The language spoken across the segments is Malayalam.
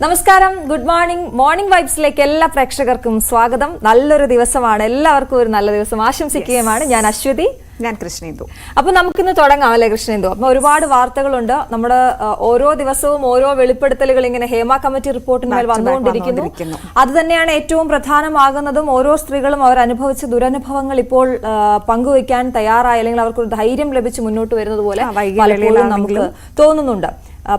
നമസ്കാരം, ഗുഡ് മോർണിംഗ്. മോർണിംഗ് വൈബ്സിലേക്ക് എല്ലാ പ്രേക്ഷകർക്കും സ്വാഗതം. നല്ലൊരു ദിവസമാണ്, എല്ലാവർക്കും ഒരു നല്ല ദിവസം ആശംസിക്കുകയുമാണ്. ഞാൻ അശ്വതി, ഞാൻ കൃഷ്ണേന്ദു. അപ്പൊ നമുക്കിന്ന് തുടങ്ങാം അല്ലെ കൃഷ്ണേന്ദു? അപ്പൊ ഒരുപാട് വാർത്തകളുണ്ട്. നമ്മുടെ ഓരോ ദിവസവും ഓരോ വെളിപ്പെടുത്തലുകൾ ഇങ്ങനെ ഹേമ കമ്മിറ്റി റിപ്പോർട്ടിന്മേൽ വന്നുകൊണ്ടിരിക്കുന്നു. അത് തന്നെയാണ് ഏറ്റവും പ്രധാനമാകുന്നതും. ഓരോ സ്ത്രീകളും അവർ അനുഭവിച്ച ദുരനുഭവങ്ങൾ ഇപ്പോൾ പങ്കുവയ്ക്കാൻ തയ്യാറായി, അല്ലെങ്കിൽ അവർക്ക് ധൈര്യം ലഭിച്ച് മുന്നോട്ട് വരുന്നത് പോലെ പലപ്പോഴും നമുക്ക് തോന്നുന്നുണ്ട്.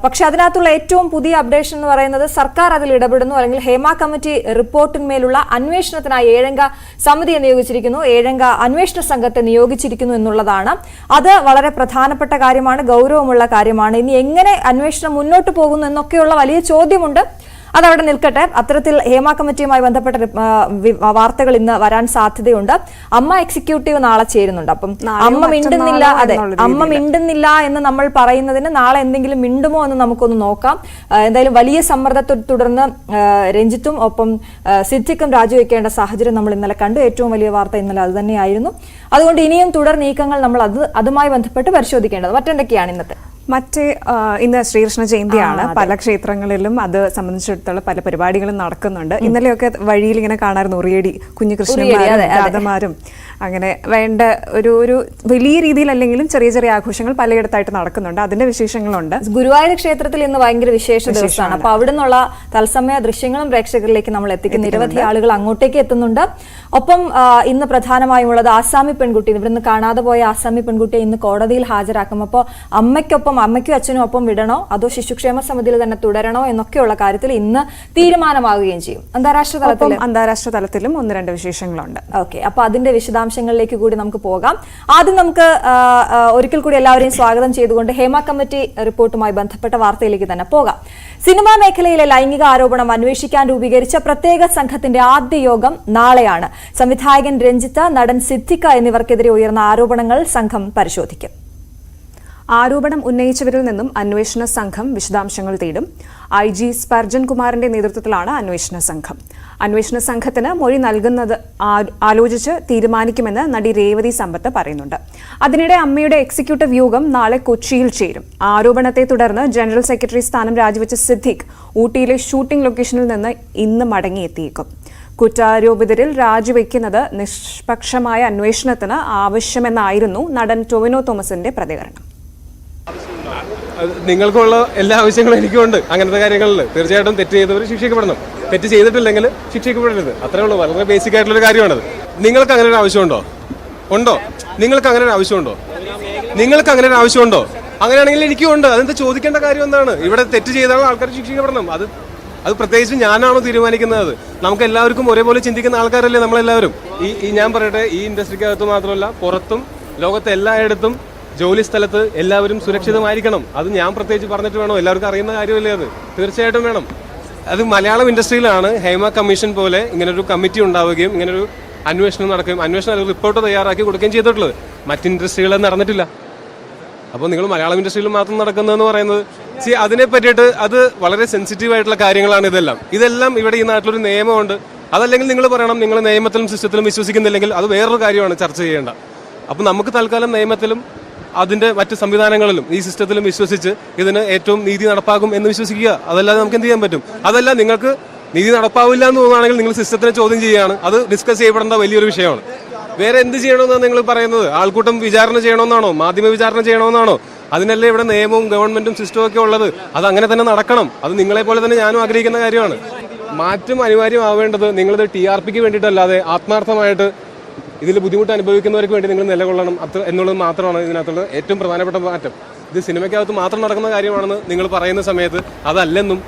പക്ഷെ അതിനകത്തുള്ള ഏറ്റവും പുതിയ അപ്ഡേഷൻ എന്ന് പറയുന്നത് സർക്കാർ അതിൽ ഇടപെടുന്നു, അല്ലെങ്കിൽ ഹേമ കമ്മിറ്റി റിപ്പോർട്ടിന്മേലുള്ള അന്വേഷണത്തിനായി 7 അംഗ സമിതിയെ നിയോഗിച്ചിരിക്കുന്നു, 7 അംഗ അന്വേഷണ സംഘത്തെ നിയോഗിച്ചിരിക്കുന്നു എന്നുള്ളതാണ്. അത് വളരെ പ്രധാനപ്പെട്ട കാര്യമാണ്, ഗൗരവമുള്ള കാര്യമാണ്. ഇനി എങ്ങനെ അന്വേഷണം മുന്നോട്ട് പോകുന്നു എന്നൊക്കെയുള്ള വലിയ ചോദ്യമുണ്ട്. അതവിടെ നിൽക്കട്ടെ. അത്തരത്തിൽ ഹേമ കമ്മിറ്റിയുമായി ബന്ധപ്പെട്ട വാർത്തകൾ ഇന്ന് വരാൻ സാധ്യതയുണ്ട്. അമ്മ എക്സിക്യൂട്ടീവ് നാളെ ചേരുന്നുണ്ട്. അപ്പം അമ്മ മിണ്ടുന്നില്ല, അതെ, അമ്മ മിണ്ടുന്നില്ല എന്ന് നമ്മൾ പറയുന്നതിന് നാളെ എന്തെങ്കിലും മിണ്ടുമോ എന്ന് നമുക്കൊന്ന് നോക്കാം. എന്തായാലും വലിയ സമ്മർദ്ദത്തെ തുടർന്ന് രഞ്ജിത്തും ഒപ്പം സിദ്ദിഖും രാജിവെക്കേണ്ട സാഹചര്യം നമ്മൾ ഇന്നലെ കണ്ടു. ഏറ്റവും വലിയ വാർത്ത ഇന്നലെ അത് തന്നെയായിരുന്നു. അതുകൊണ്ട് ഇനിയും തുടർ നീക്കങ്ങൾ നമ്മൾ അതുമായി ബന്ധപ്പെട്ട് പരിശോധിക്കേണ്ടത്. മറ്റെന്തൊക്കെയാണ് ഇന്നത്തെ? ഇന്ന് ശ്രീകൃഷ്ണ ജയന്തിയാണ്. പല ക്ഷേത്രങ്ങളിലും അത് സംബന്ധിച്ചിടത്തോളം പല പരിപാടികളും നടക്കുന്നുണ്ട്. ഇന്നലെയൊക്കെ വഴിയിൽ ഇങ്ങനെ കാണാറുണ്ട് ഉറിയടി കുഞ്ഞുകൃഷ്ണന്മാരും രാധമാരും. അങ്ങനെ വേണ്ട ഒരു വലിയ രീതിയിലല്ലെങ്കിലും ചെറിയ ചെറിയ ആഘോഷങ്ങൾ പലയിടത്തായിട്ട് നടക്കുന്നുണ്ട്. അതിന്റെ വിശേഷങ്ങളുണ്ട്. ഗുരുവായൂർ ക്ഷേത്രത്തിൽ ഇന്ന് ഭയങ്കര വിശേഷ ദിവസമാണ്. അപ്പൊ അവിടെ നിന്നുള്ള തത്സമയ ദൃശ്യങ്ങളും പ്രേക്ഷകരിലേക്ക് നമ്മൾ എത്തിക്കും. നിരവധി ആളുകൾ അങ്ങോട്ടേക്ക് എത്തുന്നുണ്ട്. ഒപ്പം ഇന്ന് പ്രധാനമായും ഉള്ളത് ആസാമി പെൺകുട്ടി, ഇവിടുന്ന് കാണാതെ പോയ ആസാമി പെൺകുട്ടിയെ ഇന്ന് കോടതിയിൽ ഹാജരാക്കും. അപ്പോൾ അമ്മയ്ക്കും അച്ഛനും ഒപ്പം വിടണോ അതോ ശിശുക്ഷേമ സമിതിയിൽ തന്നെ തുടരണോ എന്നൊക്കെയുള്ള കാര്യത്തിൽ ഇന്ന് തീരുമാനമാവുകയും ചെയ്യും. അന്താരാഷ്ട്ര തലത്തിലും 1-2 വിശേഷങ്ങളുണ്ട്. ഓക്കെ, അപ്പൊ അതിന്റെ വിശദാംശങ്ങളിലേക്ക് കൂടി നമുക്ക് പോകാം. ആദ്യം നമുക്ക് ഒരിക്കൽ കൂടി എല്ലാവരെയും സ്വാഗതം ചെയ്തുകൊണ്ട് ഹേമ കമ്മിറ്റി റിപ്പോർട്ടുമായി ബന്ധപ്പെട്ട വാർത്തയിലേക്ക് തന്നെ പോകാം. സിനിമാ മേഖലയിലെ ലൈംഗിക ആരോപണം അന്വേഷിക്കാൻ രൂപീകരിച്ച പ്രത്യേക സംഘത്തിന്റെ ആദ്യ യോഗം നാളെയാണ്. സംവിധായകൻ രഞ്ജിത്ത്, നടൻ സിദ്ദിഖ് എന്നിവർക്കെതിരെ ഉയർന്ന ആരോപണങ്ങൾ സംഘം പരിശോധിക്കും. ആരോപണം ഉന്നയിച്ചവരിൽ നിന്നും അന്വേഷണ സംഘം വിശദാംശങ്ങൾ തേടും. IG സ്പർജൻ കുമാറിന്റെ നേതൃത്വത്തിലാണ് അന്വേഷണ സംഘം. അന്വേഷണ സംഘത്തിന് മൊഴി നൽകുന്നത് ആലോചിച്ച് തീരുമാനിക്കുമെന്ന് നടി രേവതി സമ്പത്ത് പറയുന്നുണ്ട്. അതിനിടെ അമ്മയുടെ എക്സിക്യൂട്ടീവ് യോഗം നാളെ കൊച്ചിയിൽ ചേരും. ആരോപണത്തെ തുടർന്ന് ജനറൽ സെക്രട്ടറി സ്ഥാനം രാജിവെച്ച സിദ്ദിഖ് ഊട്ടിയിലെ ഷൂട്ടിംഗ് ലൊക്കേഷനിൽ നിന്ന് ഇന്ന് മടങ്ങിയെത്തിയേക്കും. കുറ്റാരോപിതരിൽ രാജിവെക്കുന്നത് നിഷ്പക്ഷമായ അന്വേഷണത്തിന് ആവശ്യമെന്നായിരുന്നു നടൻ ടൊവിനോ തോമസിന്റെ പ്രതികരണം. നിങ്ങൾക്കുള്ള എല്ലാ ആവശ്യങ്ങളും എനിക്കുണ്ട്. അങ്ങനത്തെ കാര്യങ്ങളിൽ തീർച്ചയായിട്ടും തെറ്റ് ചെയ്തവർ ശിക്ഷിക്കപ്പെടണം. തെറ്റ് ചെയ്തിട്ടില്ലെങ്കിൽ ശിക്ഷിക്കപ്പെടരുത്. അത്രേ ഉള്ളൂ. വളരെ ബേസിക് ആയിട്ടുള്ളൊരു കാര്യമാണത്. നിങ്ങൾക്ക് അങ്ങനെ ഒരു ആവശ്യമുണ്ടോ? നിങ്ങൾക്ക് അങ്ങനെ ഒരു ആവശ്യമുണ്ടോ? അങ്ങനെയാണെങ്കിൽ എനിക്കും ഉണ്ട്. അതെന്താ ചോദിക്കേണ്ട കാര്യം എന്താണ്? ഇവിടെ തെറ്റ് ചെയ്താൽ ആൾക്കാർ ശിക്ഷിക്കപ്പെടണം. അത് പ്രത്യേകിച്ച് ഞാനാണോ തീരുമാനിക്കുന്നത്? നമുക്ക് എല്ലാവർക്കും ഒരേപോലെ ചിന്തിക്കുന്ന ആൾക്കാരല്ലേ നമ്മളെല്ലാവരും. ഞാൻ പറയട്ടെ, ഈ ഇൻഡസ്ട്രിക്കകത്ത് മാത്രമല്ല പുറത്തും ലോകത്തെ എല്ലായിടത്തും ജോലി സ്ഥലത്ത് എല്ലാവരും സുരക്ഷിതമായിരിക്കണം. അത് ഞാൻ പ്രത്യേകിച്ച് പറഞ്ഞിട്ട് വേണോ? എല്ലാവർക്കും അറിയുന്ന കാര്യമല്ലേ അത്? തീർച്ചയായിട്ടും വേണം. അത് മലയാളം ഇൻഡസ്ട്രിയിലാണ് ഹേമ കമ്മീഷൻ പോലെ ഇങ്ങനൊരു കമ്മിറ്റി ഉണ്ടാവുകയും ഇങ്ങനൊരു അന്വേഷണം നടക്കുകയും അന്വേഷണം റിപ്പോർട്ട് തയ്യാറാക്കി കൊടുക്കുകയും ചെയ്തിട്ടുള്ളത്. മറ്റ് ഇൻഡസ്ട്രികളിൽ നടന്നിട്ടില്ല. അപ്പോൾ നിങ്ങൾ മലയാളം ഇൻഡസ്ട്രിയിൽ മാത്രം നടക്കുന്നതെന്ന് പറയുന്നത് അതിനെ പറ്റിയിട്ട് അത് വളരെ സെൻസിറ്റീവ് ആയിട്ടുള്ള കാര്യങ്ങളാണ്. ഇതെല്ലാം ഇവിടെ ഈ നാട്ടിലൊരു നിയമമുണ്ട്. അതല്ലെങ്കിൽ നിങ്ങൾ പറയണം നിങ്ങൾ നിയമത്തിലും സിസ്റ്റത്തിലും വിശ്വസിക്കുന്നില്ലെങ്കിൽ അത് വേറൊരു കാര്യമാണ് ചർച്ച ചെയ്യേണ്ട. അപ്പോൾ നമുക്ക് തൽക്കാലം നിയമത്തിലും അതിന്റെ മറ്റ് സംവിധാനങ്ങളിലും ഈ സിസ്റ്റത്തിലും വിശ്വസിച്ച് ഇതിന് ഏറ്റവും നീതി നടപ്പാകും എന്ന് വിശ്വസിക്കുക. അതല്ലാതെ നമുക്ക് എന്ത് ചെയ്യാൻ പറ്റും? അതല്ല, നിങ്ങൾക്ക് നീതി നടപ്പാവില്ല എന്ന് തോന്നുകയാണെങ്കിൽ നിങ്ങൾ സിസ്റ്റത്തിനെ ചോദ്യം ചെയ്യുകയാണ്. അത് ഡിസ്കസ് ചെയ്യപ്പെടേണ്ട വലിയൊരു വിഷയമാണ്. വേറെ എന്ത് ചെയ്യണമെന്നാണ് നിങ്ങൾ പറയുന്നത്? ആൾക്കൂട്ടം വിചാരണ ചെയ്യണമെന്നാണോ? മാധ്യമ വിചാരണ ചെയ്യണമെന്നാണോ? അതിനല്ലേ ഇവിടെ നിയമവും ഗവൺമെന്റും സിസ്റ്റവും ഒക്കെ ഉള്ളത്. അത് അങ്ങനെ തന്നെ നടക്കണം. അത് നിങ്ങളെ പോലെ തന്നെ ഞാനും ആഗ്രഹിക്കുന്ന കാര്യമാണ്. മാറ്റം അനിവാര്യമാവേണ്ടത് നിങ്ങളിത് TRPക്ക് വേണ്ടിയിട്ടല്ലാതെ ആത്മാർത്ഥമായിട്ട് ഇതിൽ ബുദ്ധിമുട്ട് അനുഭവിക്കുന്നവർക്ക് വേണ്ടി നിങ്ങൾ നിലകൊള്ളണം എന്നുള്ളത് മാത്രമാണ് ഇതിനകത്തുള്ള ഏറ്റവും പ്രധാനപ്പെട്ട മാറ്റം. ഇത് സിനിമയ്ക്കകത്ത് മാത്രം നടക്കുന്ന കാര്യമാണെന്ന് നിങ്ങൾ പറയുന്ന സമയത്ത് അതല്ലെന്നും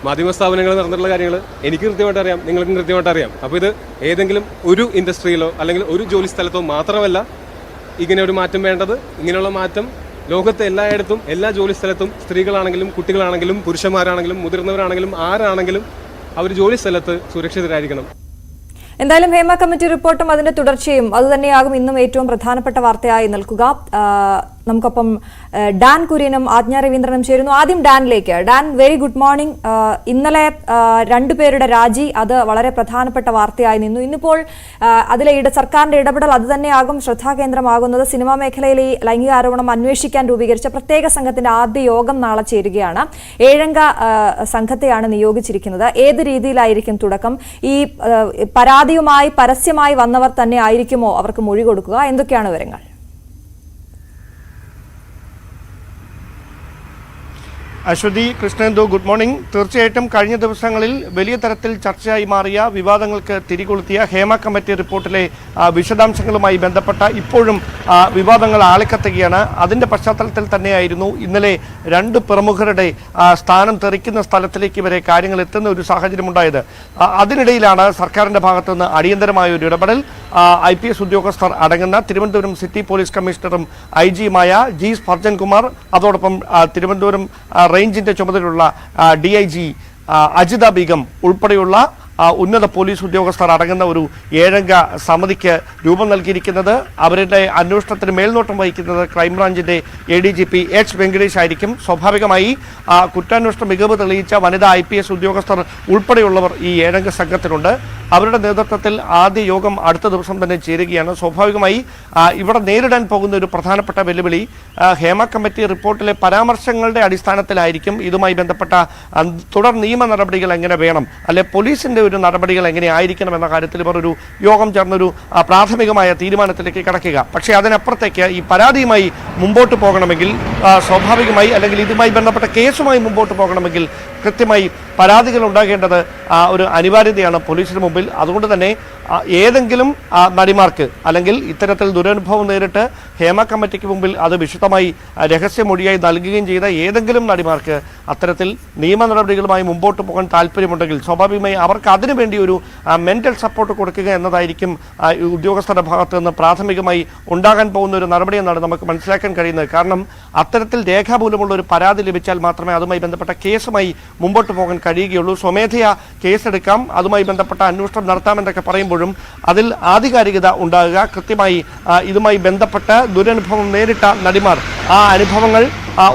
മാധ്യമ സ്ഥാപനങ്ങൾ നടന്നിട്ടുള്ള കാര്യങ്ങൾ എനിക്ക് കൃത്യമായിട്ട് അറിയാം, നിങ്ങൾക്കും കൃത്യമായിട്ട് അറിയാം. അപ്പോൾ ഇത് ഏതെങ്കിലും ഒരു ഇൻഡസ്ട്രിയിലോ അല്ലെങ്കിൽ ഒരു ജോലി സ്ഥലത്തോ മാത്രമല്ല ഇങ്ങനെ ഒരു മാറ്റം വേണ്ടത്. ഇങ്ങനെയുള്ള മാറ്റം ലോകത്തെ എല്ലായിടത്തും എല്ലാ ജോലി സ്ഥലത്തും സ്ത്രീകളാണെങ്കിലും കുട്ടികളാണെങ്കിലും പുരുഷന്മാരാണെങ്കിലും മുതിർന്നവരാണെങ്കിലും ആരാണെങ്കിലും അവർ ജോലി സ്ഥലത്ത് സുരക്ഷിതരായിരിക്കണം. എന്തായാലും ഹേമ കമ്മിറ്റി റിപ്പോർട്ടും അതിന്റെ തുടർച്ചയും അതുതന്നെയാകും ഇന്നും ഏറ്റവും പ്രധാനപ്പെട്ട വാർത്തയായി നിൽക്കുക. നമുക്കൊപ്പം ഡാൻ കുര്യനും ആജ്ഞ രവീന്ദ്രനും ചേരുന്നു. ആദ്യം ഡാനിലേക്ക്. Dan, very good morning. ഇന്നലെ രണ്ടുപേരുടെ രാജി അത് വളരെ പ്രധാനപ്പെട്ട വാർത്തയായി നിന്നു. ഇന്നിപ്പോൾ അതിലെ സർക്കാരിന്റെ ഇടപെടൽ അത് തന്നെയാകും ശ്രദ്ധാകേന്ദ്രമാകുന്നത്. സിനിമാ മേഖലയിലെ ഈ ലൈംഗിക ആരോപണം അന്വേഷിക്കാൻ രൂപീകരിച്ച പ്രത്യേക സംഘത്തിന്റെ ആദ്യ യോഗം നാളെ ചേരുകയാണ്. 7 അംഗ സംഘത്തെയാണ് നിയോഗിച്ചിരിക്കുന്നത്. ഏത് രീതിയിലായിരിക്കും തുടക്കം? ഈ പരാതിയുമായി പരസ്യമായി വന്നവർ തന്നെ ആയിരിക്കുമോ അവർക്ക് മൊഴി കൊടുക്കുക? എന്തൊക്കെയാണ് വിവരങ്ങൾ? Aswathy, Krishnendu, good morning. തീർച്ചയായിട്ടും കഴിഞ്ഞ ദിവസങ്ങളിൽ വലിയ തരത്തിൽ ചർച്ചയായി മാറിയ വിവാദങ്ങൾക്ക് തിരികൊളുത്തിയ ഹേമ കമ്മിറ്റി റിപ്പോർട്ടിലെ വിശദാംശങ്ങളുമായി ബന്ധപ്പെട്ട ഇപ്പോഴും വിവാദങ്ങൾ ആളിക്കത്തുകയാണ്. അതിന്റെ പശ്ചാത്തലത്തിൽ തന്നെയായിരുന്നു ഇന്നലെ 2 പ്രമുഖരുടെ സ്ഥാനം തെറിക്കുന്ന സ്ഥലത്തിലേക്ക് വരെ കാര്യങ്ങൾ എത്തുന്ന ഒരു സാഹചര്യമുണ്ടായത്. അതിനിടയിലാണ് സർക്കാരിന്റെ ഭാഗത്തു നിന്ന് അടിയന്തരമായ ഒരു ഇടപെടൽ. IPS ഉദ്യോഗസ്ഥർ അടങ്ങുന്ന തിരുവനന്തപുരം സിറ്റി പോലീസ് കമ്മീഷണറും IG-യുമായ G. സ്പർജൻ കുമാർ, അതോടൊപ്പം തിരുവനന്തപുരം റേഞ്ചിന്റെ ചുമതലയുള്ള DIG അജിത ബീഗം ഉൾപ്പെടെയുള്ള ഉന്നത പോലീസ് ഉദ്യോഗസ്ഥർ അടങ്ങുന്ന ഒരു 7 അംഗ സമിതിക്ക് രൂപം നൽകിയിരിക്കുന്നത്. അവരുടെ അന്വേഷണത്തിന് മേൽനോട്ടം വഹിക്കുന്നത് ക്രൈംബ്രാഞ്ചിന്റെ ADGP H. വെങ്കടേഷ് ആയിരിക്കും. സ്വാഭാവികമായി കുറ്റാന്വേഷണ മികവ് തെളിയിച്ച വനിതാ IPS ഉദ്യോഗസ്ഥർ ഉൾപ്പെടെയുള്ളവർ ഈ 7 അംഗ സംഘത്തിലുണ്ട്. അവരുടെ നേതൃത്വത്തിൽ ആദ്യ യോഗം അടുത്ത ദിവസം തന്നെ ചേരുകയാണ്. സ്വാഭാവികമായി ഇവിടെ നേരിടാൻ പോകുന്ന ഒരു പ്രധാനപ്പെട്ട വെല്ലുവിളി ഹേമ കമ്മിറ്റി റിപ്പോർട്ടിലെ പരാമർശങ്ങളുടെ അടിസ്ഥാനത്തിലായിരിക്കും. ഇതുമായി ബന്ധപ്പെട്ട തുടർ നിയമ നടപടികൾ എങ്ങനെ വേണം, അല്ലെ പോലീസിന്റെ ഒരു നടപടികൾ എങ്ങനെ ആയിരിക്കണം എന്ന കാര്യത്തിൽ ഇവർ ഒരു യോഗം ചേർന്നൊരു പ്രാഥമികമായ തീരുമാനത്തിലേക്ക് കടക്കുക. പക്ഷേ അതിനപ്പുറത്തേക്ക് ഈ പരാതിയുമായി മുമ്പോട്ട് പോകണമെങ്കിൽ സ്വാഭാവികമായി, അല്ലെങ്കിൽ ഇതുമായി ബന്ധപ്പെട്ട കേസുമായി മുമ്പോട്ട് പോകണമെങ്കിൽ കൃത്യമായി പരാതികൾ ഉണ്ടാകേണ്ടത് ഒരു അനിവാര്യതയാണ് പോലീസിന് മുമ്പിൽ. അതുകൊണ്ട് തന്നെ ഏതെങ്കിലും നടിമാർക്ക് അല്ലെങ്കിൽ ഇത്തരത്തിൽ ദുരനുഭവം നേരിട്ട് ഹേമ കമ്മിറ്റിക്ക് മുമ്പിൽ അത് വിശദമായി രഹസ്യമൊഴിയായി നൽകുകയും ചെയ്ത ഏതെങ്കിലും നടിമാർക്ക് അത്തരത്തിൽ നിയമ നടപടികളുമായി മുമ്പോട്ട് പോകാൻ താല്പര്യമുണ്ടെങ്കിൽ സ്വാഭാവികമായി അവർക്ക് അതിനുവേണ്ടി ഒരു മെന്റൽ സപ്പോർട്ട് കൊടുക്കുക എന്നതായിരിക്കും ഉദ്യോഗസ്ഥരുടെ ഭാഗത്ത് നിന്ന് പ്രാഥമികമായി ഉണ്ടാകാൻ പോകുന്ന ഒരു നടപടി എന്നാണ് നമുക്ക് മനസ്സിലാക്കാൻ കഴിയുന്നത്. കാരണം അത്തരത്തിൽ രേഖാമൂലമുള്ള ഒരു പരാതി ലഭിച്ചാൽ മാത്രമേ അതുമായി ബന്ധപ്പെട്ട കേസുമായി മുമ്പോട്ട് പോകാൻ കഴിയുകയുള്ളൂ. സ്വമേധയാ കേസെടുക്കാം, അതുമായി ബന്ധപ്പെട്ട അന്വേഷണം നടത്താമെന്നൊക്കെ പറയുമ്പോഴും അതിൽ ആധികാരികത ഉണ്ടാകുക, കൃത്യമായി ഇതുമായി ബന്ധപ്പെട്ട ദുരനുഭവം നേരിട്ട നടിമാർ ആ അനുഭവങ്ങൾ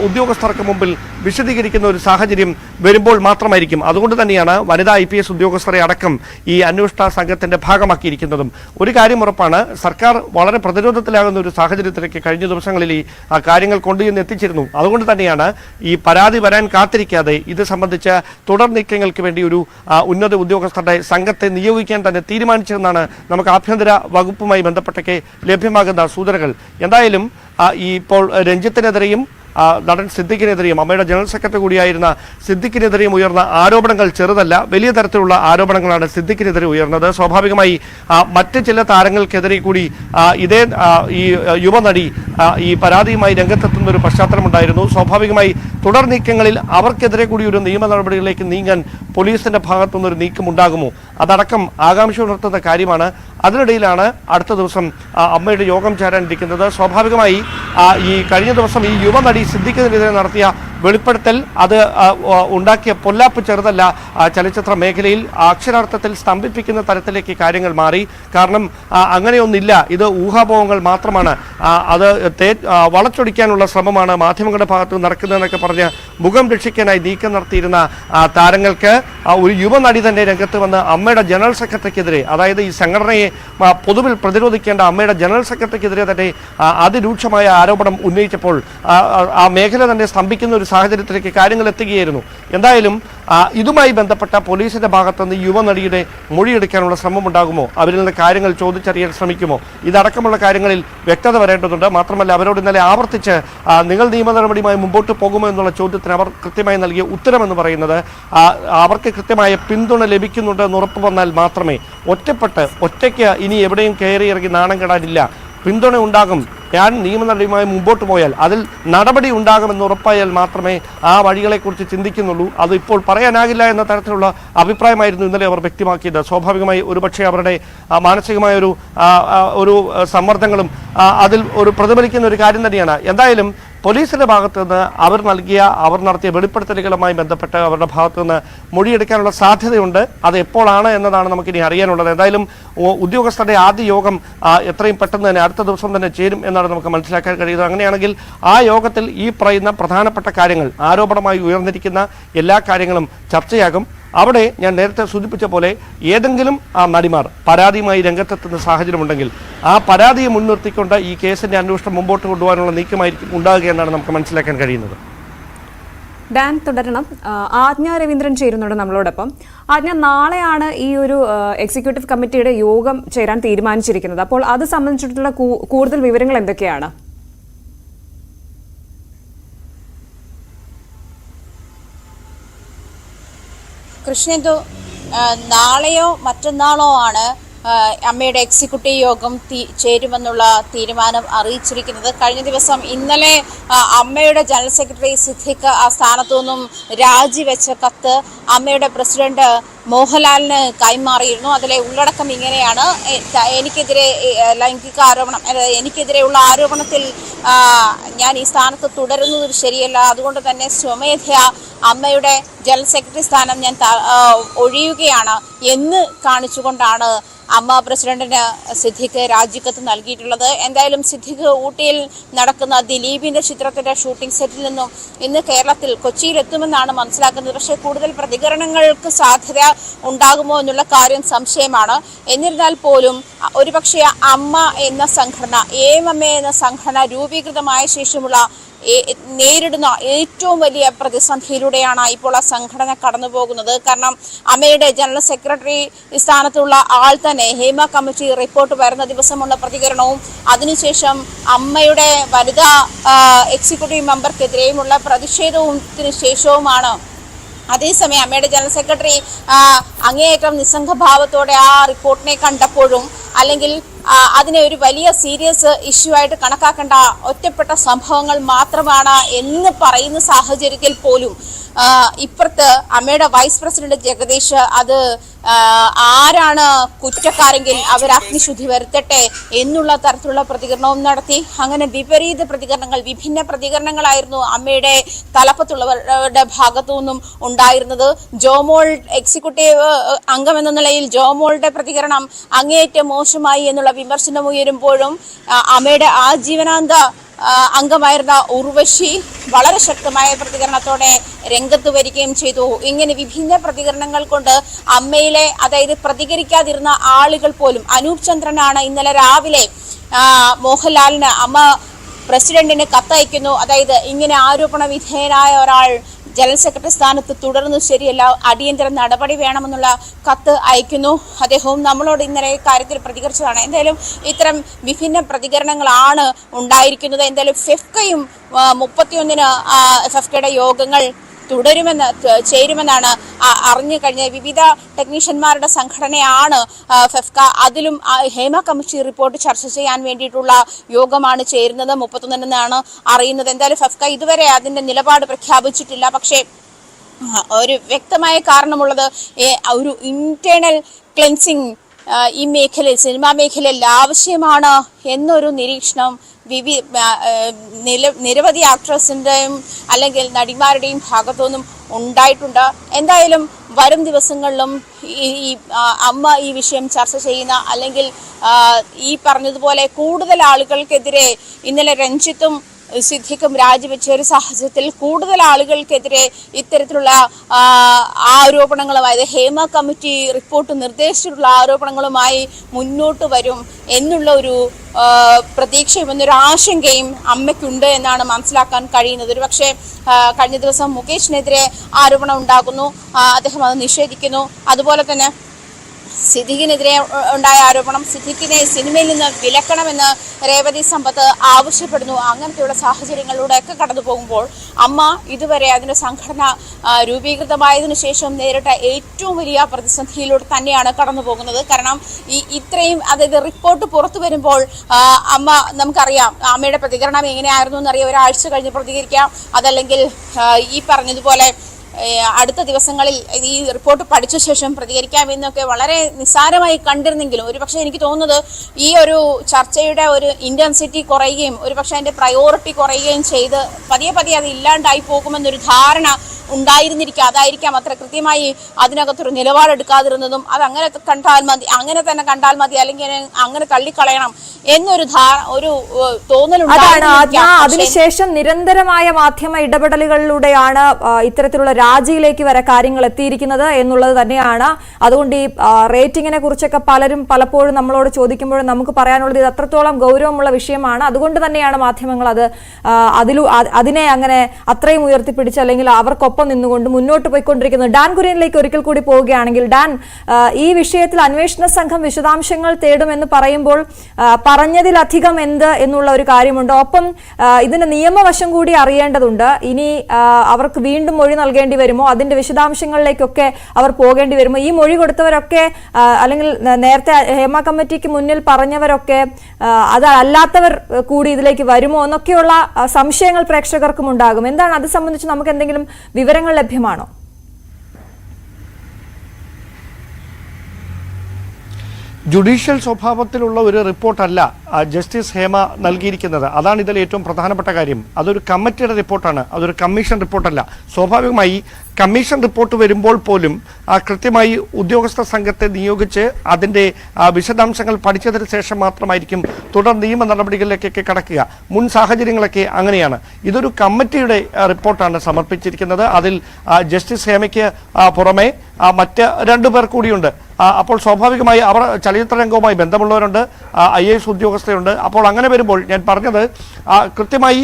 ഉദ്യോഗസ്ഥർക്ക് മുമ്പിൽ വിശദീകരിക്കുന്ന ഒരു സാഹചര്യം വരുമ്പോൾ മാത്രമായിരിക്കും. അതുകൊണ്ട് തന്നെയാണ് വനിതാ IPS ഉദ്യോഗസ്ഥരെ അടക്കം ഈ അന്വേഷണ സംഘത്തിന്റെ ഭാഗമാക്കിയിരിക്കുന്നതും. ഒരു കാര്യം ഉറപ്പാണ്, സർക്കാർ വളരെ പ്രതിരോധത്തിലാകുന്ന ഒരു സാഹചര്യത്തിലേക്ക് കഴിഞ്ഞ ദിവസങ്ങളിൽ ഈ കാര്യങ്ങൾ കൊണ്ടുചെന്ന് എത്തിച്ചിരുന്നു. അതുകൊണ്ട് തന്നെയാണ് ഈ പരാതി വരാൻ കാത്തിരിക്കാതെ ഇത് സംബന്ധിച്ച തുടർ നീക്കങ്ങൾക്ക് വേണ്ടി ഒരു ഉന്നത ഉദ്യോഗസ്ഥരുടെ സംഘത്തെ നിയോഗിക്കാൻ തന്നെ തീരുമാനിച്ചതെന്നാണ് നമുക്ക് ആഭ്യന്തര വകുപ്പുമായി ബന്ധപ്പെട്ടൊക്കെ ലഭ്യമാകുന്ന സൂചനകൾ. എന്തായാലും ഈ ഇപ്പോൾ രഞ്ജിത്തിനെതിരെയും നടൻ സിദ്ദിഖിനെതിരെയും അമ്മയുടെ ജനറൽ സെക്രട്ടറി കൂടിയായിരുന്ന സിദ്ദിഖിനെതിരെയും ഉയർന്ന ആരോപണങ്ങൾ ചെറുതല്ല. വലിയ തരത്തിലുള്ള ആരോപണങ്ങളാണ് സിദ്ദിഖിനെതിരെ ഉയർന്നത്. സ്വാഭാവികമായി മറ്റ് ചില താരങ്ങൾക്കെതിരെ കൂടി ഇതേ ഈ യുവനടി ഈ പരാതിയുമായി രംഗത്തെത്തുന്ന ഒരു പശ്ചാത്തലമുണ്ടായിരുന്നു. സ്വാഭാവികമായി തുടർ നീക്കങ്ങളിൽ അവർക്കെതിരെ കൂടി ഒരു നിയമ നടപടികളിലേക്ക് നീങ്ങാൻ പോലീസിന്റെ ഭാഗത്തുനിന്നൊരു നീക്കം ഉണ്ടാകുമോ, അതടക്കം ആകാംക്ഷ ഉണർത്തുന്ന കാര്യമാണ്. അതിനിടയിലാണ് അടുത്ത ദിവസം അമ്മയുടെ യോഗം ചേരാനിരിക്കുന്നത്. സ്വാഭാവികമായി ഈ കഴിഞ്ഞ ദിവസം ഈ യുവനടി സിദ്ദിഖിനെതിരെ നടത്തിയ വെളിപ്പെടുത്തൽ അത് ഉണ്ടാക്കിയ പൊല്ലാപ്പ് ചെറുതല്ല. ചലച്ചിത്ര മേഖലയിൽ അക്ഷരാർത്ഥത്തിൽ സ്തംഭിപ്പിക്കുന്ന തരത്തിലേക്ക് കാര്യങ്ങൾ മാറി. കാരണം അങ്ങനെയൊന്നില്ല, ഇത് ഊഹാപോഹങ്ങൾ മാത്രമാണ്, അത് വളച്ചൊടിക്കാനുള്ള ശ്രമമാണ് മാധ്യമങ്ങളുടെ ഭാഗത്ത് നടക്കുന്നതെന്നൊക്കെ പറഞ്ഞ് മുഖം രക്ഷിക്കാനായി നീക്കം നടത്തിയിരുന്ന താരങ്ങൾക്ക് ഒരു യുവനടി തന്നെ രംഗത്ത് വന്ന് അമ്മയുടെ ജനറൽ സെക്രട്ടറിക്കെതിരെ, അതായത് ഈ സംഘടനയെ പൊതുവിൽ പ്രതിരോധിക്കേണ്ട അമ്മയുടെ ജനറൽ സെക്രട്ടറിക്കെതിരെ തന്നെ അതിരൂക്ഷമായ ആരോപണം ഉന്നയിച്ചപ്പോൾ ആ മേഖല തന്നെ സ്തംഭിക്കുന്ന ഒരു സാഹചര്യത്തിലേക്ക് കാര്യങ്ങൾ എത്തുകയായിരുന്നു. എന്തായാലും ഇതുമായി ബന്ധപ്പെട്ട പോലീസിന്റെ ഭാഗത്തുനിന്ന് യുവനടിയുടെ മൊഴിയെടുക്കാനുള്ള ശ്രമം ഉണ്ടാകുമോ, അവരിൽ നിന്ന് കാര്യങ്ങൾ ചോദിച്ചറിയാൻ ശ്രമിക്കുമോ, ഇതടക്കമുള്ള കാര്യങ്ങളിൽ വ്യക്തത വരേണ്ടതുണ്ട്. മാത്രമല്ല അവരോട് ഇന്നലെ ആവർത്തിച്ച് നിങ്ങൾ നിയമ നടപടിയുമായി മുമ്പോട്ട് പോകുമോ എന്നുള്ള ചോദ്യത്തിന് അവർ കൃത്യമായി നൽകിയ ഉത്തരമെന്ന് പറയുന്നത് അവർക്ക് കൃത്യമായ പിന്തുണ ലഭിക്കുന്നുണ്ട് എന്ന് ഉറപ്പ് വന്നാൽ മാത്രമേ, ഒറ്റയ്ക്ക് ഇനി എവിടെയും കയറി ഇറങ്ങി നാണം കെടാനില്ല, പിന്തുണ ഉണ്ടാകും, ഞാൻ നിയമ നടപടിയുമായി മുമ്പോട്ട് പോയാൽ അതിൽ നടപടി ഉണ്ടാകുമെന്ന് ഉറപ്പായാൽ മാത്രമേ ആ വഴികളെക്കുറിച്ച് ചിന്തിക്കുന്നുള്ളൂ. അത് ഇപ്പോൾ പറയാനാകില്ല എന്ന തരത്തിലുള്ള അഭിപ്രായമായിരുന്നു ഇന്നലെ അവർ വ്യക്തമാക്കിയത്. സ്വാഭാവികമായി ഒരുപക്ഷെ അവരുടെ മാനസികമായ ഒരു സമ്മർദ്ദങ്ങളും അതിൽ ഒരു പ്രതിഫലിക്കുന്ന ഒരു കാര്യം തന്നെയാണ്. എന്തായാലും പോലീസിന്റെ ഭാഗത്തു നിന്ന് അവർ നടത്തിയ വെളിപ്പെടുത്തലുകളുമായി ബന്ധപ്പെട്ട് അവരുടെ ഭാഗത്തു നിന്ന് മൊഴിയെടുക്കാനുള്ള സാധ്യതയുണ്ട്. അത് എപ്പോഴാണ് എന്നതാണ് നമുക്കിനി അറിയാനുള്ളത്. എന്തായാലും ഉദ്യോഗസ്ഥരുടെ ആദ്യ യോഗം എത്രയും പെട്ടെന്ന് തന്നെ അടുത്ത ദിവസം തന്നെ ചേരും എന്നാണ് നമുക്ക് മനസ്സിലാക്കാൻ കഴിയുന്നത്. അങ്ങനെയാണെങ്കിൽ ആ യോഗത്തിൽ ഈ പറയുന്ന പ്രധാനപ്പെട്ട കാര്യങ്ങൾ, ആരോപണമായി ഉയർന്നിരിക്കുന്ന എല്ലാ കാര്യങ്ങളും ചർച്ചയാകും. അവിടെ ഞാൻ നേരത്തെ സൂചിപ്പിച്ച പോലെ ഏതെങ്കിലും നടിമാർ പരാതിയുമായി രംഗത്തെത്തുന്ന സാഹചര്യമുണ്ടെങ്കിൽ ആ പരാതിയെ മുൻനിർത്തിക്കൊണ്ട് ഈ കേസിന്റെ അന്വേഷണം മുമ്പോട്ട് കൊണ്ടുപോകാനുള്ള നീക്കമായിരിക്കും ഉണ്ടാകുക എന്നാണ് നമുക്ക് മനസ്സിലാക്കാൻ കഴിയുന്നത്. ഡാൻ തുടരണം. ആജ്ഞ രവീന്ദ്രൻ ചേരുന്നുണ്ട് നമ്മളോടൊപ്പം. ആജ്ഞ, നാളെയാണ് ഈ ഒരു എക്സിക്യൂട്ടീവ് കമ്മിറ്റിയുടെ യോഗം ചേരാൻ തീരുമാനിച്ചിരിക്കുന്നത്. അപ്പോൾ അത് സംബന്ധിച്ചിട്ടുള്ള കൂടുതൽ വിവരങ്ങൾ എന്തൊക്കെയാണ്? കൃഷ്ണേന്ദു, നാളെയോ മറ്റന്നാളോ ആണ് അമ്മയുടെ എക്സിക്യൂട്ടീവ് യോഗം ചേരുമെന്നുള്ള തീരുമാനം അറിയിച്ചിരിക്കുന്നത്. കഴിഞ്ഞ ദിവസം ഇന്നലെ അമ്മയുടെ ജനറൽ സെക്രട്ടറി സിദ്ദിഖ് ആ സ്ഥാനത്തു നിന്നും രാജിവെച്ച കത്ത് അമ്മയുടെ പ്രസിഡന്റ് മോഹൻലാലിന് കൈമാറിയിരുന്നു. അതിലെ ഉള്ളടക്കം ഇങ്ങനെയാണ്: എനിക്കെതിരെ ലൈംഗിക ആരോപണം, എനിക്കെതിരെയുള്ള ആരോപണത്തിൽ ഞാൻ ഈ സ്ഥാനത്ത് തുടരുന്നത് ശരിയല്ല, അതുകൊണ്ട് തന്നെ സ്വമേധയാ അമ്മയുടെ ജനറൽ സെക്രട്ടറി സ്ഥാനം ഞാൻ ഒഴിയുകയാണ് എന്ന് കാണിച്ചുകൊണ്ടാണ് അമ്മ പ്രസിഡന്റിന് സിദ്ദിഖ് രാജിക്കത്ത് നൽകിയിട്ടുള്ളത്. എന്തായാലും സിദ്ദിഖ് ഊട്ടിയിൽ നടക്കുന്ന ദിലീപിന്റെ ചിത്രത്തിന്റെ ഷൂട്ടിംഗ് സെറ്റിൽ നിന്നും ഇന്ന് കേരളത്തിൽ കൊച്ചിയിലെത്തുമെന്നാണ് മനസ്സിലാക്കുന്നത്. പക്ഷേ കൂടുതൽ പ്രതികരണങ്ങൾക്ക് സാധ്യത ഉണ്ടാകുമോ എന്നുള്ള കാര്യം സംശയമാണ്. എന്നിരുന്നാൽ പോലും ഒരുപക്ഷെ അമ്മ എന്ന സംഘടന, AMMA എന്ന സംഘടന രൂപീകൃതമായ ശേഷമുള്ള നേരിടുന്ന ഏറ്റവും വലിയ പ്രതിസന്ധിയിലൂടെയാണ് ഇപ്പോൾ ആ സംഘടന കടന്നു പോകുന്നത്. കാരണം അമ്മയുടെ ജനറൽ സെക്രട്ടറി സ്ഥാനത്തുള്ള ആൾ തന്നെ ഹേമ കമ്മിറ്റി റിപ്പോർട്ട് വരുന്ന ദിവസമുള്ള പ്രതികരണവും അതിനുശേഷം അമ്മയുടെ വനിതാ എക്സിക്യൂട്ടീവ് മെമ്പർക്കെതിരെയുമുള്ള പ്രതിഷേധത്തിന് ശേഷവുമാണ്. അതേസമയം അമ്മയുടെ ജനറൽ സെക്രട്ടറി അങ്ങേയറ്റം നിസ്സംഗഭാവത്തോടെ ആ റിപ്പോർട്ടിനെ കണ്ടപ്പോഴും, അല്ലെങ്കിൽ അതിനെ ഒരു വലിയ സീരിയസ് ഇഷ്യൂ ആയിട്ട് കണക്കാക്കേണ്ട ഒറ്റപ്പെട്ട സംഭവങ്ങൾ മാത്രമാണ് എന്ന് പറയുന്ന സാഹചര്യത്തിൽ പോലും ഇപ്പുറത്ത് അമ്മയുടെ വൈസ് പ്രസിഡന്റ് ജഗദീഷ് അത് ആരാണ് കുറ്റക്കാരെങ്കിൽ അവർ അഗ്നിശുദ്ധി വരുത്തട്ടെ എന്നുള്ള തരത്തിലുള്ള പ്രതികരണവും നടത്തി. അങ്ങനെ വിപരീത പ്രതികരണങ്ങൾ, വിഭിന്ന പ്രതികരണങ്ങളായിരുന്നു അമ്മയുടെ തലപ്പത്തുള്ളവരുടെ ഭാഗത്തു നിന്നും ഉണ്ടായിരുന്നത്. ജോമോൾ എക്സിക്യൂട്ടീവ് അംഗം എന്ന നിലയിൽ ജോമോളുടെ പ്രതികരണം അങ്ങേയറ്റം മോശമായി എന്നുള്ള വിമർശനം ഉയരുമ്പോഴും അമ്മയുടെ ആജീവനാന്ത അംഗമായിരുന്ന ഉർവശി വളരെ ശക്തമായ പ്രതികരണത്തോടെ രംഗത്ത് വരികയും ചെയ്തു. ഇങ്ങനെ വിഭിന്ന പ്രതികരണങ്ങൾ കൊണ്ട് അമ്മയിലെ, അതായത് പ്രതികരിക്കാതിരുന്ന ആളുകൾ പോലും, അനൂപ് ചന്ദ്രനാണ് ഇന്നലെ രാവിലെ മോഹൻലാലിന് അമ്മ പ്രസിഡന്റിന് കത്തയക്കുന്നു. അതായത് ഇങ്ങനെ ആരോപണ വിധേയനായ ഒരാൾ ജനറൽ സെക്രട്ടറി സ്ഥാനത്ത് തുടർന്നു ശരിയല്ല, അടിയന്തര നടപടി വേണമെന്നുള്ള കത്ത് അയക്കുന്നു. അദ്ദേഹവും നമ്മളോട് ഇന്നലെ കാര്യത്തിൽ പ്രതികരിച്ചതാണ്. എന്തായാലും ഇത്തരം വിഭിന്ന പ്രതികരണങ്ങളാണ് ഉണ്ടായിരിക്കുന്നത്. എന്തായാലും ഫെഫ്കയും 31-ന് ഫെഫ്കയുടെ യോഗങ്ങൾ ചേരുമെന്നാണ് അറിഞ്ഞു കഴിഞ്ഞ വിവിധ ടെക്നീഷ്യന്മാരുടെ സംഘടനയാണ് ഫെഫ്ക. അതിലും ഹേമ കമ്മിറ്റി റിപ്പോർട്ട് ചർച്ച ചെയ്യാൻ വേണ്ടിയിട്ടുള്ള യോഗമാണ് ചേരുന്നത് 31-നാണ് അറിയുന്നത്. എന്തായാലും ഫെഫ്ക ഇതുവരെ അതിന്റെ നിലപാട് പ്രഖ്യാപിച്ചിട്ടില്ല. പക്ഷേ ഒരു വ്യക്തമായ കാരണമുള്ളത് ഒരു ഇന്റേണൽ ക്ലെൻസിങ് ഈ മേഖലയിൽ, സിനിമാ മേഖലയിൽ ആവശ്യമാണ് എന്നൊരു നിരീക്ഷണം നിരവധി ആക്ട്രസിന്റെയും അല്ലെങ്കിൽ നടിമാരുടെയും ഭാഗത്തുനിന്നും ഉണ്ടായിട്ടുണ്ട്. എന്തായാലും വരും ദിവസങ്ങളിലും ഈ അമ്മ ഈ വിഷയം ചർച്ച ചെയ്യുന്ന, അല്ലെങ്കിൽ ഈ പറഞ്ഞതുപോലെ കൂടുതൽ ആളുകൾക്കെതിരെ, ഇന്നലെ രഞ്ജിത്തും സിദ്ദിഖും രാജിവെച്ച ഒരു സാഹചര്യത്തിൽ കൂടുതൽ ആളുകൾക്കെതിരെ ഇത്തരത്തിലുള്ള ആരോപണങ്ങളും, അതായത് ഹേമ കമ്മിറ്റി റിപ്പോർട്ട് നിർദ്ദേശിച്ചിട്ടുള്ള ആരോപണങ്ങളുമായി മുന്നോട്ട് വരും എന്നുള്ള ഒരു പ്രതീക്ഷയും എന്നൊരു ആശങ്കയും അമ്മയ്ക്കുണ്ട് എന്നാണ് മനസ്സിലാക്കാൻ കഴിയുന്നത്. ഒരു പക്ഷേ കഴിഞ്ഞ ദിവസം മുകേഷിനെതിരെ ആരോപണം ഉണ്ടാകുന്നു, അദ്ദേഹം അത് നിഷേധിക്കുന്നു. അതുപോലെ തന്നെ സിദ്ദിഖിനെതിരെ ഉണ്ടായ ആരോപണം, സിദ്ദിഖിനെ സിനിമയിൽ നിന്ന് വിലക്കണമെന്ന് രേവതി സമ്പത്ത് ആവശ്യപ്പെടുന്നു. അങ്ങനത്തെയുള്ള സാഹചര്യങ്ങളിലൂടെയൊക്കെ കടന്നു പോകുമ്പോൾ അമ്മ ഇതുവരെ അതിൻ്റെ സംഘടന രൂപീകൃതമായതിനു ശേഷം നേരിട്ട ഏറ്റവും വലിയ പ്രതിസന്ധിയിലൂടെ തന്നെയാണ് കടന്നു പോകുന്നത്. കാരണം ഇത്രയും അതായത് റിപ്പോർട്ട് പുറത്തു വരുമ്പോൾ അമ്മ നമുക്കറിയാം അമ്മയുടെ പ്രതികരണം എങ്ങനെയായിരുന്നു എന്നറിയാം. ഒരാഴ്ച കഴിഞ്ഞ് പ്രതികരിക്കാം, അതല്ലെങ്കിൽ ഈ പറഞ്ഞതുപോലെ അടുത്ത ദിവസങ്ങളിൽ ഈ റിപ്പോർട്ട് പഠിച്ച ശേഷം പ്രതികരിക്കാമെന്നൊക്കെ വളരെ നിസ്സാരമായി കണ്ടിരുന്നെങ്കിലും ഒരുപക്ഷെ എനിക്ക് തോന്നുന്നത് ഈ ഒരു ചർച്ചയുടെ ഒരു ഇന്റൻസിറ്റി കുറയുകയും ഒരുപക്ഷെ അതിന്റെ പ്രയോറിറ്റി കുറയുകയും ചെയ്ത് പതിയെ പതിയെ അത് ഇല്ലാണ്ടായി പോകുമെന്നൊരു ധാരണ ഉണ്ടായിരുന്നിരിക്കുക. അതായിരിക്കാം അത്ര കൃത്യമായി അതിനകത്തൊരു നിലപാടെടുക്കാതിരുന്നതും. അത് അങ്ങനെ കണ്ടാൽ മതി, അങ്ങനെ തന്നെ കണ്ടാൽ മതി, അല്ലെങ്കിൽ അങ്ങനെ തള്ളിക്കളയണം എന്നൊരു തോന്നലുണ്ടായിരുന്നു. അതിനുശേഷം നിരന്തരമായ മാധ്യമ ഇടപെടലുകളിലൂടെയാണ് ഇത്തരത്തിലുള്ള രാജിയിലേക്ക് വരെ കാര്യങ്ങൾ എത്തിയിരിക്കുന്നത് എന്നുള്ളത് തന്നെയാണ്. അതുകൊണ്ട് ഈ റേറ്റിംഗിനെ കുറിച്ചൊക്കെ പലപ്പോഴും നമ്മളോട് ചോദിക്കുമ്പോഴും നമുക്ക് പറയാനുള്ളത് ഇത് അത്രത്തോളം ഗൗരവമുള്ള വിഷയമാണ്. അതുകൊണ്ട് തന്നെയാണ് മാധ്യമങ്ങൾ അതിനെ അങ്ങനെ അത്രയും ഉയർത്തിപ്പിടിച്ച് അല്ലെങ്കിൽ അവർക്കൊപ്പം നിന്നുകൊണ്ട് മുന്നോട്ട് പോയിക്കൊണ്ടിരിക്കുന്നത്. ഡാൻ കുര്യനിലേക്ക് ഒരിക്കൽ കൂടി പോവുകയാണെങ്കിൽ, ഡാൻ, ഈ വിഷയത്തിൽ അന്വേഷണ സംഘം വിശദാംശങ്ങൾ തേടുമെന്ന് പറയുമ്പോൾ പറഞ്ഞതിലധികം എന്ത് എന്നുള്ള ഒരു കാര്യമുണ്ട്. ഒപ്പം ഇതിന്റെ നിയമവശം കൂടി അറിയേണ്ടതുണ്ട്. ഇനി അവർക്ക് വീണ്ടും മൊഴി നൽകേണ്ടി വരുമോ, അതിന്റെ വിശദാംശങ്ങളിലേക്കൊക്കെ അവർ പോകേണ്ടി വരുമോ, ഈ മൊഴി കൊടുത്തവരൊക്കെ അല്ലെങ്കിൽ നേരത്തെ ഹേമ കമ്മിറ്റിക്ക് മുന്നിൽ പറഞ്ഞവരൊക്കെ അത് അല്ലാത്തവർ കൂടി ഇതിലേക്ക് വരുമോ എന്നൊക്കെയുള്ള സംശയങ്ങൾ പ്രേക്ഷകർക്കും ഉണ്ടാകും. എന്താണ് അത് സംബന്ധിച്ച് നമുക്ക് എന്തെങ്കിലും വിവരങ്ങൾ ലഭ്യമാണോ? ജുഡീഷ്യൽ സ്വഭാവത്തിലുള്ള ഒരു റിപ്പോർട്ടല്ല ജസ്റ്റിസ് ഹേമ നൽകിയിരിക്കുന്നത്. അതാണ് ഇതിൽ ഏറ്റവും പ്രധാനപ്പെട്ട കാര്യം. അതൊരു കമ്മിറ്റിയുടെ റിപ്പോർട്ടാണ്, അതൊരു കമ്മീഷൻ റിപ്പോർട്ടല്ല. സ്വാഭാവികമായി കമ്മീഷൻ റിപ്പോർട്ട് വരുമ്പോൾ പോലും കൃത്യമായി ഉദ്യോഗസ്ഥ സംഘത്തെ നിയോഗിച്ച് അതിൻ്റെ വിശദാംശങ്ങൾ പഠിച്ചതിന് ശേഷം മാത്രമായിരിക്കും തുടർ നിയമ നടപടികളിലേക്കൊക്കെ കടക്കുക. മുൻ സാഹചര്യങ്ങളൊക്കെ അങ്ങനെയാണ്. ഇതൊരു കമ്മിറ്റിയുടെ റിപ്പോർട്ടാണ് സമർപ്പിച്ചിരിക്കുന്നത്. അതിൽ ജസ്റ്റിസ് ഹേമയ്ക്ക് പുറമെ മറ്റ് 2 പേർ കൂടിയുണ്ട്. അപ്പോൾ സ്വാഭാവികമായി അവർ ചലച്ചിത്ര രംഗവുമായി ബന്ധമുള്ളവരുണ്ട്, IAS ഉദ്യോഗസ്ഥരുണ്ട്. അപ്പോൾ അങ്ങനെ വരുമ്പോൾ ഞാൻ പറഞ്ഞത് കൃത്യമായി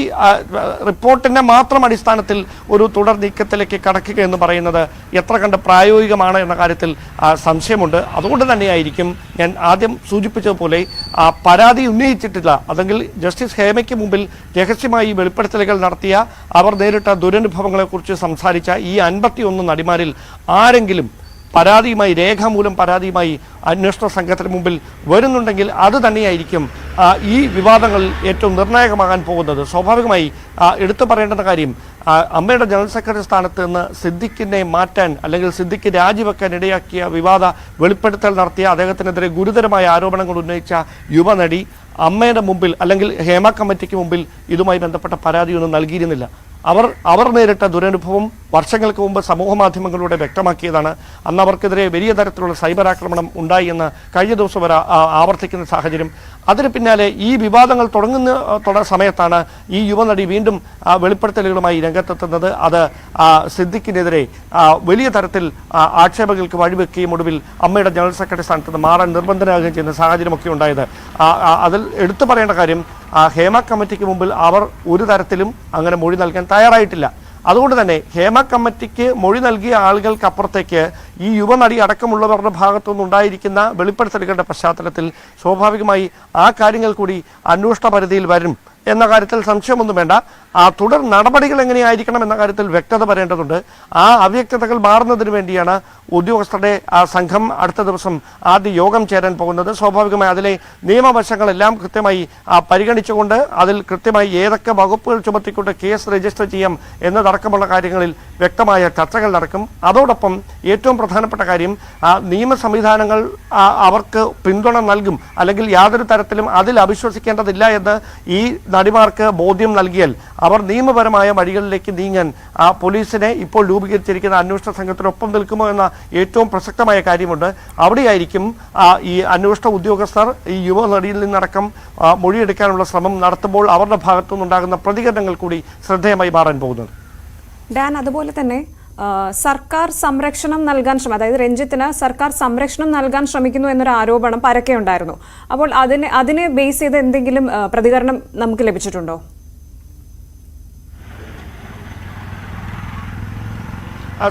റിപ്പോർട്ടിൻ്റെ മാത്രം അടിസ്ഥാനത്തിൽ ഒരു തുടർ നീക്കത്തിലേക്ക് കടക്കുക എന്ന് പറയുന്നത് എത്ര കണ്ട് പ്രായോഗികമാണ് എന്ന കാര്യത്തിൽ സംശയമുണ്ട്. അതുകൊണ്ട് തന്നെയായിരിക്കും ഞാൻ ആദ്യം സൂചിപ്പിച്ചതുപോലെ പരാതി ഉന്നയിച്ചിട്ടില്ല, അല്ലെങ്കിൽ ജസ്റ്റിസ് ഹേമയ്ക്ക് മുമ്പിൽ രഹസ്യമായി വെളിപ്പെടുത്തലുകൾ നടത്തിയ, അവർ നേരിട്ട ദുരനുഭവങ്ങളെക്കുറിച്ച് സംസാരിച്ച ഈ 51 നടിമാരിൽ ആരെങ്കിലും പരാതിയുമായി, രേഖാമൂലം പരാതിയുമായി അന്വേഷണ സംഘത്തിന് മുമ്പിൽ വരുന്നുണ്ടെങ്കിൽ അത് തന്നെയായിരിക്കും ഈ വിവാദങ്ങളിൽ ഏറ്റവും നിർണായകമാകാൻ പോകുന്നത്. സ്വാഭാവികമായി എടുത്തു പറയേണ്ടുന്ന കാര്യം, അമ്മയുടെ ജനറൽ സെക്രട്ടറി സ്ഥാനത്ത് നിന്ന് സിദ്ദിഖിനെ മാറ്റാൻ അല്ലെങ്കിൽ സിദ്ദിഖ് രാജിവെക്കാൻ ഇടയാക്കിയ വിവാദ വെളിപ്പെടുത്തൽ നടത്തിയ, അദ്ദേഹത്തിനെതിരെ ഗുരുതരമായ ആരോപണങ്ങൾ ഉന്നയിച്ച യുവനടി അമ്മയുടെ മുമ്പിൽ അല്ലെങ്കിൽ ഹേമ കമ്മിറ്റിക്ക് മുമ്പിൽ ഇതുമായി ബന്ധപ്പെട്ട പരാതിയൊന്നും നൽകിയിരുന്നില്ല. അവർ നേരിട്ട ദുരനുഭവം വർഷങ്ങൾക്ക് മുമ്പ് സമൂഹ മാധ്യമങ്ങളിലൂടെ വ്യക്തമാക്കിയതാണ്. അന്ന് അവർക്കെതിരെ വലിയ തരത്തിലുള്ള സൈബർ ആക്രമണം ഉണ്ടായി എന്ന് കഴിഞ്ഞ ദിവസം വരെ ആവർത്തിക്കുന്ന സാഹചര്യം. അതിന് പിന്നാലെ ഈ വിവാദങ്ങൾ തുടങ്ങുന്ന സമയത്താണ് ഈ യുവനടി വീണ്ടും വെളിപ്പെടുത്തലുകളുമായി രംഗത്തെത്തുന്നത്. അത് സിദ്ദിഖിനെതിരെ വലിയ തരത്തിൽ ആക്ഷേപങ്ങൾക്ക് വഴിവെക്കുകയും ഒടുവിൽ അമ്മയുടെ ജനറൽ സെക്രട്ടറി സ്ഥാനത്ത് നിന്ന് മാറാൻ നിർബന്ധനാകുകയും ചെയ്യുന്ന സാഹചര്യമൊക്കെ ഉണ്ടായത്. അതിൽ എടുത്തു പറയേണ്ട കാര്യം, ഹേമ കമ്മിറ്റിക്ക് മുമ്പിൽ അവർ ഒരു തരത്തിലും അങ്ങനെ മൊഴി നൽകാൻ തയ്യാറായിട്ടില്ല. അതുകൊണ്ട് തന്നെ ഹേമ കമ്മിറ്റിക്ക് മൊഴി നൽകിയ ആളുകൾക്കപ്പുറത്തേക്ക് ഈ യുവനടി അടക്കമുള്ളവരുടെ ഭാഗത്തുനിന്ന് ഉണ്ടായിരിക്കുന്ന വെളിപ്പെടുത്തലുകളുടെ പശ്ചാത്തലത്തിൽ സ്വാഭാവികമായി ആ കാര്യങ്ങൾ കൂടി അന്വേഷണ പരിധിയിൽ വരും എന്ന കാര്യത്തിൽ സംശയമൊന്നും വേണ്ട. തുടർ നടപടികൾ എങ്ങനെയായിരിക്കണം എന്ന കാര്യത്തിൽ വ്യക്തത വരേണ്ടതുണ്ട്. ആ അവ്യക്തതകൾ മാറുന്നതിന് വേണ്ടിയാണ് ഉദ്യോഗസ്ഥരുടെ സംഘം അടുത്ത ദിവസം ആദ്യ യോഗം ചേരാൻ പോകുന്നത്. സ്വാഭാവികമായി അതിലെ നിയമവശങ്ങളെല്ലാം കൃത്യമായി പരിഗണിച്ചുകൊണ്ട് അതിൽ കൃത്യമായി ഏതൊക്കെ വകുപ്പുകൾ ചുമത്തിക്കൊണ്ട് കേസ് രജിസ്റ്റർ ചെയ്യാം എന്നതടക്കമുള്ള കാര്യങ്ങളിൽ വ്യക്തമായ ചർച്ചകൾ നടക്കും. അതോടൊപ്പം ഏറ്റവും പ്രധാനപ്പെട്ട കാര്യം, നിയമ സംവിധാനങ്ങൾ അവർക്ക് പിന്തുണ നൽകും, അല്ലെങ്കിൽ യാതൊരു തരത്തിലും അതിൽ അവിശ്വസിക്കേണ്ടതില്ല എന്ന് ഈ നടിമാർക്ക് ബോധ്യം നൽകിയാൽ അവർ നിയമപരമായ വഴികളിലേക്ക് നീങ്ങാൻ പോലീസിനെ ഇപ്പോൾ രൂപീകരിച്ചിരിക്കുന്ന അന്വേഷണ സംഘത്തിനൊപ്പം നിൽക്കുമോ എന്ന ഏറ്റവും പ്രസക്തമായ കാര്യമുണ്ട്. അവിടെയായിരിക്കും ഈ അന്വേഷണ ഉദ്യോഗസ്ഥർ ഈ യുവനടിയിൽ നിന്നടക്കം മൊഴിയെടുക്കാനുള്ള ശ്രമം നടത്തുമ്പോൾ അവരുടെ ഭാഗത്തു നിന്നുണ്ടാകുന്ന പ്രതികരണങ്ങൾ കൂടി ശ്രദ്ധേയമായി മാറാൻ പോകുന്നത്. ഡാൻ, അതുപോലെ തന്നെ സർക്കാർ സംരക്ഷണം നൽകാൻ അതായത് രഞ്ജിത്തിന് സർക്കാർ സംരക്ഷണം നൽകാൻ ശ്രമിക്കുന്നു എന്നൊരു ആരോപണം പരക്കെ ഉണ്ടായിരുന്നു. അപ്പോൾ അതിനെ ബേസ് ചെയ്ത് എന്തെങ്കിലും പ്രതികരണം നമുക്ക് ലഭിച്ചിട്ടുണ്ടോ?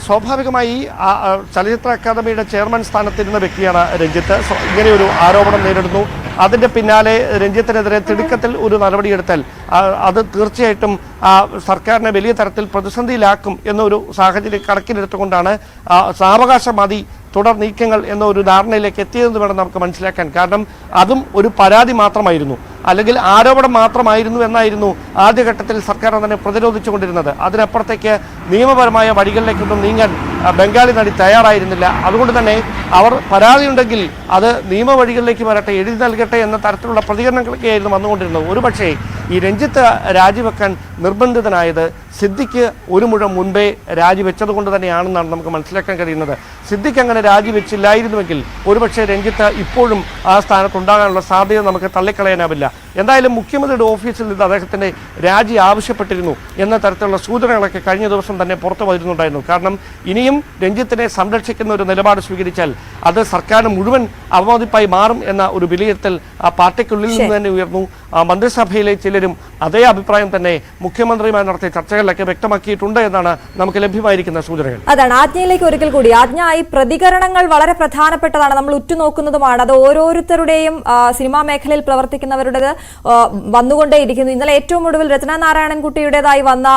സ്വാഭാവികമായി ചലച്ചിത്ര അക്കാദമിയുടെ ചെയർമാൻ സ്ഥാനത്തിരുന്ന വ്യക്തിയാണ് രഞ്ജിത്ത്. ഇങ്ങനെയൊരു ആരോപണം നേരിടുന്നു. അതിൻ്റെ പിന്നാലെ രഞ്ജിത്തിനെതിരെ തിടുക്കത്തിൽ ഒരു നടപടിയെടുത്താൽ അത് തീർച്ചയായിട്ടും സർക്കാരിനെ വലിയ തരത്തിൽ പ്രതിസന്ധിയിലാക്കും എന്നൊരു സാഹചര്യം കണക്കിലെടുത്തുകൊണ്ടാണ് സാവകാശം മതി തുടർ നീക്കങ്ങൾ എന്ന ഒരു ധാരണയിലേക്ക് എത്തിയതെന്ന് വേണം നമുക്ക് മനസ്സിലാക്കാൻ. കാരണം അതും ഒരു പരാതി മാത്രമായിരുന്നു, അല്ലെങ്കിൽ ആരോപണം മാത്രമായിരുന്നു എന്നായിരുന്നു ആദ്യഘട്ടത്തിൽ സർക്കാർ തന്നെ പ്രതിരോധിച്ചുകൊണ്ടിരുന്നത്. അതിനപ്പുറത്തേക്ക് നിയമപരമായ വഴികളിലേക്കൊന്നും നീങ്ങാൻ ബംഗാളി നടി തയ്യാറായിരുന്നില്ല. അതുകൊണ്ട് തന്നെ അവർ പരാതിയുണ്ടെങ്കിൽ അത് നിയമവഴികളിലേക്ക് വരട്ടെ, എഴുതി നൽകട്ടെ എന്ന തരത്തിലുള്ള പ്രതികരണങ്ങളൊക്കെയായിരുന്നു വന്നുകൊണ്ടിരുന്നത്. ഒരുപക്ഷേ ഈ രഞ്ജിത്ത് രാജിവെക്കാൻ നിർബന്ധിതനായത് സിദ്ദിഖ് ഒരു മുഴം മുൻപേ രാജിവെച്ചത് കൊണ്ട് തന്നെയാണെന്നാണ് നമുക്ക് മനസ്സിലാക്കാൻ കഴിയുന്നത്. സിദ്ദിഖ് അങ്ങനെ രാജിവെച്ചില്ലായിരുന്നുവെങ്കിൽ ഒരുപക്ഷെ രഞ്ജിത്ത് ഇപ്പോഴും ആ സ്ഥാനത്തുണ്ടാകാനുള്ള സാധ്യത നമുക്ക് തള്ളിക്കളയാനാവില്ല. എന്തായാലും മുഖ്യമന്ത്രിയുടെ ഓഫീസിൽ നിന്ന് അദ്ദേഹത്തിൻ്റെ രാജി ആവശ്യപ്പെട്ടിരുന്നു എന്ന തരത്തിലുള്ള സൂചനകളൊക്കെ കഴിഞ്ഞ ദിവസം തന്നെ പുറത്തു വരുന്നുണ്ടായിരുന്നു. കാരണം ഇനിയും രഞ്ജിത്തിനെ സംരക്ഷിക്കുന്ന ഒരു നിലപാട് സ്വീകരിച്ചാൽ അത് സർക്കാരിന് മുഴുവൻ അവമതിപ്പായി മാറും എന്ന ഒരു വിലയിരുത്തൽ ആ പാർട്ടിക്കുള്ളിൽ നിന്ന് തന്നെ ഉയർന്നു. മന്ത്രിസഭയിലെ ചിലരും അതേ അഭിപ്രായം തന്നെ മുഖ്യമന്ത്രിയുമായി നടത്തിയ ചർച്ചകളിലൊക്കെ വ്യക്തമാക്കിയിട്ടുണ്ട് എന്നാണ് നമുക്ക് ലഭ്യമായിരിക്കുന്ന സൂചനകൾ. അതാണ് ആജ്ഞയിലേക്ക് ഒരിക്കൽ കൂടി. ആജ്ഞ ഈ പ്രതികരണങ്ങൾ വളരെ പ്രധാനപ്പെട്ടതാണ്, നമ്മൾ ഉറ്റുനോക്കുന്നതുമാണ്. അത് ഓരോരുത്തരുടെയും സിനിമാ മേഖലയിൽ പ്രവർത്തിക്കുന്നവരുടേത് വന്നുകൊണ്ടേയിരിക്കുന്നു. ഇന്നലെ ഏറ്റവും ഒടുവിൽ രചന നാരായണൻകുട്ടിയുടേതായി വന്ന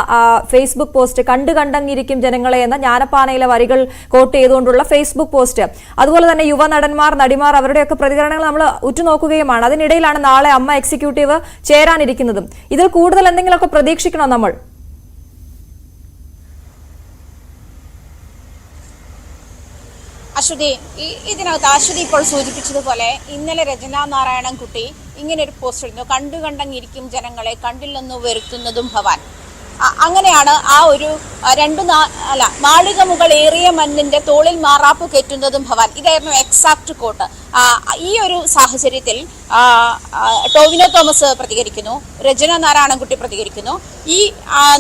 ഫേസ്ബുക്ക് പോസ്റ്റ്, കണ്ടങ്ങിരിക്കും ജനങ്ങളെ എന്ന ജ്ഞാനപ്പാനയിലെ വരികൾ കോട്ട് ചെയ്തുകൊണ്ടുള്ള ഫേസ്ബുക്ക് പോസ്റ്റ്, അതുപോലെ തന്നെ യുവനടന്മാർ നടിമാർ അവരുടെയൊക്കെ പ്രതികരണങ്ങൾ നമ്മൾ ഉറ്റുനോക്കുകയുമാണ്. അതിനിടയിലാണ് നാളെ അമ്മ എക്സിക്യൂട്ടീവ് ചേരാനിരിക്കുന്നതും. ഇതിൽ കൂടുതൽ എന്തെങ്കിലുമൊക്കെ പ്രതീക്ഷിക്കണോ നമ്മൾ? അശ്വതി, ഇതിനകത്ത് അശ്വതി ഇപ്പോൾ സൂചിപ്പിച്ചതുപോലെ ഇന്നലെ രചന നാരായണൻകുട്ടി ഇങ്ങനെ ഒരു പോസ്റ്റ് ഇടുന്നു, കണ്ടങ്ങിരിക്കും ജനങ്ങളെ, കണ്ടില്ലെന്നു വരുത്തുന്നതും ഭവാൻ. അങ്ങനെയാണ് ആ ഒരു മാളിക മുകളേറിയ മണ്ണിന്റെ തോളിൽ മാറാപ്പ് കയറ്റുന്നതും ഭവാൻ, ഇതായിരുന്നു എക്സാക്ട് കോട്ട്. ഈ ഒരു സാഹചര്യത്തിൽ ടോവിനോ തോമസ് പ്രതികരിക്കുന്നു, രചന നാരായണൻകുട്ടി പ്രതികരിക്കുന്നു.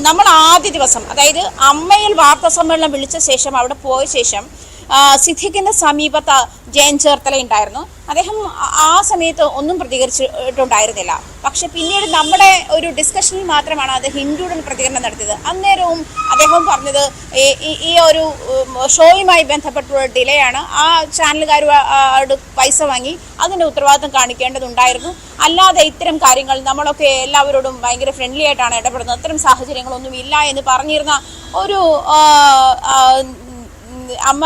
നമ്മൾ ആദ്യ ദിവസം, അതായത് അമ്മയിൽ വാർത്താ സമ്മേളനം വിളിച്ച ശേഷം, അവിടെ പോയ ശേഷം സിദ്ദിഖിന്റെ സമീപത്ത് ജയൻ ചേർത്തല ഉണ്ടായിരുന്നു. അദ്ദേഹം ആ സമയത്ത് ഒന്നും പ്രതികരിച്ചിട്ടുണ്ടായിരുന്നില്ല. പക്ഷെ പിന്നീട് നമ്മുടെ ഒരു ഡിസ്കഷനിൽ മാത്രമാണ് അദ്ദേഹം ഹിന്ദുടൻ പ്രതികരണം നടത്തിയത്. അന്നേരവും അദ്ദേഹം പറഞ്ഞത് ഈ ഒരു ഷോയുമായി ബന്ധപ്പെട്ടുള്ള ഡിലേ ആണ്, ആ ചാനലുകാരോട് പൈസ വാങ്ങി അതിന്റെ ഉത്തരവാദിത്വം കാണിക്കേണ്ടതുണ്ടായിരുന്നു. അല്ലാതെ ഇത്തരം കാര്യങ്ങൾ നമ്മളൊക്കെ എല്ലാവരോടും ഭയങ്കര ഫ്രണ്ട്ലി ആയിട്ടാണ് ഇടപെടുന്നത്, അത്തരം സാഹചര്യങ്ങളൊന്നും ഇല്ല എന്ന് പറഞ്ഞിരുന്ന ഒരു അമ്മ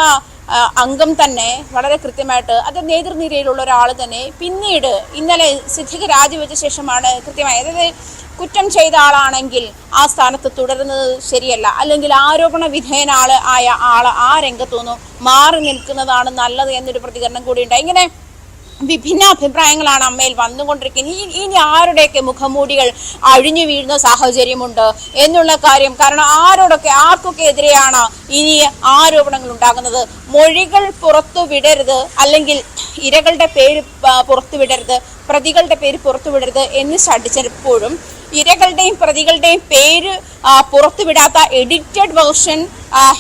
അംഗം തന്നെ വളരെ കൃത്യമായിട്ട്, അത് നേതൃനിരയിലുള്ള ഒരാൾ തന്നെ പിന്നീട് ഇന്നലെ സിദ്ദിഖ് രാജിവെച്ച ശേഷമാണ് കൃത്യമായി, അതായത് കുറ്റം ചെയ്ത ആളാണെങ്കിൽ ആ സ്ഥാനത്ത് തുടരുന്നത് ശരിയല്ല, അല്ലെങ്കിൽ ആരോപണ വിധേയനായ ആൾ ആ രംഗത്തുനിന്നും മാറി നിൽക്കുന്നതാണ് നല്ലത് എന്നൊരു പ്രതികരണം കൂടി ഉണ്ടായി. ഇങ്ങനെ വിഭിന്ന അഭിപ്രായങ്ങളാണ് അമ്മയിൽ വന്നുകൊണ്ടിരിക്കുന്നത്. ഇനി ആരുടെയൊക്കെ മുഖംമൂടികൾ അഴിഞ്ഞു വീഴുന്ന സാഹചര്യമുണ്ട് എന്നുള്ള കാര്യം, കാരണം ആർക്കൊക്കെ എതിരെയാണ് ഇനി ആരോപണങ്ങൾ ഉണ്ടാകുന്നത്. മൊഴികൾ പുറത്തു വിടരുത്, അല്ലെങ്കിൽ ഇരകളുടെ പേര് പുറത്തുവിടരുത്, പ്രതികളുടെ പേര് പുറത്തുവിടരുത് എന്ന് ശഠിച്ചപ്പോഴും ഇരകളുടെയും പ്രതികളുടെയും പേര് പുറത്തുവിടാത്ത edited version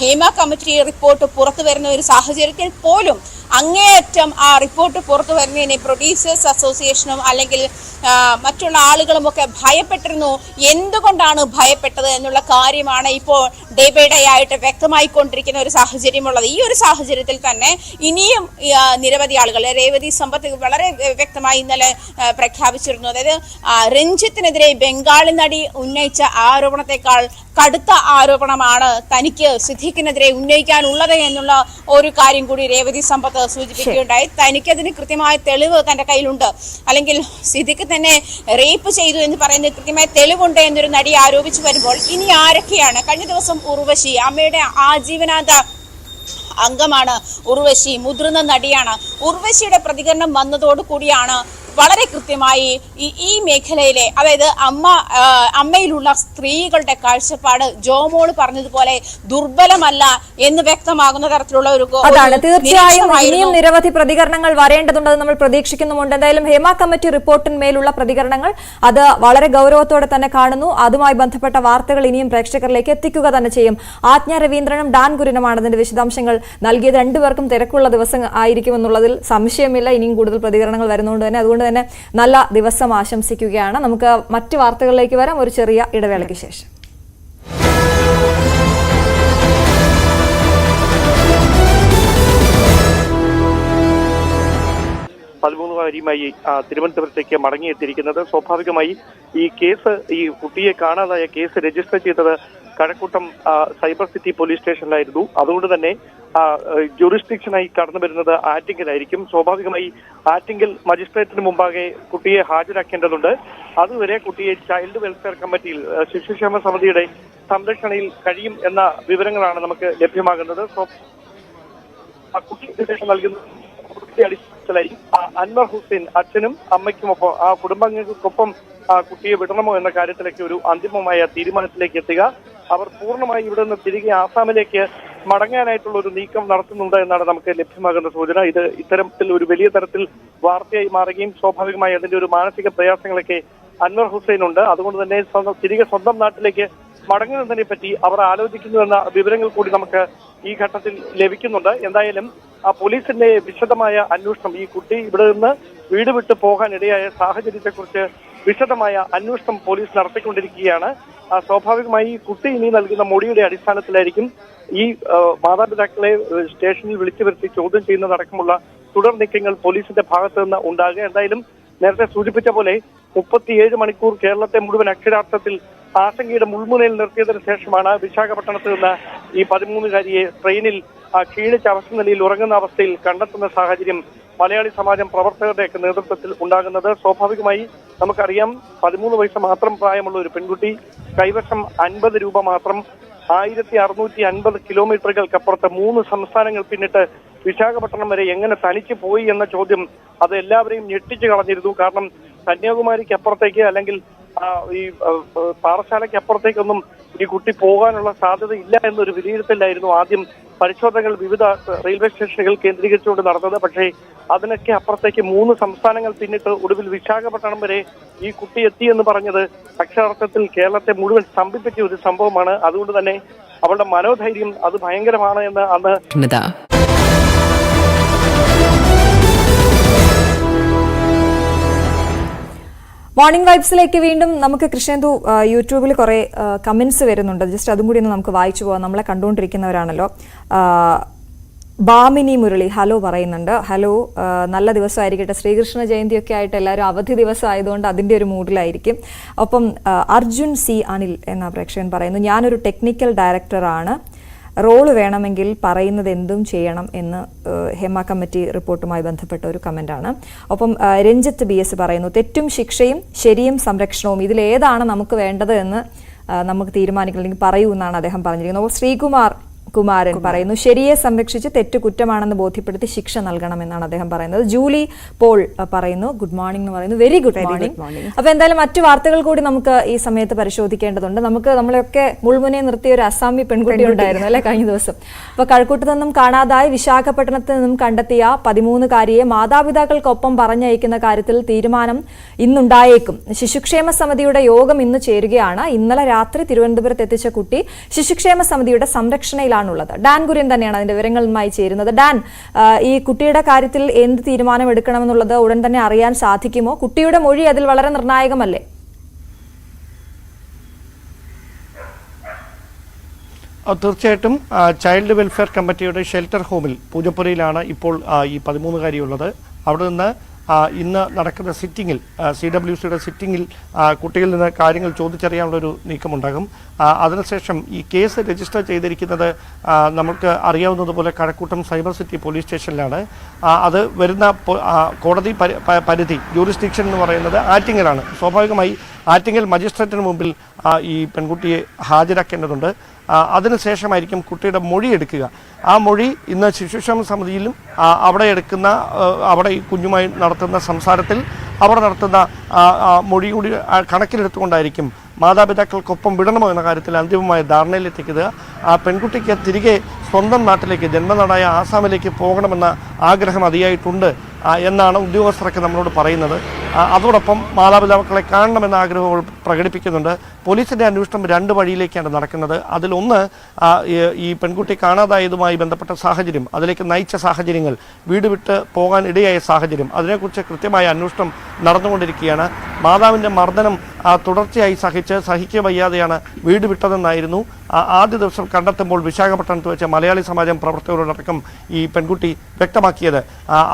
Hema committee report പുറത്തു വരുന്ന ഒരു സാഹചര്യത്തിൽ പോലും അങ്ങേയറ്റം ആ റിപ്പോർട്ട് പുറത്തു വരുന്നതിനെ പ്രൊഡ്യൂസേഴ്സ് അസോസിയേഷനും അല്ലെങ്കിൽ മറ്റുള്ള ആളുകളുമൊക്കെ ഭയപ്പെട്ടിരുന്നു. എന്തുകൊണ്ടാണ് ഭയപ്പെട്ടത് എന്നുള്ള കാര്യമാണ് ഇപ്പോൾ ഡേ ബൈ ഡേ ആയിട്ട് വ്യക്തമായിക്കൊണ്ടിരിക്കുന്ന ഒരു സാഹചര്യമുള്ളത്. ഈ ഒരു സാഹചര്യത്തിൽ തന്നെ ഇനിയും നിരവധി ആളുകൾ, രേവതി സമ്പത്ത് വളരെ വ്യക്തമായി ഇന്നലെ പ്രഖ്യാപിച്ചിരുന്നു, അതായത് രഞ്ജിത്തിനെതിരെ ബംഗാളി നടി ഉന്നയിച്ച ആരോപണത്തെക്കാൾ കടുത്ത ആരോപണമാണ് തനിക്ക് സിദ്ദിഖിനെതിരെ ഉന്നയിക്കാനുള്ളത് എന്നുള്ള ഒരു കാര്യം കൂടി രേവതി സമ്പത്ത് സൂചിപ്പിക്കുകയുണ്ടായി. തനിക്കതിന് കൃത്യമായ തെളിവ് തന്റെ കയ്യിലുണ്ട്, അല്ലെങ്കിൽ സിദ്ദിഖ് തന്നെ റേപ്പ് ചെയ്തു എന്ന് പറയുന്ന കൃത്യമായ തെളിവുണ്ട് എന്നൊരു നടി ആരോപിച്ചു വരുമ്പോൾ ഇനി ആരൊക്കെയാണ്? കഴിഞ്ഞ ദിവസം ഉർവശി, അമ്മയുടെ ആജീവനാന്ത അംഗമാണ് ഉർവശി, മുതിർന്ന നടിയാണ്. ഉർവശിയുടെ പ്രതികരണം വന്നതോടു കൂടിയാണ് വളരെ കൃത്യമായി ഈ മേഖലയിലെ, അതായത് അമ്മയിലുള്ള സ്ത്രീകളുടെ കാഴ്ചപ്പാട് ജോമോള് പറഞ്ഞതുപോലെ ദുർബലമല്ല എന്ന് വ്യക്തമാകുന്ന തരത്തിലുള്ള ഒരു അതാണ്. തീർച്ചയായും ഇനിയും നിരവധി പ്രതികരണങ്ങൾ വരേണ്ടതുണ്ടെന്ന് നമ്മൾ പ്രതീക്ഷിക്കുന്നുമുണ്ട്. എന്തായാലും ഹേമ കമ്മിറ്റി റിപ്പോർട്ടിന്മേലുള്ള പ്രതികരണങ്ങൾ അത് വളരെ ഗൗരവത്തോടെ തന്നെ കാണുന്നു. അതുമായി ബന്ധപ്പെട്ട വാർത്തകൾ ഇനിയും പ്രേക്ഷകരിലേക്ക് എത്തിക്കുക തന്നെ ചെയ്യും. ആജ്ഞ രവീന്ദ്രനും ഡാൻ ഗുരുനുമാണ് അതിന്റെ വിശദാംശങ്ങൾ നൽകിയത്. രണ്ടുപേർക്കും തിരക്കുള്ള ദിവസം ആയിരിക്കുമെന്നുള്ളതിൽ സംശയമില്ല. ഇനിയും കൂടുതൽ പ്രതികരണങ്ങൾ വരുന്നതുകൊണ്ട് തന്നെ അതുകൊണ്ട് തന്നെ നല്ല ദിവസം ആശംസിക്കുകയാണ്. നമുക്ക് മറ്റു വാർത്തകളിലേക്ക് വരാം ഒരു ചെറിയ ഇടവേളയ്ക്ക് ശേഷം. 13-കാരിയുമായി തിരുവനന്തപുരത്തേക്ക് മടങ്ങിയെത്തിയിരിക്കുന്നത്. സ്വാഭാവികമായി ഈ കേസ്, ഈ കുട്ടിയെ കാണാതായ കേസ് രജിസ്റ്റർ ചെയ്തത് കഴക്കൂട്ടം സൈബർ സിറ്റി പോലീസ് സ്റ്റേഷനിലായിരുന്നു. അതുകൊണ്ട് തന്നെ ജൂറിസ്ഡിക്ഷനായി കടന്നു വരുന്നത് ആറ്റിങ്ങലായിരിക്കും. സ്വാഭാവികമായി ആറ്റിങ്ങൽ മജിസ്ട്രേറ്റിന് മുമ്പാകെ കുട്ടിയെ ഹാജരാക്കേണ്ടതുണ്ട്. അതുവരെ കുട്ടിയെ ചൈൽഡ് വെൽഫെയർ കമ്മിറ്റിയിൽ, ശിശുക്ഷേമ സമിതിയുടെ സംരക്ഷണയിൽ കഴിയും എന്ന വിവരങ്ങളാണ് നമുക്ക് ലഭ്യമാകുന്നത്. കുട്ടി നൽകുന്ന അടിസ്ഥാനത്തിലായി അൻവർ ഹുസൈൻ അച്ഛനും അമ്മയ്ക്കുമൊപ്പം കുടുംബാംഗങ്ങൾക്കൊപ്പം കുട്ടിയെ വിടണമോ എന്ന കാര്യത്തിലേക്ക് ഒരു അന്തിമമായ തീരുമാനത്തിലേക്ക് എത്തുക. അവർ പൂർണ്ണമായി ഇവിടെ നിന്ന് തിരികെ ആസാമിലേക്ക് മടങ്ങാനായിട്ടുള്ള ഒരു നീക്കം നടത്തുന്നുണ്ട് എന്നാണ് നമുക്ക് ലഭ്യമാകുന്ന സൂചന. ഇത് ഇത്തരത്തിൽ ഒരു വലിയ തരത്തിൽ വാർത്തയായി മാറുകയും സ്വാഭാവികമായി അതിന്റെ ഒരു മാനസിക പ്രയാസങ്ങളൊക്കെ അൻവർ ഹുസൈൻ ഉണ്ട്. അതുകൊണ്ട് തന്നെ തിരികെ സ്വന്തം നാട്ടിലേക്ക് മടങ്ങുന്നതിനെ പറ്റി അവർ ആലോചിക്കുന്നുവെന്ന വിവരങ്ങൾ കൂടി നമുക്ക് ഈ ഘട്ടത്തിൽ ലഭിക്കുന്നുണ്ട്. എന്തായാലും പോലീസിന്റെ വിശദമായ അന്വേഷണം, ഈ കുട്ടി ഇവിടെ നിന്ന് വീട് വിട്ട് പോകാൻ ഇടയായ സാഹചര്യത്തെക്കുറിച്ച് വിശദമായ അന്വേഷണം പോലീസ് നടത്തിക്കൊണ്ടിരിക്കുകയാണ്. സ്വാഭാവികമായി കുട്ടി ഇനി നൽകുന്ന മൊഴിയുടെ അടിസ്ഥാനത്തിലായിരിക്കും ഈ മാതാപിതാക്കളെ സ്റ്റേഷനിൽ വിളിച്ചു വരുത്തി ചോദ്യം ചെയ്യുന്നതടക്കമുള്ള തുടർ നീക്കങ്ങൾ പോലീസിന്റെ ഭാഗത്തു നിന്ന് ഉണ്ടാകുക. എന്തായാലും നേരത്തെ സൂചിപ്പിച്ച പോലെ 37 മണിക്കൂർ കേരളത്തെ മുഴുവൻ അക്ഷരാർത്ഥത്തിൽ ആശങ്കയുടെ മുൾമുനയിൽ നിർത്തിയതിനു ശേഷമാണ് വിശാഖപട്ടണത്ത് നിന്ന് ഈ 13-കാരിയെ ട്രെയിനിൽ ക്ഷീണിച്ച അവസ്ഥനിലയിൽ ഉറങ്ങുന്ന അവസ്ഥയിൽ കണ്ടെത്തുന്ന സാഹചര്യം മലയാളി സമാജം പ്രവർത്തകരുടെയൊക്കെ നേതൃത്വത്തിൽ ഉണ്ടാകുന്നത്. സ്വാഭാവികമായി നമുക്കറിയാം, 13 വയസ്സ് മാത്രം പ്രായമുള്ള ഒരു പെൺകുട്ടി, കൈവശം 50 രൂപ മാത്രം, 1650 കിലോമീറ്ററുകൾക്കപ്പുറത്ത് 3 സംസ്ഥാനങ്ങൾ പിന്നിട്ട് വിശാഖപട്ടണം വരെ എങ്ങനെ തനിച്ച് പോയി എന്ന ചോദ്യം അത് എല്ലാവരെയും ഞെട്ടിച്ചു കളഞ്ഞിരുന്നു. കാരണം കന്യാകുമാരിക്ക് അപ്പുറത്തേക്ക് അല്ലെങ്കിൽ ഈ പാറശാലയ്ക്ക് അപ്പുറത്തേക്കൊന്നും ഈ കുട്ടി പോകാനുള്ള സാധ്യത ഇല്ല എന്നൊരു വിലയിരുത്തലായിരുന്നു ആദ്യം പരിശോധനകൾ വിവിധ റെയിൽവേ സ്റ്റേഷനുകൾ കേന്ദ്രീകരിച്ചുകൊണ്ട് നടന്നത്. പക്ഷേ അതിനൊക്കെ അപ്പുറത്തേക്ക് 3 സംസ്ഥാനങ്ങൾ പിന്നിട്ട് ഒടുവിൽ വിശാഖപട്ടണം വരെ ഈ കുട്ടി എത്തിയെന്ന് പറഞ്ഞത് അക്ഷരാർത്ഥത്തിൽ കേരളത്തെ മുഴുവൻ സ്തംഭിപ്പിച്ച ഒരു സംഭവമാണ്. അതുകൊണ്ട് തന്നെ അവളുടെ മനോധൈര്യം അത് ഭയങ്കരമാണ് എന്ന് അന്ന് മോർണിംഗ് വൈബ്സിലേക്ക് വീണ്ടും നമുക്ക് കൃഷ്ണേന്ദു, യൂട്യൂബിൽ കുറെ കമന്റ്സ് വരുന്നുണ്ട്. ജസ്റ്റ് അതും കൂടി ഒന്ന് നമുക്ക് വായിച്ചു പോകാം. നമ്മളെ കണ്ടുകൊണ്ടിരിക്കുന്നവരാണല്ലോ. ബാമിനി മുരളി ഹലോ പറയുന്നുണ്ട്. ഹലോ, നല്ല ദിവസമായിരിക്കട്ടെ. ശ്രീകൃഷ്ണ ജയന്തിയൊക്കെ ആയിട്ട് എല്ലാവരും അവധി ദിവസം ആയതുകൊണ്ട് അതിൻ്റെ ഒരു മൂഡിലായിരിക്കും. ഒപ്പം അർജുൻ സി അനിൽ എന്ന പ്രേക്ഷകൻ പറയുന്നു, ഞാനൊരു ടെക്നിക്കൽ ഡയറക്ടറാണ്, റോള് വേണമെങ്കിൽ പറയുന്നത് എന്തും ചെയ്യണം എന്ന് ഹേമ കമ്മിറ്റി റിപ്പോർട്ടുമായി ബന്ധപ്പെട്ട ഒരു കമന്റാണ്. ഒപ്പം രഞ്ജിത്ത് BS പറയുന്നു, തെറ്റും ശിക്ഷയും ശരിയും സംരക്ഷണവും ഇതിലേതാണ് നമുക്ക് വേണ്ടത് എന്ന് നമുക്ക് തീരുമാനിക്കണം, പറയൂ എന്നാണ് അദ്ദേഹം പറഞ്ഞിരിക്കുന്നത്. ശ്രീകുമാർ കുമാരൻ പറയുന്നു, ശരിയെ സംരക്ഷിച്ച് തെറ്റ് കുറ്റമാണെന്ന് ബോധ്യപ്പെടുത്തി ശിക്ഷ നൽകണമെന്നാണ് അദ്ദേഹം പറയുന്നത്. ജൂലി പോൾ പറയുന്നു, ഗുഡ് മോർണിംഗ് എന്ന് പറയുന്നു. Very good morning. അപ്പൊ എന്തായാലും മറ്റു വാർത്തകൾ കൂടി നമുക്ക് ഈ സമയത്ത് പരിശോധിക്കേണ്ടതുണ്ട്. നമ്മളെയൊക്കെ മുൾമുനെ നിർത്തിയ ഒരു അസാമി പെൺകുട്ടി ഉണ്ടായിരുന്നു അല്ലെ കഴിഞ്ഞ ദിവസം. അപ്പൊ കഴക്കൂട്ടത്ത് നിന്നും കാണാതായി വിശാഖപട്ടണത്ത് നിന്നും കണ്ടെത്തിയ 13-കാരിയെ മാതാപിതാക്കൾക്കൊപ്പം പറഞ്ഞയക്കുന്ന കാര്യത്തിൽ തീരുമാനം ഇന്നുണ്ടായേക്കും. ശിശുക്ഷേമ സമിതിയുടെ യോഗം ഇന്ന് ചേരുകയാണ്. ഇന്നലെ രാത്രി തിരുവനന്തപുരത്ത് എത്തിച്ച കുട്ടി ശിശുക്ഷേമ സമിതിയുടെ സംരക്ഷണയിലാണ് ഉള്ളത്. ഡാൻ കുര്യൻ തന്നെയാണ് അതിന്റെ വിവരങ്ങളുമായി ചേരുന്നത്. ഡാൻ, ഈ കുട്ടിയുടെ കാര്യത്തിൽ എന്ത് തീരുമാനം എടുക്കണമെന്നുള്ളത് ഉടൻ തന്നെ അറിയാൻ സാധിക്കുമോ? കുട്ടിയുടെ മൊഴി അതിൽ വളരെ നിർണായകമല്ലേ? തീർച്ചയായിട്ടും ചൈൽഡ് വെൽഫെയർ കമ്മിറ്റിയുടെ ഷെൽട്ടർ ഹോമിൽ പൂജപ്പുരയിലാണ് ഇപ്പോൾ ഈ 13-കാരി ഉള്ളത്. അവിടെ നിന്ന് ഇന്ന് നടക്കുന്ന സിറ്റിങ്ങിൽ, CWCയുടെ സിറ്റിങ്ങിൽ കുട്ടികളിൽ നിന്ന് കാര്യങ്ങൾ ചോദിച്ചറിയാനുള്ളൊരു നീക്കമുണ്ടാകും. അതിനുശേഷം ഈ കേസ് രജിസ്റ്റർ ചെയ്തിരിക്കുന്നത് നമുക്ക് അറിയാവുന്നതുപോലെ കഴക്കൂട്ടം സൈബർ സിറ്റി പോലീസ് സ്റ്റേഷനിലാണ്. അത് വരുന്ന കോടതി പരിധി, ജൂറിസ്ഡിക്ഷൻ എന്ന് പറയുന്നത് ആറ്റിങ്ങലാണ്. സ്വാഭാവികമായി ആറ്റിങ്ങൽ മജിസ്ട്രേറ്റിന് മുമ്പിൽ ഈ പെൺകുട്ടിയെ ഹാജരാക്കേണ്ടതുണ്ട്. അതിനുശേഷമായിരിക്കും കുട്ടിയുടെ മൊഴി എടുക്കുക. ആ മൊഴി ഇന്ന് ശിശുക്ഷേമ സമിതിയിലും അവിടെ ഈ കുഞ്ഞുമായി നടത്തുന്ന സംസാരത്തിൽ അവർ നടത്തുന്ന മൊഴി കൂടി കണക്കിലെടുത്തുകൊണ്ടായിരിക്കും മാതാപിതാക്കൾക്കൊപ്പം വിടണമോ എന്ന കാര്യത്തിൽ അന്തിമമായ ധാരണയിലെത്തിക്കുക. ആ പെൺകുട്ടിക്ക് തിരികെ സ്വന്തം നാട്ടിലേക്ക്, ജന്മനാടായ ആസാമിലേക്ക് പോകണമെന്ന ആഗ്രഹം അതിയായിട്ടുണ്ട് എന്നാണ് ഉദ്യോഗസ്ഥരൊക്കെ നമ്മളോട് പറയുന്നത്. അതോടൊപ്പം മാതാപിതാക്കളെ കാണണമെന്ന ആഗ്രഹം പ്രകടിപ്പിക്കുന്നുണ്ട്. പോലീസിന്റെ അന്വേഷണം രണ്ട് വഴിയിലേക്കാണ് നടക്കുന്നത്. അതിലൊന്ന് ഈ പെൺകുട്ടി കാണാതായതുമായി ബന്ധപ്പെട്ട സാഹചര്യം, അതിലേക്ക് നയിച്ച സാഹചര്യങ്ങൾ, വീട് വിട്ട് പോകാൻ ഇടയായ സാഹചര്യം, അതിനെക്കുറിച്ച് കൃത്യമായ അന്വേഷണം നടന്നുകൊണ്ടിരിക്കുകയാണ്. മാതാവിൻ്റെ മർദ്ദനം തുടർച്ചയായി സഹിക്കുക വയ്യാതെയാണ് വീട് വിട്ടതെന്നായിരുന്നു ആദ്യ ദിവസം കണ്ടെത്തുമ്പോൾ വിശാഖപട്ടണത്ത് വെച്ച് മലയാളി സമാജം പ്രവർത്തകരോടക്കം ഈ പെൺകുട്ടി വ്യക്തമാക്കിയത്.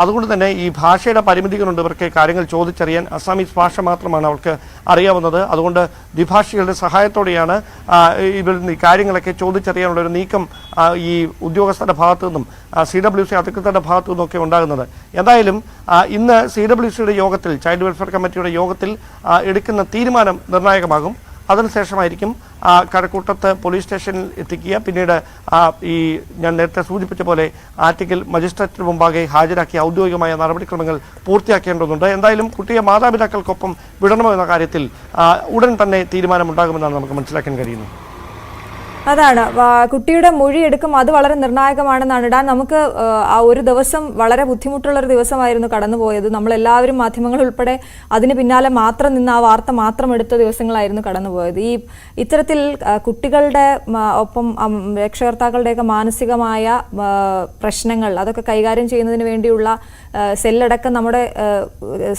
അതുകൊണ്ട് തന്നെ ഈ ഭാഷയുടെ പരിമിതികളുണ്ട് ഇവർക്ക് കാര്യങ്ങൾ ചോദിച്ചറിയാൻ. അസാമീസ് ഭാഷ മാത്രമാണ് അവൾക്ക് അറിയാവുന്നത്. അതുകൊണ്ട് ദ്വിഭാഷികളുടെ സഹായത്തോടെയാണ് ഇവർ കാര്യങ്ങളൊക്കെ ചോദിച്ചറിയാനുള്ള ഒരു നീക്കം ഈ ഉദ്യോഗസ്ഥരുടെ ഭാഗത്തു നിന്നും CWC അധികൃതരുടെ ഭാഗത്തു നിന്നൊക്കെ ഉണ്ടാകുന്നത്. എന്തായാലും ഇന്ന് CWCയുടെ യോഗത്തിൽ, ചൈൽഡ് വെൽഫെയർ കമ്മിറ്റിയുടെ യോഗത്തിൽ എടുക്കുന്ന തീരുമാനം നിർണായകമാകും. അതിനുശേഷമായിരിക്കും കഴക്കൂട്ടത്ത് പോലീസ് സ്റ്റേഷനിൽ എത്തിക്കുക. പിന്നീട് ഈ ഞാൻ നേരത്തെ സൂചിപ്പിച്ച പോലെ ആറ്റിക്കൽ മജിസ്ട്രേറ്റിന് മുമ്പാകെ ഹാജരാക്കി ഔദ്യോഗികമായ നടപടിക്രമങ്ങൾ പൂർത്തിയാക്കേണ്ടതുണ്ട്. എന്തായാലും കുട്ടിയെ മാതാപിതാക്കൾക്കൊപ്പം വിടണമോ എന്ന കാര്യത്തിൽ ഉടൻ തന്നെ തീരുമാനമുണ്ടാകുമെന്നാണ് നമുക്ക് മനസ്സിലാക്കാൻ കഴിയുന്നത്. അതാണ് കുട്ടിയുടെ മൊഴി എടുക്കും, അത് വളരെ നിർണായകമാണെന്നാണ് ഇടാൻ. നമുക്ക് ആ ഒരു ദിവസം വളരെ ബുദ്ധിമുട്ടുള്ള ഒരു ദിവസമായിരുന്നു കടന്നുപോയത്. നമ്മളെല്ലാവരും മാധ്യമങ്ങൾ ഉൾപ്പെടെ അതിന് പിന്നാലെ മാത്രം നിന്ന് ആ വാർത്ത മാത്രം എടുത്ത ദിവസങ്ങളായിരുന്നു കടന്നുപോയത്. ഇത്തരത്തിൽ കുട്ടികളുടെ ഒപ്പം രക്ഷകർത്താക്കളുടെയൊക്കെ മാനസികമായ പ്രശ്നങ്ങൾ അതൊക്കെ കൈകാര്യം ചെയ്യുന്നതിന് വേണ്ടിയുള്ള സെല്ലടക്കം നമ്മുടെ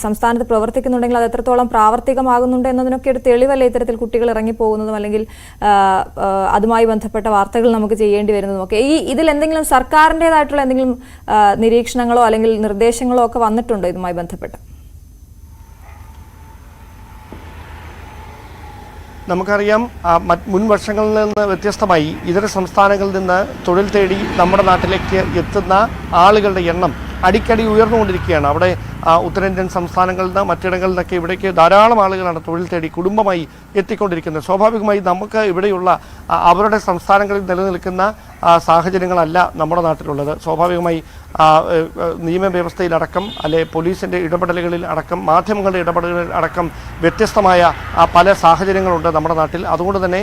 സംസ്ഥാനത്ത് പ്രവർത്തിക്കുന്നുണ്ടെങ്കിൽ അത് എത്രത്തോളം പ്രാവർത്തികമാകുന്നുണ്ട് എന്നതിനൊക്കെ ഒരു തെളിവല്ലേ ഇത്തരത്തിൽ കുട്ടികൾ ഇറങ്ങിപ്പോകുന്നതും അല്ലെങ്കിൽ അതുമായി ബന്ധപ്പെട്ട വാർത്തകൾ നമുക്ക് ചെയ്യേണ്ടി വരുന്നതും ഒക്കെ. ഇതിൽ എന്തെങ്കിലും സർക്കാരിൻ്റെതായിട്ടുള്ള എന്തെങ്കിലും നിരീക്ഷണങ്ങളോ അല്ലെങ്കിൽ നിർദ്ദേശങ്ങളോ ഒക്കെ വന്നിട്ടുണ്ടോ ഇതുമായി ബന്ധപ്പെട്ട്? നമുക്കറിയാം, മുൻ വർഷങ്ങളിൽ നിന്ന് വ്യത്യസ്തമായി ഇതര സംസ്ഥാനങ്ങളിൽ നിന്ന് തൊഴിൽ തേടി നമ്മുടെ നാട്ടിലേക്ക് എത്തുന്ന ആളുകളുടെ എണ്ണം അടിക്കടി ഉയർന്നുകൊണ്ടിരിക്കുകയാണ്. അവിടെ ഉത്തരേന്ത്യൻ സംസ്ഥാനങ്ങളിൽ നിന്ന് മറ്റിടങ്ങളിൽ നിന്നൊക്കെ ഇവിടേക്ക് ധാരാളം ആളുകളാണ് തൊഴിൽ തേടി കുടുംബമായി എത്തിക്കൊണ്ടിരിക്കുന്നത്. സ്വാഭാവികമായി നമുക്ക് ഇവിടെയുള്ള അവരുടെ സംസ്ഥാനങ്ങളിൽ നിലനിൽക്കുന്ന സാഹചര്യങ്ങളല്ല നമ്മുടെ നാട്ടിലുള്ളത്. സ്വാഭാവികമായി നിയമവ്യവസ്ഥയിലടക്കം അല്ലെ പോലീസിൻ്റെ ഇടപെടലുകളിൽ അടക്കം മാധ്യമങ്ങളുടെ ഇടപെടലുകളിൽ അടക്കം വ്യത്യസ്തമായ പല സാഹചര്യങ്ങളുണ്ട് നമ്മുടെ നാട്ടിൽ. അതുകൊണ്ട് തന്നെ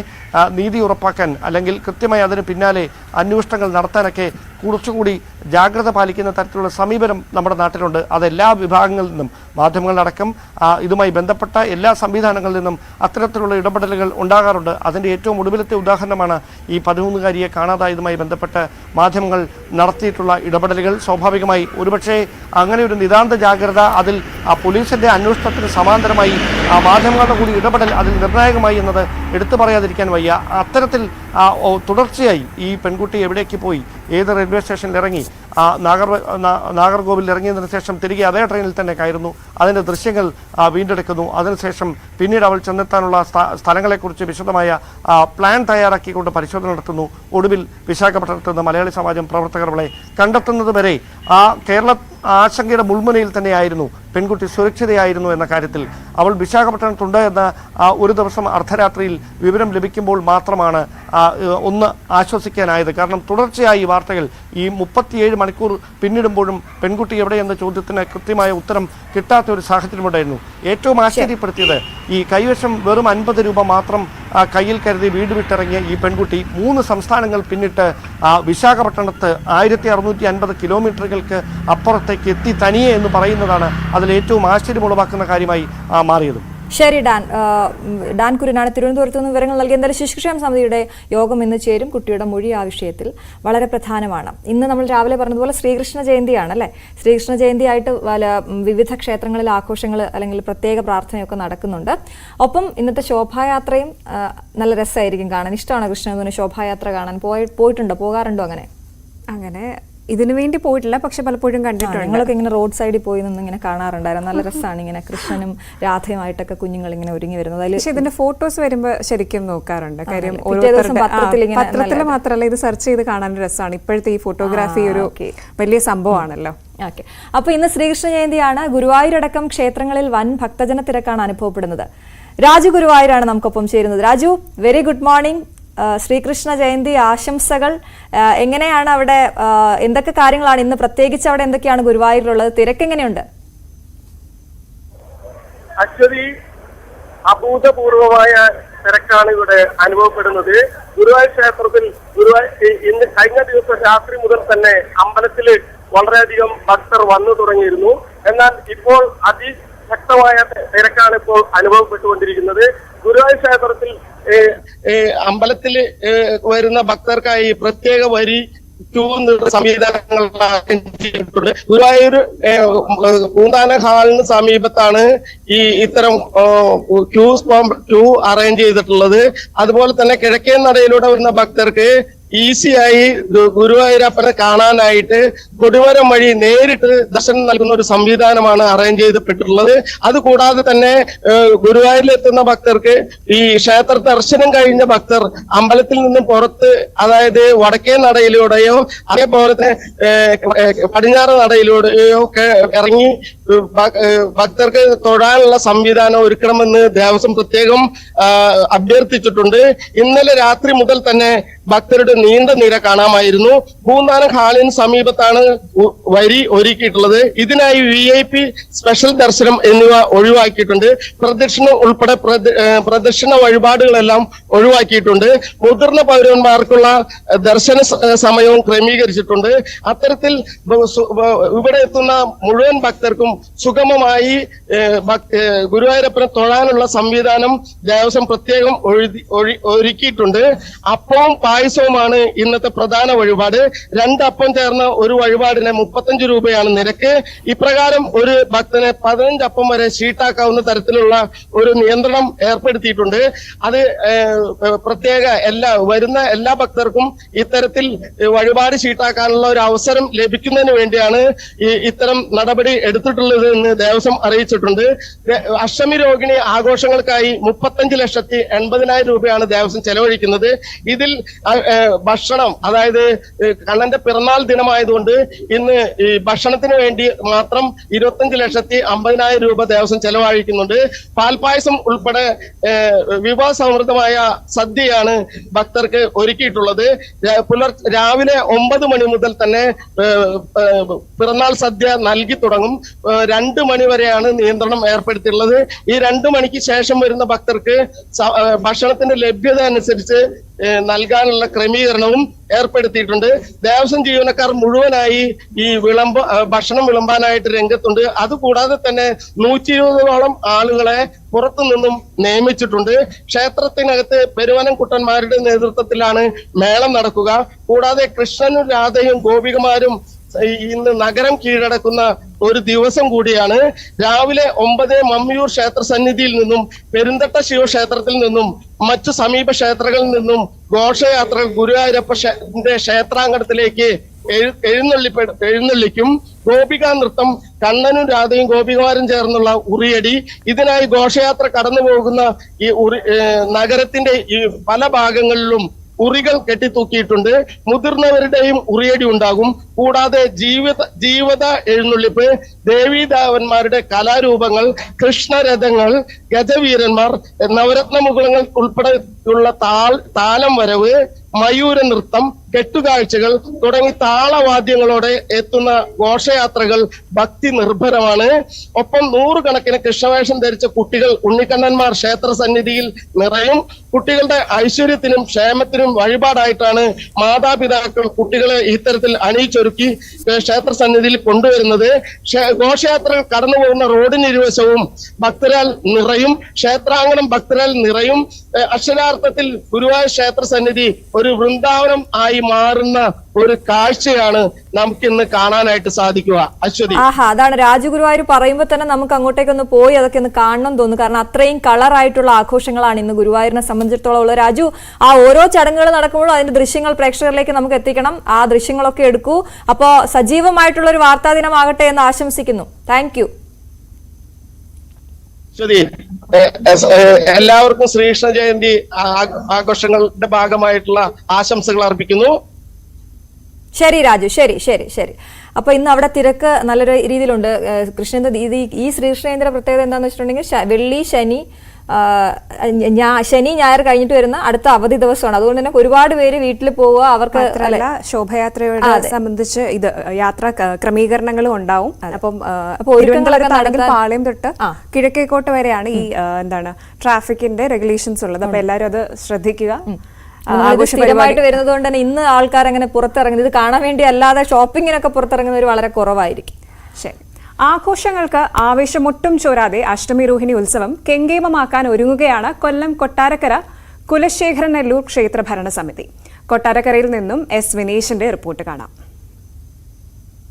നീതി ഉറപ്പാക്കാൻ അല്ലെങ്കിൽ കൃത്യമായി അതിന് പിന്നാലെ അന്വേഷണങ്ങൾ നടത്താനൊക്കെ കുറച്ചുകൂടി ജാഗ്രത പാലിക്കുന്ന തരത്തിലുള്ള സമീപനം നമ്മുടെ നാട്ടിലുണ്ട്. അതെല്ലാ വിഭാഗങ്ങളിൽ നിന്നും മാധ്യമങ്ങളടക്കം ഇതുമായി ബന്ധപ്പെട്ട എല്ലാ സംവിധാനങ്ങളിൽ നിന്നും അത്തരത്തിലുള്ള ഇടപെടലുകൾ ഉണ്ടാകാറുണ്ട്. അതിൻ്റെ ഏറ്റവും ഒടുവിലത്തെ ഉദാഹരണമാണ് ഈ 13-കാരിയെ കാണാതായതുമായി ബന്ധപ്പെട്ട് മാധ്യമങ്ങൾ നടത്തിയിട്ടുള്ള ഇടപെടലുകൾ. സ്വാഭാവികമായി ഒരുപക്ഷെ അങ്ങനെ ഒരു നിതാന്ത ജാഗ്രത അതിൽ പോലീസിൻ്റെ അന്വേഷണത്തിന് സമാന്തരമായി മാധ്യമങ്ങളുടെ കൂടി ഇടപെടൽ അതിൽ നിർണായകമായി എന്നത് എടുത്തു പറയാതിരിക്കാൻ വയ്യ. അത്തരത്തിൽ തുടർച്ചയായി ഈ പെൺകുട്ടി എവിടേക്ക് പോയി, ഏത് റെയിൽവേ സ്റ്റേഷനിൽ ഇറങ്ങി, നാഗർകോവിൽ ഇറങ്ങിയതിനു ശേഷം തിരികെ അതേ ട്രെയിനിൽ തന്നെ കയറുന്നു, അതിൻ്റെ ദൃശ്യങ്ങൾ വീണ്ടെടുക്കുന്നു. അതിനുശേഷം പിന്നീട് അവൾ ചെന്നെത്താനുള്ള സ്ഥലങ്ങളെക്കുറിച്ച് വിശദമായ പ്ലാൻ തയ്യാറാക്കിക്കൊണ്ട് പരിശോധന നടത്തുന്നു. ഒടുവിൽ വിശാഖപട്ടണത്ത് നിന്ന് മലയാളി സമാജം പ്രവർത്തകർ അവളെ കണ്ടെത്തുന്നത് വരെ കേരള ആശങ്കയുടെ മുൾമുനയിൽ തന്നെയായിരുന്നു പെൺകുട്ടി സുരക്ഷിതയായിരുന്നു എന്ന കാര്യത്തിൽ. അവൾ വിശാഖപട്ടണത്തുണ്ട് എന്ന ഒരു ദിവസം അർദ്ധരാത്രിയിൽ വിവരം ലഭിക്കുമ്പോൾ മാത്രമാണ് ഒന്ന് ആശ്വസിക്കാനായത്. കാരണം തുടർച്ചയായി വാർത്തകൾ ഈ 37 മണിക്കൂർ പിന്നിടുമ്പോഴും പെൺകുട്ടി എവിടെയെന്ന ചോദ്യത്തിന് കൃത്യമായ ഉത്തരം കിട്ടാത്ത ഒരു സാഹചര്യമുണ്ടായിരുന്നു. ഏറ്റവും ആശ്ചര്യപ്പെടുത്തിയത് ഈ കൈവശം വെറും 50 രൂപ മാത്രം കയ്യിൽ കരുതി വീട് വിട്ടിറങ്ങിയ ഈ പെൺകുട്ടി 3 സംസ്ഥാനങ്ങൾ പിന്നിട്ട് വിശാഖപട്ടണത്ത് 1650 കിലോമീറ്ററുകൾക്ക് അപ്പുറത്തേക്ക് എത്തി തനിയെ എന്ന് പറയുന്നതാണ് അതിൽ ഏറ്റവും ആശ്ചര്യമുളവാക്കുന്ന കാര്യമായി മാറിയത്. ശരി, ഡാൻ കുര്യനാണ് തിരുവനന്തപുരത്ത് നിന്ന് വിവരങ്ങൾ നൽകി. എന്തായാലും ശിശുക്ഷേമ സമിതിയുടെ യോഗം ഇന്ന് ചേരും. കുട്ടിയുടെ മൊഴി ആ വിഷയത്തിൽ വളരെ പ്രധാനമാണ്. ഇന്ന് നമ്മൾ രാവിലെ പറഞ്ഞതുപോലെ ശ്രീകൃഷ്ണ ജയന്തിയാണ് അല്ലേ? ശ്രീകൃഷ്ണ ജയന്തിയായിട്ട് വിവിധ ക്ഷേത്രങ്ങളിൽ ആഘോഷങ്ങൾ അല്ലെങ്കിൽ പ്രത്യേക പ്രാർത്ഥനയൊക്കെ നടക്കുന്നുണ്ട്. ഒപ്പം ഇന്നത്തെ ശോഭായാത്രയും നല്ല രസമായിരിക്കും കാണാൻ. ഇഷ്ടമാണോ കൃഷ്ണന് ശോഭായാത്ര കാണാൻ? പോകാറുണ്ടോ? അങ്ങനെ ഇതിനു വേണ്ടി പോയിട്ടില്ല, പക്ഷെ പലപ്പോഴും കണ്ടിട്ടുണ്ട്. ഞങ്ങളൊക്കെ ഇങ്ങനെ റോഡ് സൈഡിൽ പോയി നിന്ന് ഇങ്ങനെ കാണാറുണ്ടായിരുന്നു. നല്ല രസമാണ് ഇങ്ങനെ കൃഷ്ണനും രാധയുമായിട്ടൊക്കെ കുഞ്ഞുങ്ങൾ ഇങ്ങനെ ഒരുങ്ങി വരുന്നത്. പക്ഷേ ഇതിന്റെ ഫോട്ടോസ് വരുമ്പോൾ ശരിക്കും നോക്കാറുണ്ട്. കാര്യം പത്രത്തിൽ മാത്രമല്ല, ഇത് സെർച്ച് ചെയ്ത് കാണാൻ രസമാണ്. ഇപ്പോഴത്തെ ഈ ഫോട്ടോഗ്രാഫി ഒരു വലിയ സംഭവമാണല്ലോ. ഓക്കെ, അപ്പൊ ഇന്ന് ശ്രീകൃഷ്ണ ജയന്തിയാണ്. ഗുരുവായൂരടക്കം ക്ഷേത്രങ്ങളിൽ വൻ ഭക്തജന തിരക്കാണ് അനുഭവപ്പെടുന്നത്. രാജു ഗുരുവായൂരാണ് നമുക്കൊപ്പം ചേരുന്നത്. Raju, very good morning. Sreekrishna Jayanthi ആശംസകൾ. എങ്ങനെയാണ് അവിടെ, എന്തൊക്കെ കാര്യങ്ങളാണ് ഇന്ന് പ്രത്യേകിച്ച് അവിടെ എന്തൊക്കെയാണ് ഗുരുവായൂരിലുള്ളത്? തിരക്കെങ്ങനെയുണ്ട്? ആക്ച്വലി അഭൂതപൂർവമായ തിരക്കാണ് ഇവിടെ അനുഭവപ്പെടുന്നത്. ഗുരുവായൂർ ക്ഷേത്രത്തിൽ ഇന്ന് കഴിഞ്ഞ ദിവസം രാത്രി മുതൽ തന്നെ അമ്പലത്തിൽ വളരെയധികം ഭക്തർ വന്നു തുടങ്ങിയിരുന്നു. എന്നാൽ ഇപ്പോൾ ശക്തമായ തിരക്കാണ് ഇപ്പോൾ അനുഭവപ്പെട്ടുകൊണ്ടിരിക്കുന്നത്. ഗുരുവായൂർ ക്ഷേത്രത്തിൽ അമ്പലത്തിൽ വരുന്ന ഭക്തർക്കായി പ്രത്യേക വരി ക്യൂ സംവിധാനങ്ങൾ ചെയ്തിട്ടുണ്ട്. ഗുരുവായൂർ പൂന്താന ഹാളിന് സമീപത്താണ് ഇത്തരം ക്യൂ അറേഞ്ച് ചെയ്തിട്ടുള്ളത്. അതുപോലെ തന്നെ കിഴക്കേ നടയിലൂടെ വരുന്ന ഭക്തർക്ക് ഈസിയായി ഗുരുവായൂരപ്പനെ കാണാനായിട്ട് കൊടിമരം വഴി നേരിട്ട് ദർശനം നൽകുന്ന ഒരു സംവിധാനമാണ് അറേഞ്ച് ചെയ്തിട്ടുള്ളത്. അതുകൂടാതെ തന്നെ ഗുരുവായൂരിലെത്തുന്ന ഭക്തർക്ക് ഈ ക്ഷേത്ര ദർശനം കഴിഞ്ഞ ഭക്തർ അമ്പലത്തിൽ നിന്നും പുറത്ത്, അതായത് വടക്കേ നടയിലൂടെയോ അതേപോലെ തന്നെ പടിഞ്ഞാറ് നടയിലൂടെയോ ഒക്കെ ഇറങ്ങി ഭക്തർക്ക് തൊഴാനുള്ള സംവിധാനം ഒരുക്കണമെന്ന് ദേവസ്വം പ്രത്യേകം അഭ്യർത്ഥിച്ചിട്ടുണ്ട്. ഇന്നലെ രാത്രി മുതൽ തന്നെ ഭക്തരുടെ നീണ്ട നിര കാണാമായിരുന്നു. പൂന്താനം ഹാളിന് സമീപത്താണ് വരി ഒരുക്കിയിട്ടുള്ളത്. ഇതിനായി VIP സ്പെഷ്യൽ ദർശനം എന്നിവ ഒഴിവാക്കിയിട്ടുണ്ട്. പ്രദക്ഷിണം ഉൾപ്പെടെ പ്രദക്ഷിണ വഴിപാടുകളെല്ലാം ഒഴിവാക്കിയിട്ടുണ്ട്. മുതിർന്ന പൗരന്മാർക്കുള്ള ദർശന സമയവും ക്രമീകരിച്ചിട്ടുണ്ട്. അത്തരത്തിൽ ഇവിടെ എത്തുന്ന മുഴുവൻ ഭക്തർക്കും സുഗമമായി ഗുരുവായൂരപ്പനെ തൊഴാനുള്ള സംവിധാനം ദേവസ്വം പ്രത്യേകം ഒരുക്കിയിട്ടുണ്ട്. അപ്പവും പായസവുമാണ് ഇന്നത്തെ പ്രധാന വഴിപാട്. 2 അപ്പം ചേർന്ന ഒരു വഴിപാടിന് 35 രൂപയാണ് നിരക്ക്. ഇപ്രകാരം ഒരു ഭക്തന് 15 അപ്പം വരെ ഷീട്ടാക്കാവുന്ന തരത്തിലുള്ള ഒരു നിയന്ത്രണം ഏർപ്പെടുത്തിയിട്ടുണ്ട്. അത് പ്രത്യേക വരുന്ന എല്ലാ ഭക്തർക്കും ഇത്തരത്തിൽ വഴിപാട് ഷീട്ടാക്കാനുള്ള ഒരു അവസരം ലഭിക്കുന്നതിന് വേണ്ടിയാണ് ഇത്തരം നടപടി എടുത്തിട്ടുള്ളത് എന്ന് ദേവസ്വം അറിയിച്ചിട്ടുണ്ട്. അഷ്ടമി രോഹിണി ആഘോഷങ്ങൾക്കായി 35,80,000 രൂപയാണ് ദേവസ്വം ചെലവഴിക്കുന്നത്. ഇതിൽ ഭക്ഷണം, അതായത് കണ്ണന്റെ പിറന്നാൾ ദിനമായതുകൊണ്ട് ഇന്ന് ഈ ഭക്ഷണത്തിന് വേണ്ടി മാത്രം 25,50,000 രൂപ ദേവസ്വം ചെലവഴിക്കുന്നുണ്ട്. പാൽപായസം ഉൾപ്പെടെ വിഭവ സമൃദ്ധമായ സദ്യയാണ് ഭക്തർക്ക് ഒരുക്കിയിട്ടുള്ളത്. രാവിലെ 9 മണി മുതൽ തന്നെ പിറന്നാൾ സദ്യ നൽകി തുടങ്ങും. 2 മണി വരെയാണ് നിയന്ത്രണം ഏർപ്പെടുത്തിയിട്ടുള്ളത്. ഈ 2 മണിക്ക് ശേഷം വരുന്ന ഭക്തർക്ക് ഭക്ഷണത്തിന്റെ ലഭ്യത അനുസരിച്ച് നൽകാനുള്ള ക്രമീകരണവും ഏർപ്പെടുത്തിയിട്ടുണ്ട്. ദേവസ്വം ജീവനക്കാർ മുഴുവനായി ഈ ഭക്ഷണം വിളമ്പാനായിട്ട് രംഗത്തുണ്ട്. അതുകൂടാതെ തന്നെ 120ഓളം ആളുകളെ പുറത്തു നിന്നും നിയമിച്ചിട്ടുണ്ട്. ക്ഷേത്രത്തിനകത്ത് പെരുവനം കുട്ടന്മാരുടെ നേതൃത്വത്തിലാണ് മേളം നടക്കുക. കൂടാതെ കൃഷ്ണനും രാധയും ഗോപികമാരും ഇന്ന് നഗരം കീഴടക്കുന്ന ഒരു ദിവസം കൂടിയാണ്. രാവിലെ 9 മമ്മിയൂർ ക്ഷേത്ര സന്നിധിയിൽ നിന്നും പെരുന്തട്ട ശിവക്ഷേത്രത്തിൽ നിന്നും മറ്റു സമീപ ക്ഷേത്രങ്ങളിൽ നിന്നും ഘോഷയാത്രകൾ ഗുരുവായൂരപ്പന്റെ ക്ഷേത്രാങ്കണത്തിലേക്ക് എഴുന്നള്ളിക്കും. ഗോപികാ നൃത്തം, കണ്ണനും രാധയും ഗോപികമാരും ചേർന്നുള്ള ഉറിയടി, ഇതിനായി ഘോഷയാത്ര കടന്നു പോകുന്ന ഈ നഗരത്തിന്റെ ഈ പല ഭാഗങ്ങളിലും ഉറികൾ കെട്ടിത്തൂക്കിയിട്ടുണ്ട്. മുതിർന്നവരുടെയും ഉറിയടി ഉണ്ടാകും. കൂടാതെ ജീവിത എഴുന്നള്ളിപ്പ്, ദേവീദേവന്മാരുടെ കലാരൂപങ്ങൾ, കൃഷ്ണരഥങ്ങൾ, ഗജവീരന്മാർ, നവരത്ന മുകുളങ്ങൾ ഉൾപ്പെടെയുള്ള താലം വരവ്, മയൂര നൃത്തം, കെട്ടുകാഴ്ചകൾ തുടങ്ങി താളവാദ്യങ്ങളോടെ എത്തുന്ന ഘോഷയാത്രകൾ ഭക്തി നിർഭരമാണ്. ഒപ്പം 100 കണക്കിന് കൃഷ്ണവേഷം ധരിച്ച കുട്ടികൾ ഉണ്ണിക്കണ്ണന്മാർ ക്ഷേത്ര സന്നിധിയിൽ നിറയും. കുട്ടികളുടെ ഐശ്വര്യത്തിനും ക്ഷേമത്തിനും വഴിപാടായിട്ടാണ് മാതാപിതാക്കൾ കുട്ടികളെ ഇത്തരത്തിൽ അണിയിച്ചൊരുക്കി ക്ഷേത്ര സന്നിധിയിൽ കൊണ്ടുവരുന്നത്. ഘോഷയാത്രകൾ കടന്നു പോകുന്ന റോഡിനിരുവശവും ഭക്തരാൽ നിറയും. ക്ഷേത്രാങ്കണം ഭക്തരാൽ നിറയും. അക്ഷരാർത്ഥത്തിൽ ഗുരുവായൂർ ക്ഷേത്ര സന്നിധി ഒരു വൃന്ദാവനം ആയി മാറുന്ന ഒരു കാഴ്ചയാണ് നമുക്ക് ഇന്ന് കാണാനായിട്ട് സാധിക്കുക. അശ്വതി, അതാണ് രാജഗുരുവായൂർ പറയുമ്പോൾ തന്നെ നമുക്ക് അങ്ങോട്ടേക്കൊന്ന് പോയി അതൊക്കെ ഒന്ന് കാണണം തോന്നുന്നു. കാരണം അത്രയും കളറായിട്ടുള്ള ആഘോഷങ്ങളാണ് ഇന്ന് ഗുരുവായൂരിനെ സംബന്ധിച്ചിടത്തോളം ഉള്ളത്. രാജു, ആ ഓരോ ചടങ്ങുകൾ നടക്കുമ്പോഴും അതിന്റെ ദൃശ്യങ്ങൾ പ്രേക്ഷകരിലേക്ക് നമുക്ക് എത്തിക്കണം. ആ ദൃശ്യങ്ങളൊക്കെ എടുക്കൂ. അപ്പോൾ സജീവമായിട്ടുള്ള ഒരു വാർത്താ ദിനമാകട്ടെ എന്ന് ആശംസിക്കുന്നു. Thank you. എല്ലാവർക്കും ശ്രീകൃഷ്ണ ജയന്തി ആഘോഷങ്ങളുടെ ഭാഗമായിട്ടുള്ള ആശംസകൾ അർപ്പിക്കുന്നു. ശരി രാജു, ശരി ശരി ശരി. അപ്പൊ ഇന്ന് അവിടെ തിരക്ക് നല്ലൊരു രീതിയിലുണ്ട്. കൃഷ്ണേന്ദ്ര, ഈ ശ്രീകൃഷ്ണേന്ദ്ര പ്രത്യേകത എന്താന്ന് വെച്ചിട്ടുണ്ടെങ്കിൽ വെള്ളി ശനി ഞായർ കഴിഞ്ഞിട്ട് വരുന്ന അടുത്ത അവധി ദിവസമാണ്. അതുകൊണ്ട് തന്നെ ഒരുപാട് പേര് വീട്ടിൽ പോവുക. അവർക്ക് ശോഭയാത്രയോട് സംബന്ധിച്ച് ഇത് യാത്രാ ക്രമീകരണങ്ങളും ഉണ്ടാവും. അപ്പം തിരുവനന്തപുരത്താണെങ്കിൽ പാളയം തൊട്ട് കിഴക്കേക്കോട്ട് വരെയാണ് ഈ ട്രാഫിക്കിന്റെ റെഗുലേഷൻസ് ഉള്ളത്. അപ്പൊ എല്ലാവരും അത് ശ്രദ്ധിക്കുക. സ്ഥിരമായിട്ട് വരുന്നത് കൊണ്ട് തന്നെ ഇന്ന് ആൾക്കാർ അങ്ങനെ പുറത്തിറങ്ങുന്നത് ഇത് കാണാൻ വേണ്ടി അല്ലാതെ ഷോപ്പിങ്ങിനൊക്കെ പുറത്തിറങ്ങുന്നവർ വളരെ കുറവായിരിക്കും. ശരി. ആഘോഷങ്ങൾക്ക് ആവേശമൊട്ടും ചോരാതെ അഷ്ടമി രോഹിണി ഉത്സവം കെങ്കേമമാക്കാൻ ഒരുങ്ങുകയാണ് കൊല്ലം കൊട്ടാരക്കര കുലശേഖരനെല്ലൂർ ക്ഷേത്ര ഭരണസമിതി. കൊട്ടാരക്കരയിൽ നിന്നും എസ് വിനീഷിന്റെ റിപ്പോർട്ട് കാണാം.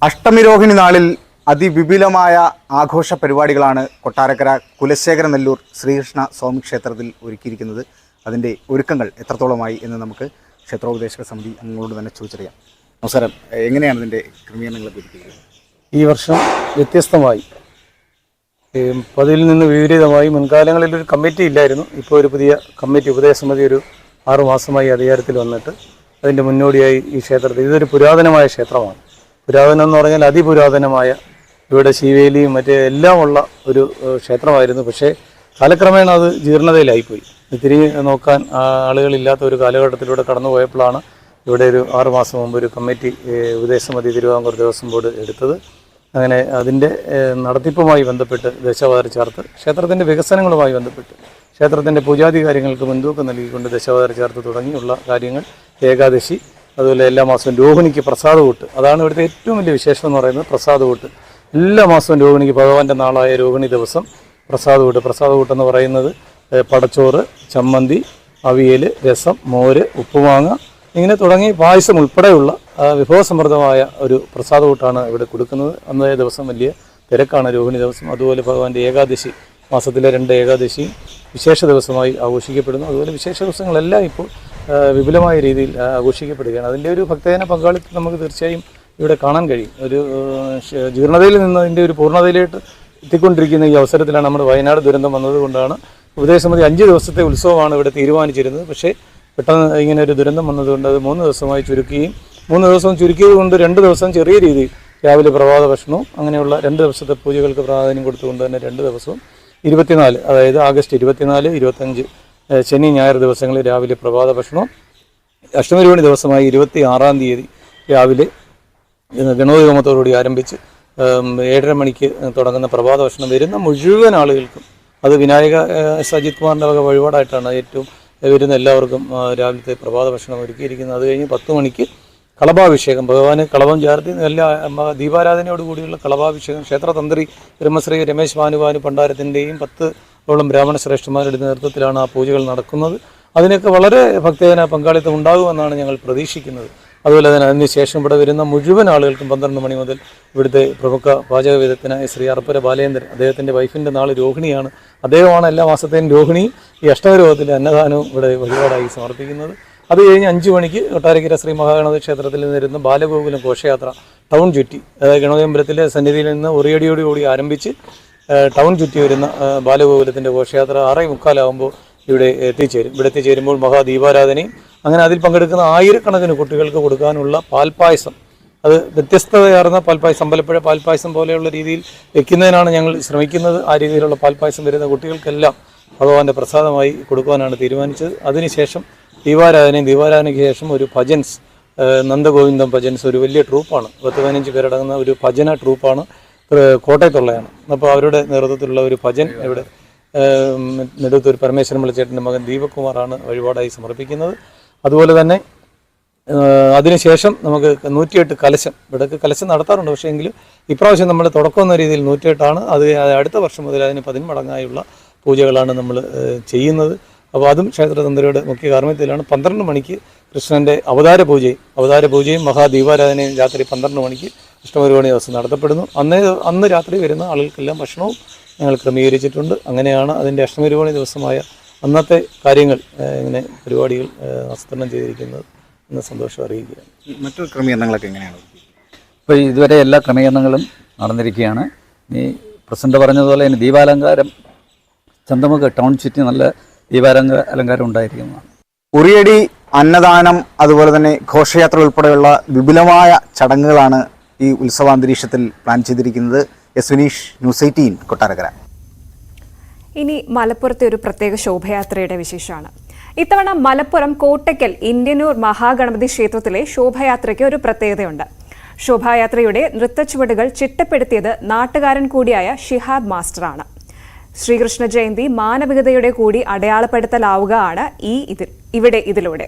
അഷ്ടമി രോഹിണി നാളിൽ അതിവിപുലമായ ആഘോഷ പരിപാടികളാണ് കൊട്ടാരക്കര കുലശേഖരനെല്ലൂർ ശ്രീകൃഷ്ണ സ്വാമി ക്ഷേത്രത്തിൽ ഒരുക്കിയിരിക്കുന്നത്. അതിൻ്റെ ഒരുക്കങ്ങൾ എത്രത്തോളമായി എന്ന് നമുക്ക് ക്ഷേത്രോപദേശക സമിതി അംഗങ്ങളോട് തന്നെ ചോദിച്ചറിയാം. നമസ്കാരം, എങ്ങനെയാണ് ഇതിൻ്റെ ക്രമീകരണങ്ങളൊക്കെ ഒരുക്കിയിരിക്കുന്നത്? ഈ വർഷം വ്യത്യസ്തമായി പതിവിൽ നിന്ന് വിപരീതമായി മുൻകാലങ്ങളിൽ ഒരു കമ്മിറ്റി ഇല്ലായിരുന്നു. ഇപ്പോൾ ഒരു പുതിയ കമ്മിറ്റി ഉപദേശസമിതി ഒരു 6 മാസമായി അധികാരത്തിൽ വന്നിട്ട് അതിൻ്റെ മുന്നോടിയായി ഈ ക്ഷേത്രത്തിൽ, ഇതൊരു പുരാതനമായ ക്ഷേത്രമാണ്. പുരാതനം എന്ന് പറഞ്ഞാൽ അതിപുരാതനമായ, ഇവിടെ ശിവേലിയും മറ്റേ എല്ലാം ഉള്ള ഒരു ക്ഷേത്രമായിരുന്നു. പക്ഷേ കാലക്രമേണ അത് ജീർണതയിലായിപ്പോയി. തിരിഞ്ഞ് നോക്കാൻ ആളുകളില്ലാത്ത ഒരു കാലഘട്ടത്തിലൂടെ കടന്നു പോയപ്പോഴാണ് ഇവിടെ ഒരു 6 മാസം മുമ്പ് ഒരു കമ്മിറ്റി ഉപദേശസമിതി തിരുവിതാംകൂർ ദേവസ്വം ബോർഡ് എടുത്തത്. അങ്ങനെ അതിൻ്റെ നടത്തിപ്പുമായി ബന്ധപ്പെട്ട് ദശാവതാര ചാർത്ത്, ക്ഷേത്രത്തിൻ്റെ വികസനങ്ങളുമായി ബന്ധപ്പെട്ട് ക്ഷേത്രത്തിൻ്റെ പൂജാതി കാര്യങ്ങൾക്ക് മുൻതൂക്കം നൽകിക്കൊണ്ട് ദശാവതാര ചാർത്ത് തുടങ്ങിയുള്ള കാര്യങ്ങൾ, ഏകാദശി, അതുപോലെ എല്ലാ മാസവും രോഹിണിക്ക് പ്രസാദകൂട്ട്, അതാണ് ഇവിടുത്തെ ഏറ്റവും വലിയ വിശേഷം എന്ന് പറയുന്നത്. പ്രസാദകൂട്ട് എല്ലാ മാസവും രോഹിണിക്ക്, ഭഗവാന്റെ നാളായ രോഹിണി ദിവസം പ്രസാദകൂട്ട് എന്ന് പറയുന്നത് പടച്ചോറ്, ചമ്മന്തി, അവിയൽ, രസം, മോര്, ഉപ്പുമാങ്ങ, ഇങ്ങനെ തുടങ്ങി പായസം ഉൾപ്പെടെയുള്ള വിഭവസമൃദ്ധമായ ഒരു പ്രസാദകൂട്ടാണ് ഇവിടെ കൊടുക്കുന്നത്. അന്നേ ദിവസം വലിയ തിരക്കാണ് രോഹിണി ദിവസം. അതുപോലെ ഭഗവാന്റെ ഏകാദശി, മാസത്തിലെ 2 ഏകാദശിയും വിശേഷ ദിവസമായി ആഘോഷിക്കപ്പെടുന്നു. അതുപോലെ വിശേഷ ദിവസങ്ങളെല്ലാം ഇപ്പോൾ വിപുലമായ രീതിയിൽ ആഘോഷിക്കപ്പെടുകയാണ്. അതിൻ്റെ ഒരു ഭക്തജന പങ്കാളിത്തം നമുക്ക് തീർച്ചയായും ഇവിടെ കാണാൻ കഴിയും. ഒരു ജീർണതയിൽ നിന്ന് അതിൻ്റെ ഒരു പൂർണ്ണതയിലേക്ക് എത്തിക്കൊണ്ടിരിക്കുന്ന ഈ അവസരത്തിലാണ് നമ്മുടെ വയനാട് ദുരന്തം വന്നതുകൊണ്ടാണ് ഉപദേശസമിതി 5 ദിവസത്തെ ഉത്സവമാണ് ഇവിടെ തീരുമാനിച്ചിരുന്നത്. പക്ഷേ പെട്ടെന്ന് ഇങ്ങനെ ഒരു ദുരന്തം വന്നതുകൊണ്ട് അത് 3 ദിവസമായി ചുരുക്കുകയും 3 ദിവസം ചുരുക്കിയത് കൊണ്ട് 2 ദിവസം ചെറിയ രീതിയിൽ രാവിലെ പ്രഭാത ഭക്ഷണവും അങ്ങനെയുള്ള 2 ദിവസത്തെ പൂജകൾക്ക് പ്രാധാന്യം കൊടുത്തുകൊണ്ട് തന്നെ 2 ദിവസവും 24, അതായത് ആഗസ്റ്റ് 24, 25 ശനി ഞായർ ദിവസങ്ങളിൽ രാവിലെ പ്രഭാത ഭക്ഷണവും, അഷ്ടമി രോഹിണി ദിവസമായി 26-ാം തീയതി രാവിലെ ഗണപതി ഹോമത്തോടുകൂടി ആരംഭിച്ച് 7:30 മണിക്ക് തുടങ്ങുന്ന പ്രഭാത ഭക്ഷണം വരുന്ന മുഴുവൻ ആളുകൾക്കും, അത് വിനായക അജിത് കുമാറിൻ്റെ വക വഴിപാടായിട്ടാണ് ഏറ്റവും വരുന്ന എല്ലാവർക്കും രാവിലത്തെ പ്രഭാത ഭക്ഷണം ഒരുക്കിയിരിക്കുന്നത്. അത് കഴിഞ്ഞ് 10 മണിക്ക് കളഭാഭിഷേകം, ഭഗവാന് കളഭം ചാർത്തി എല്ലാ ദീപാരാധനയോടുകൂടിയുള്ള കളഭാഭിഷേകം ക്ഷേത്രതന്ത്രി ബ്രഹ്മശ്രീ രമേശ് ഭാനുഭാനു പണ്ടാരത്തിൻ്റെയും 10ഓളം ബ്രാഹ്മണ ശ്രേഷ്ഠന്മാരുടെ നേതൃത്വത്തിലാണ് ആ പൂജകൾ നടക്കുന്നത്. അതിനൊക്കെ വളരെ ഭക്തജന പങ്കാളിത്തം ഉണ്ടാകുമെന്നാണ് ഞങ്ങൾ പ്രതീക്ഷിക്കുന്നത്. അതുപോലെ തന്നെ അതിനുശേഷം ഇവിടെ വരുന്ന മുഴുവൻ ആളുകൾക്കും 12 മണി മുതൽ ഇവിടുത്തെ പ്രമുഖ പാചകവിദഗ്ധനായ ശ്രീ അർപ്പര ബാലേന്ദ്രൻ, അദ്ദേഹത്തിൻ്റെ വൈഫിൻ്റെ നാൾ രോഹിണിയാണ്, അദ്ദേഹമാണ് എല്ലാ മാസത്തെയും രോഹിണിയും ഈ അഷ്ടമരോഹത്തിലെ അന്നദാനവും ഇവിടെ വഴിപാടായി സമർപ്പിക്കുന്നത്. അത് കഴിഞ്ഞ് 5 മണിക്ക് കൊട്ടാരക്കര ശ്രീ മഹാഗണപതി ക്ഷേത്രത്തിൽ നിന്നിരുന്ന ബാലഗോകുലം ഘോഷയാത്ര ടൗൺ ചുറ്റി, അതായത് ഗണപതിയമ്പലത്തിലെ സന്നിധിയിൽ നിന്ന് ഉറിയടിയോടുകൂടി ആരംഭിച്ച് ടൗൺ ചുറ്റി വരുന്ന ബാലഗോകുലത്തിൻ്റെ ഘോഷയാത്ര 6:45 ഇവിടെ എത്തിച്ചേരും. ഇവിടെ എത്തിച്ചേരുമ്പോൾ മഹാദീപാരാധനയും, അങ്ങനെ അതിൽ പങ്കെടുക്കുന്ന ആയിരക്കണക്കിന് കുട്ടികൾക്ക് കൊടുക്കാനുള്ള പാൽപ്പായസം, അത് വ്യത്യസ്തതയാർന്ന പാൽപ്പായസം, അമ്പലപ്പുഴ പാൽപ്പായസം പോലെയുള്ള രീതിയിൽ വെക്കുന്നതിനാണ് ഞങ്ങൾ ശ്രമിക്കുന്നത്. ആ രീതിയിലുള്ള പാൽപ്പായസം വരുന്ന കുട്ടികൾക്കെല്ലാം ഭഗവാന്റെ പ്രസാദമായി കൊടുക്കുവാനാണ് തീരുമാനിച്ചത്. അതിനുശേഷം ദീപാരാധനയ്ക്ക് ശേഷം ഒരു ഭജൻസ്, നന്ദഗോവിന്ദം ഭജൻസ്, ഒരു വലിയ ട്രൂപ്പാണ്, 10-15 പേരടങ്ങുന്ന ഒരു ഭജന ട്രൂപ്പാണ്, കോട്ടയത്തുള്ളതാണ്. അപ്പോൾ അവരുടെ നേതൃത്വത്തിലുള്ള ഒരു ഭജൻ ഇവിടെ നെടുത്തൂർ പരമേശ്വരൻ വിളിച്ചേട്ടൻ്റെ മകൻ ദീപക് കുമാറാണ് വഴിപാടായി സമർപ്പിക്കുന്നത്. അതുപോലെ തന്നെ അതിനുശേഷം നമുക്ക് 108 കലശം, ഇവിടേക്ക് കലശം നടത്താറുണ്ട്, പക്ഷേ എങ്കിലും ഇപ്രാവശ്യം നമ്മൾ തുടക്കം എന്ന രീതിയിൽ 108ആണ്. അത് അടുത്ത വർഷം മുതൽ അതിന് 10 മടങ്ങായുള്ള പൂജകളാണ് നമ്മൾ ചെയ്യുന്നത്. അപ്പോൾ അതും ക്ഷേത്രതന്ത്രിയുടെ മുഖ്യ കാർമ്മികത്തിലാണ്. 12 മണിക്ക് കൃഷ്ണൻ്റെ അവതാര പൂജയും മഹാദീപാരാധനയും രാത്രി 12 മണിക്ക് അഷ്ടമരോഹിണി ദിവസം നടത്തപ്പെടുന്നു. അന്ന് രാത്രി വരുന്ന ആളുകൾക്കെല്ലാം ഭക്ഷണവും ഞങ്ങൾ ക്രമീകരിച്ചിട്ടുണ്ട്. അങ്ങനെയാണ് അതിൻ്റെ അഷ്ടമരോഹിണി ദിവസമായ അന്നത്തെ കാര്യങ്ങൾ, ഇങ്ങനെ പരിപാടികൾ ആസൂത്രണം ചെയ്തിരിക്കുന്നത് എന്ന് സന്തോഷം അറിയിക്കുകയാണ്. മറ്റു ക്രമീകരണങ്ങളൊക്കെ എങ്ങനെയാണ്? ഇപ്പോൾ ഇതുവരെ എല്ലാ ക്രമീകരണങ്ങളും നടന്നിരിക്കുകയാണ്. ഈ പ്രസിഡന്റ് പറഞ്ഞതുപോലെ തന്നെ ദീപാലങ്കാരം ചന്തമുക്ക് ടൗൺ ചുറ്റി നല്ല ദീപാലങ്കാരം ഉണ്ടായിരിക്കുന്നതാണ്. ഉറിയടി, അന്നദാനം, അതുപോലെ തന്നെ ഘോഷയാത്ര ഉൾപ്പെടെയുള്ള വിപുലമായ ചടങ്ങുകളാണ് ഈ ഉത്സവാന്തരീക്ഷത്തിൽ പ്ലാൻ ചെയ്തിരിക്കുന്നത്. S Vineesh, news 18 Kottarakkara. ഇനി മലപ്പുറത്തെ ഒരു പ്രത്യേക ശോഭയാത്രയുടെ വിശേഷമാണ്. ഇത്തവണ മലപ്പുറം കോട്ടയ്ക്കൽ ഇന്ത്യന്നൂർ മഹാഗണപതി ക്ഷേത്രത്തിലെ ശോഭയാത്രയ്ക്ക് ഒരു പ്രത്യേകതയുണ്ട്. ശോഭായാത്രയുടെ നൃത്തച്ചുവടുകൾ ചിട്ടപ്പെടുത്തിയത് നാട്ടുകാരൻ കൂടിയായ ഷിഹാബ് മാസ്റ്ററാണ്. ശ്രീകൃഷ്ണ ജയന്തി മാനവികതയുടെ കൂടി അടയാളപ്പെടുത്തലാവുകയാണ് ഇതിലൂടെ.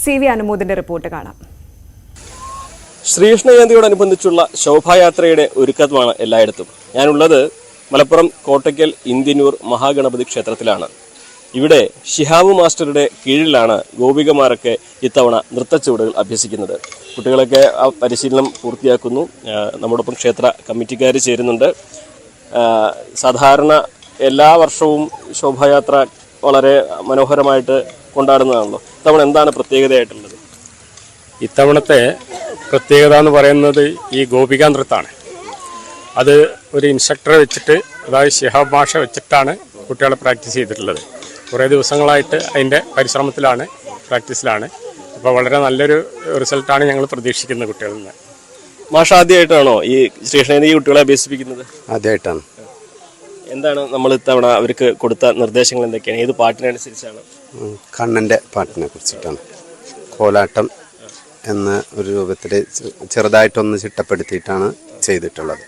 CV അനുമോദിന്റെ റിപ്പോർട്ട് കാണാം. ശ്രീകൃഷ്ണ ജയന്തിയോടനുബന്ധിച്ചുള്ള ശോഭായാത്രയുടെ ഒരുക്കമാണ് എല്ലായിടത്തും. ഞാനുള്ളത് മലപ്പുറം കോട്ടയ്ക്കൽ ഇന്ത്യന്നൂർ മഹാഗണപതി ക്ഷേത്രത്തിലാണ്. ഇവിടെ ഷിഹാബ് മാസ്റ്ററുടെ കീഴിലാണ് ഗോപികമാരൊക്കെ ഇത്തവണ നൃത്തച്ചുവടുകൾ അഭ്യസിക്കുന്നത്. കുട്ടികളൊക്കെ ആ പരിശീലനം പൂർത്തിയാക്കുന്നു. നമ്മോടൊപ്പം ക്ഷേത്ര കമ്മിറ്റിക്കാർ ചേരുന്നുണ്ട്. സാധാരണ എല്ലാ വർഷവും ശോഭായാത്ര വളരെ മനോഹരമായിട്ട് കൊണ്ടാടുന്നതാണല്ലോ. ഇത്തവണ എന്താണ് പ്രത്യേകതയായിട്ടുള്ളത്? ഇത്തവണത്തെ പ്രത്യേകത എന്ന് പറയുന്നത് ഈ ഗോപികാ നൃത്തമാണ്. അത് ഒരു ഇൻസ്ട്രക്ടറെ വെച്ചിട്ട്, അതായത് ഷിഹാബ് മാഷ വെച്ചിട്ടാണ് കുട്ടികളെ പ്രാക്ടീസ് ചെയ്തിട്ടുള്ളത്. കുറേ ദിവസങ്ങളായിട്ട് അതിൻ്റെ പരിശ്രമത്തിലാണ്, പ്രാക്ടീസിലാണ്. അപ്പോൾ വളരെ നല്ലൊരു റിസൾട്ടാണ് ഞങ്ങൾ പ്രതീക്ഷിക്കുന്നത് കുട്ടികളിൽ നിന്ന്. മാഷ ആദ്യമായിട്ടാണോ ഈ ശ്രീകൃഷ്ണ കുട്ടികളെ അഭ്യസിപ്പിക്കുന്നത്? ആദ്യമായിട്ടാണ്. എന്താണ് നമ്മൾ ഇത്തവണ അവർക്ക് കൊടുത്ത നിർദ്ദേശങ്ങൾ എന്തൊക്കെയാണ്? ഏത് പാട്ടിനനുസരിച്ചാണ്? കണ്ണൻ്റെ പാട്ടിനെ കുറിച്ചിട്ടാണ്. കോലാട്ടം എന്ന ഒരു രൂപത്തിൽ ചെറുതായിട്ടൊന്ന് ചിട്ടപ്പെടുത്തിയിട്ടാണ് ചെയ്തിട്ടുള്ളത്.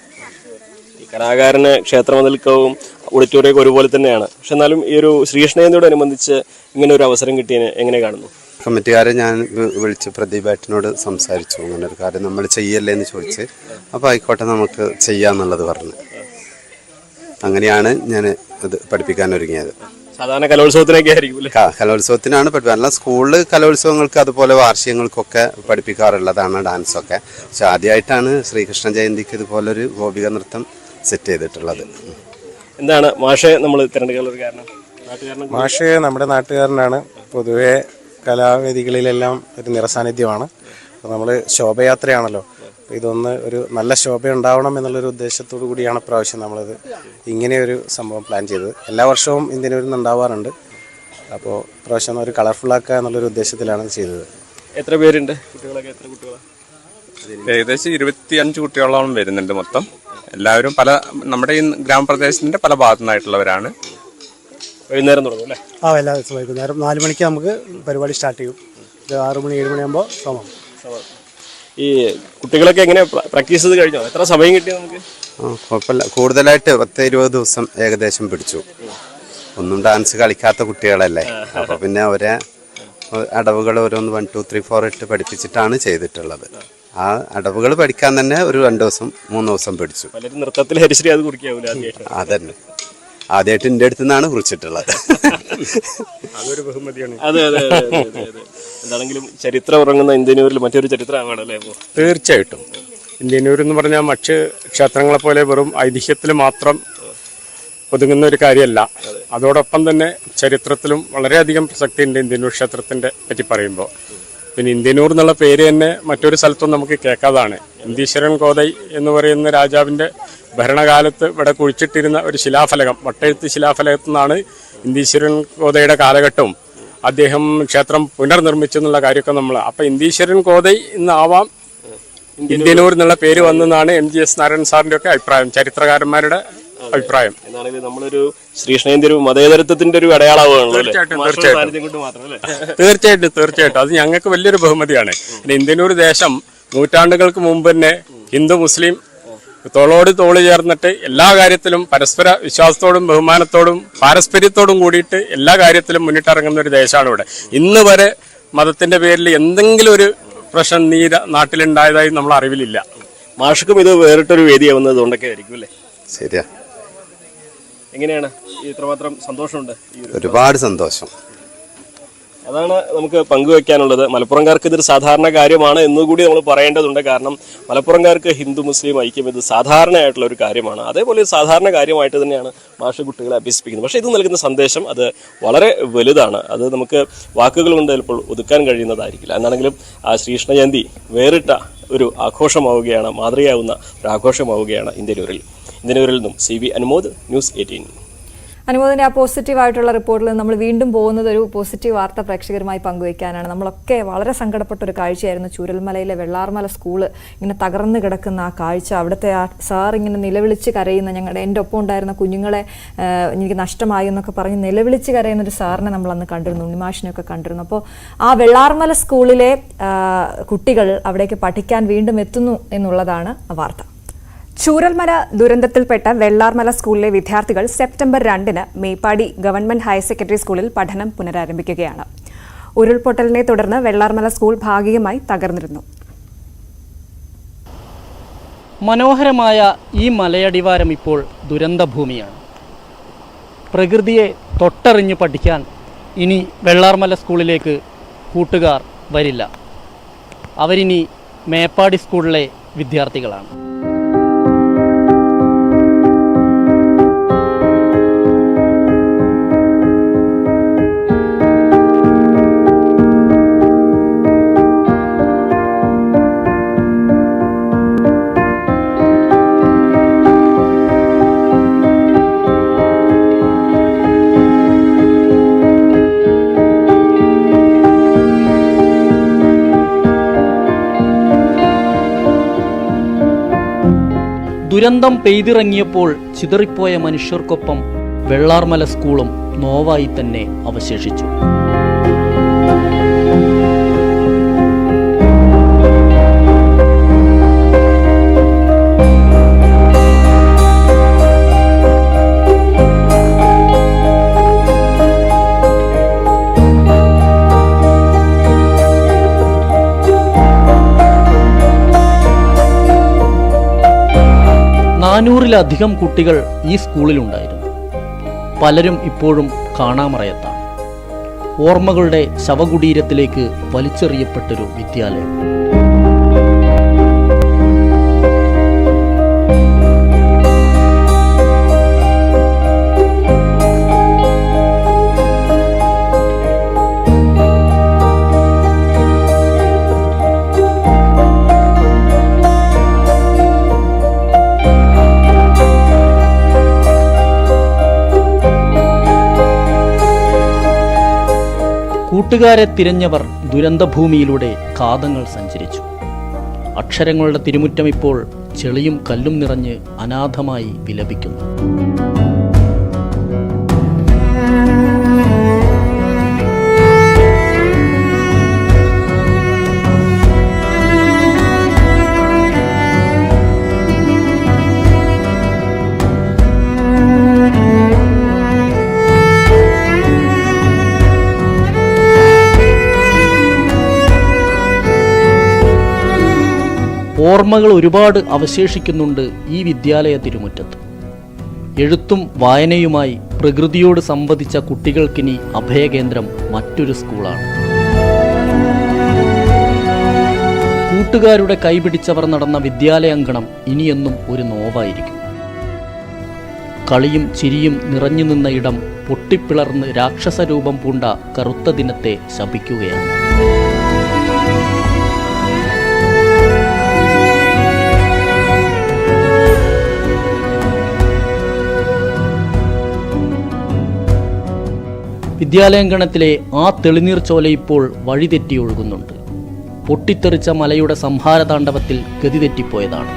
ഈ കലാകാരന് ക്ഷേത്രമതിൽക്കവും ഓഡിറ്റോറിയൊക്കെ ഒരുപോലെ തന്നെയാണ്. പക്ഷെ എന്നാലും ഈ ഒരു ശ്രീകൃഷ്ണ ജയന്തിയോടനുബന്ധിച്ച് ഇങ്ങനെ ഒരു അവസരം കിട്ടിയതിന് എങ്ങനെ കാണുന്നു? കമ്മിറ്റിക്കാരെ ഞാൻ വിളിച്ച് പ്രദീപേട്ടനോട് സംസാരിച്ചു. അങ്ങനെ ഒരു കാര്യം നമ്മൾ ചെയ്യല്ലേ എന്ന് ചോദിച്ച്, അപ്പോൾ ആയിക്കോട്ടെ നമുക്ക് ചെയ്യാന്നുള്ളത് പറഞ്ഞു. അങ്ങനെയാണ് ഞാൻ ഇത് പഠിപ്പിക്കാൻ ഒരുങ്ങിയത്. സാധാരണ കലോത്സവത്തിനൊക്കെ ആയിരിക്കും. കലോത്സവത്തിനാണ് പഠിപ്പിക്കുക. അല്ല, സ്കൂളിൽ കലോത്സവങ്ങൾക്ക് അതുപോലെ വാർഷികങ്ങൾക്കൊക്കെ പഠിപ്പിക്കാറുള്ളതാണ് ഡാൻസൊക്കെ. പക്ഷെ ആദ്യമായിട്ടാണ് ശ്രീകൃഷ്ണ ജയന്തിക്ക് ഇതുപോലൊരു ഗോപിക നൃത്തം സെറ്റ് ചെയ്തിട്ടുള്ളത്. എന്താണ് മാഷെ നമ്മൾ തിരഞ്ഞെടുക്കാനുള്ള ഒരു കാരണം? മാഷ് നമ്മുടെ നാട്ടുകാരനാണ്. പൊതുവെ കലാവേദികളിലെല്ലാം ഒരു നിറസാന്നിധ്യമാണ്. അപ്പോൾ നമ്മൾ ശോഭയാത്രയാണല്ലോ, അപ്പോൾ ഇതൊന്ന് ഒരു നല്ല ശോഭ ഉണ്ടാവണം എന്നുള്ളൊരു ഉദ്ദേശത്തോടു കൂടിയാണ് പ്രാവശ്യം നമ്മളിത് ഇങ്ങനെയൊരു സംഭവം പ്ലാൻ ചെയ്തത്. എല്ലാ വർഷവും ഇന്ത്യനൂരിൽ നിന്ന് ഉണ്ടാവാറുണ്ട്. അപ്പോൾ പ്രാവശ്യം ഒരു കളർഫുള്ളാക്കുക എന്നുള്ളൊരു ഉദ്ദേശത്തിലാണ് ചെയ്തത്. എത്ര പേരുണ്ട് കുട്ടികളൊക്കെ? എത്ര കുട്ടികളാണ്? ഏകദേശം 25 കുട്ടികളോളം വരുന്നുണ്ട് മൊത്തം. എല്ലാവരും നമ്മുടെ ഈ ഗ്രാമപ്രദേശത്തിന്റെ പല ഭാഗത്തു നിന്നായിട്ടുള്ളവരാണ്. വൈകുന്നേരം തുടങ്ങും അല്ലേ? എല്ലാ ദിവസവും വൈകുന്നേരം 4 മണിക്ക് നമുക്ക് പരിപാടി സ്റ്റാർട്ട് ചെയ്യും. 6 മണി 7 മണിയാകുമ്പോൾ സമയം. ഈ കുട്ടികളൊക്കെ എങ്ങനെ പ്രാക്ടീസ് ചെയ്ത് കഴിഞ്ഞോ? എത്ര സമയം കിട്ടിയോ നമുക്ക്? കുഴപ്പമില്ല. കൂടുതലായിട്ട് 10-20 ദിവസം ഏകദേശം പിടിച്ചു. ഒന്നും ഡാൻസ് കളിക്കാത്ത കുട്ടികളല്ലേ, അപ്പോൾ പിന്നെ ഒരേ അടവുകൾ ഓരോന്ന് 1 2 3 4 ഇട്ട് പഠിപ്പിച്ചിട്ടാണ് ചെയ്തിട്ടുള്ളത്. ആ അടവുകൾ പഠിക്കാൻ തന്നെ ഒരു 2 ദിവസം 3 ദിവസം പിടിച്ചു. നൃത്തത്തിൽ ഹരിശ്രീ അത് കുറിക്കാവൂല? അതന്നെ ആദ്യമായിട്ട് എൻ്റെ അടുത്ത് നിന്നാണ് കുറിച്ചിട്ടുള്ളത്. അതൊരു ബഹുമതിയാണ്. അതെ അതെ അതെ. എന്താണെങ്കിലും ചരിത്രം ഉറങ്ങുന്ന ഇന്ത്യന്നൂരിൽ മറ്റൊരു ചരിത്രമാണല്ലേ? തീർച്ചയായിട്ടും. ഇന്ത്യന്നൂർ എന്ന് പറഞ്ഞാൽ മറ്റ് ക്ഷേത്രങ്ങളെ പോലെ വെറും ഐതിഹ്യത്തിൽ മാത്രം ഒതുങ്ങുന്ന ഒരു കാര്യമല്ല. അതോടൊപ്പം തന്നെ ചരിത്രത്തിലും വളരെയധികം പ്രസക്തിയുണ്ട് ഇന്ത്യന്നൂർ ക്ഷേത്രത്തിൻ്റെ പറ്റി പറയുമ്പോൾ. പിന്നെ ഇന്ത്യന്നൂർ എന്നുള്ള പേര് തന്നെ മറ്റൊരു സ്ഥലത്തും നമുക്ക് കേൾക്കാതാണ്. ഇന്ദീശ്വരൻ കോതൈ എന്ന് പറയുന്ന രാജാവിൻ്റെ ഭരണകാലത്ത് ഇവിടെ കുഴിച്ചിട്ടിരുന്ന ഒരു ശിലാഫലകം, വട്ടെഴുത്ത് ശിലാഫലകത്തു നിന്നാണ് ഇന്ദീശ്വരൻ കോതയുടെ കാലഘട്ടവും അദ്ദേഹം ക്ഷേത്രം പുനർനിർമ്മിച്ചെന്നുള്ള കാര്യമൊക്കെ നമ്മൾ. അപ്പം ഇന്ദീശ്വരൻ കോതൈ എന്നാവാം ഇന്ത്യന്നൂർ എന്നുള്ള പേര് വന്നെന്നാണ് MGS നാരായണൻ സാറിൻ്റെ ഒക്കെ അഭിപ്രായം, ചരിത്രകാരന്മാരുടെ അഭിപ്രായം. എന്നാണെങ്കിൽ നമ്മളൊരു ശ്രീകൃഷ്ണ ജയന്തി ഒരു മതേതരത്വത്തിന്റെ ഒരു അടയാളമാണല്ലോ. തീർച്ചയായിട്ടും അത് ഞങ്ങൾക്ക് വലിയൊരു ബഹുമതിയാണ്. ഇന്ത്യന്നൂർ ദേശം നൂറ്റാണ്ടുകൾക്ക് മുമ്പ് തന്നെ ഹിന്ദു മുസ്ലിം തോളോട് തോള് ചേർന്നിട്ട് എല്ലാ കാര്യത്തിലും പരസ്പര വിശ്വാസത്തോടും ബഹുമാനത്തോടും പാരസ്പര്യത്തോടും കൂടിയിട്ട് എല്ലാ കാര്യത്തിലും മുന്നിട്ടിറങ്ങുന്ന ഒരു ദേശമാണ് ഇവിടെ. ഇന്ന് വരെ മതത്തിന്റെ പേരിൽ എന്തെങ്കിലും ഒരു പ്രശ്നം നാട്ടിലുണ്ടായതായി നമ്മൾ അറിവിലില്ല. മാഷക്കും ഇത് വേറിട്ടൊരു വേദിയാവുന്നത് കൊണ്ടൊക്കെ ആയിരിക്കും അല്ലേ? ശരിയാ. എങ്ങനെയാണ് ഇത്രമാത്രം സന്തോഷമുണ്ട്? ഒരുപാട് സന്തോഷം. അതാണ് നമുക്ക് പങ്കുവെക്കാനുള്ളത്. മലപ്പുറംകാർക്ക് ഇതൊരു സാധാരണ കാര്യമാണ് എന്നുകൂടി നമ്മൾ പറയേണ്ടതുണ്ട്. കാരണം മലപ്പുറംകാർക്ക് ഹിന്ദു മുസ്ലിം ഐക്യം ഇത് സാധാരണയായിട്ടുള്ള ഒരു കാര്യമാണ്. അതേപോലെ ഒരു സാധാരണ കാര്യമായിട്ട് തന്നെയാണ് മാഷ് കുട്ടികളെ അഭ്യസിപ്പിക്കുന്നത്. പക്ഷേ ഇത് നൽകുന്ന സന്ദേശം അത് വളരെ വലുതാണ്. അത് നമുക്ക് വാക്കുകൾ കൊണ്ട് ചിലപ്പോൾ ഒതുക്കാൻ കഴിയുന്നതായിരിക്കില്ല. എന്നാണെങ്കിലും ആ ശ്രീകൃഷ്ണ ജയന്തി വേറിട്ട ഒരു ആഘോഷമാവുകയാണ്, മാതൃകയാവുന്ന ഒരു ആഘോഷമാവുകയാണ് ഇന്ത്യന്നൂരിൽ നിന്നും. CV Anumod, news 18. അനുമോദിന്റെ ആ പോസിറ്റീവായിട്ടുള്ള റിപ്പോർട്ടിൽ നമ്മൾ വീണ്ടും പോകുന്നത് ഒരു പോസിറ്റീവ് വാർത്ത പ്രേക്ഷകരുമായി പങ്കുവയ്ക്കാനാണ്. നമ്മളൊക്കെ വളരെ സങ്കടപ്പെട്ട ഒരു കാഴ്ചയായിരുന്നു ചൂരൽമലയിലെ വെള്ളാർമല സ്കൂള് ഇങ്ങനെ തകർന്നു കിടക്കുന്ന ആ കാഴ്ച. അവിടുത്തെ ആ സാർ ഇങ്ങനെ നിലവിളിച്ച് കരയുന്ന, എൻ്റെ ഒപ്പം ഉണ്ടായിരുന്ന കുഞ്ഞുങ്ങളെ എനിക്ക് നഷ്ടമായി എന്നൊക്കെ പറഞ്ഞ് നിലവിളിച്ച് കരയുന്ന ഒരു സാറിനെ നമ്മൾ അന്ന് കണ്ടിരുന്നു, ഉണ്ണിമാഷിനെയൊക്കെ കണ്ടിരുന്നു. അപ്പോൾ ആ വെള്ളാർമല സ്കൂളിലെ കുട്ടികൾ അവിടേക്ക് പഠിക്കാൻ വീണ്ടും എത്തുന്നു എന്നുള്ളതാണ് ആ വാർത്ത. ചൂരൽമല ദുരന്തത്തിൽപ്പെട്ട വെള്ളാർമല സ്കൂളിലെ വിദ്യാർത്ഥികൾ സെപ്റ്റംബർ 2-ന് മേപ്പാടി ഗവൺമെന്റ് ഹയർ സെക്കൻഡറി സ്കൂളിൽ പഠനം പുനരാരംഭിക്കുകയാണ്. ഉരുൾപൊട്ടലിനെ തുടർന്ന് വെള്ളാർമല സ്കൂൾ ഭാഗികമായി തകർന്നിരുന്നു. മനോഹരമായ ഈ മലയടിവാരം ഇപ്പോൾ ദുരന്തഭൂമിയാണ്. പ്രകൃതിയെ തൊട്ടറിഞ്ഞ് പഠിക്കാൻ ഇനി വെള്ളാർമല സ്കൂളിലേക്ക് കൂട്ടുകാർ വരില്ല. അവരിനി മേപ്പാടി സ്കൂളിലെ വിദ്യാർത്ഥികളാണ്. ദുരന്തം പെയ്തിറങ്ങിയപ്പോൾ ചിതറിപ്പോയ മനുഷ്യർക്കൊപ്പം വെള്ളാർമല സ്കൂളും നോവായി തന്നെ അവശേഷിച്ചു. ിലധികം കുട്ടികൾ ഈ സ്കൂളിലുണ്ടായിരുന്നു. പലരും ഇപ്പോഴും കാണാമറയത്താണ്. ഓർമ്മകളുടെ ശവകുടീരത്തിലേക്ക് വലിച്ചെറിയപ്പെട്ടൊരു വിദ്യാലയം. കൂട്ടുകാരെ തിരഞ്ഞവർ ദുരന്തഭൂമിയിലൂടെ കാതങ്ങൾ സഞ്ചരിച്ചു. അക്ഷരങ്ങളുടെ തിരുമുറ്റം ഇപ്പോൾ ചെളിയും കല്ലും നിറഞ്ഞ് അനാഥമായി വിലപിക്കുന്നു. ഓർമ്മകൾ ഒരുപാട് അവശേഷിക്കുന്നുണ്ട് ഈ വിദ്യാലയ തിരുമുറ്റത്ത്. എഴുത്തും വായനയുമായി പ്രകൃതിയോട് സംവദിച്ച കുട്ടികൾക്കിനി അഭയകേന്ദ്രം മറ്റൊരു സ്കൂളാണ്. കൂട്ടുകാരുടെ കൈപിടിച്ചവർ നടന്ന വിദ്യാലയാങ്കണം ഇനിയെന്നും ഒരു നോവായിരിക്കും. കളിയും ചിരിയും നിറഞ്ഞു നിന്ന ഇടം പൊട്ടിപ്പിളർന്ന് രാക്ഷസരൂപം പൂണ്ട കറുത്ത ദിനത്തെ ശപിക്കുകയാണ്. വിദ്യാലയാങ്കണത്തിലെ ആ തെളിനീർ ചോല ഇപ്പോൾ വഴിതെറ്റി ഒഴുകുന്നുണ്ട്. പൊട്ടിത്തെറിച്ച മലയുടെ സംഹാരതാണ്ഡവത്തിൽ ഗതിതെറ്റിപ്പോയതാണ്.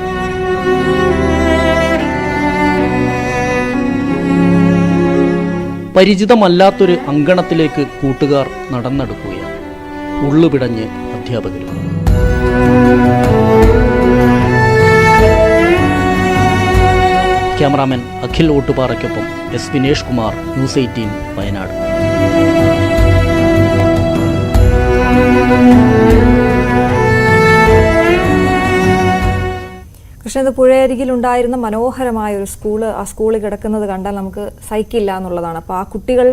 പരിചിതമല്ലാത്തൊരു അങ്കണത്തിലേക്ക് കൂട്ടുകാർ നടന്നെടുക്കുകയാണ്. ഉള്ളുപിടഞ്ഞ് അധ്യാപകരും. ക്യാമറാമാൻ അഖിൽ ഓട്ടുപാറയ്ക്കൊപ്പം എസ് വിനേഷ് കുമാർ, ന്യൂസ് 18 വയനാട്. കൃഷ്ണത് പുഴയരികിലുണ്ടായിരുന്ന മനോഹരമായ ഒരു സ്കൂള്, ആ സ്കൂളിൽ കിടക്കുന്നത് കണ്ടാൽ നമുക്ക് സഹിക്കില്ല എന്നുള്ളതാണ്. അപ്പോൾ ആ കുട്ടികൾ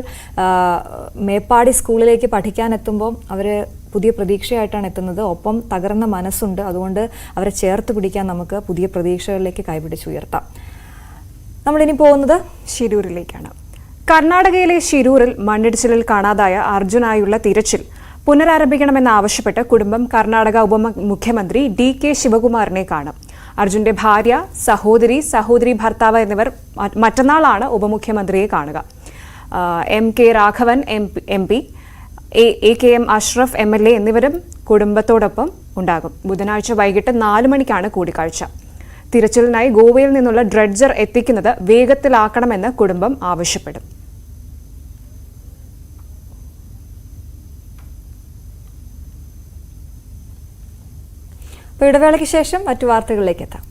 മേപ്പാടി സ്കൂളിലേക്ക് പഠിക്കാൻ എത്തുമ്പോൾ അവർ പുതിയ പ്രതീക്ഷയായിട്ടാണ് എത്തുന്നത്. ഒപ്പം തകർന്ന മനസ്സുണ്ട്. അതുകൊണ്ട് അവരെ ചേർത്ത് പിടിക്കാൻ നമുക്ക് പുതിയ പ്രതീക്ഷകളിലേക്ക് കൈപിടിച്ചുയർത്താം. നമ്മളിനി പോകുന്നത് ശിരൂരിലേക്കാണ്. കർണാടകയിലെ ശിരൂരിൽ മണ്ണിടിച്ചിലിൽ കാണാതായ അർജുനായുള്ള തിരച്ചിൽ പുനരാരംഭിക്കണമെന്നാവശ്യപ്പെട്ട് കുടുംബം കർണാടക ഉപമുഖ്യമന്ത്രി DK ശിവകുമാറിനെ കാണും. അർജുന്റെ ഭാര്യ, സഹോദരി ഭർത്താവ് എന്നിവർ മറ്റന്നാളാണ് ഉപമുഖ്യമന്ത്രിയെ കാണുക. MK Raghavan MP, AKM Ashraf MLA എന്നിവരും കുടുംബത്തോടൊപ്പം ഉണ്ടാകും. ബുധനാഴ്ച വൈകിട്ട് 4 മണിക്കാണ് കൂടിക്കാഴ്ച. തിരച്ചിലിനായി ഗോവയിൽ നിന്നുള്ള ഡ്രഡ്ജർ എത്തിക്കുന്നത് വേഗത്തിലാക്കണമെന്ന് കുടുംബം ആവശ്യപ്പെടും. അപ്പോൾ ഇടവേളയ്ക്ക് ശേഷം മറ്റു വാർത്തകളിലേക്ക് എത്താം.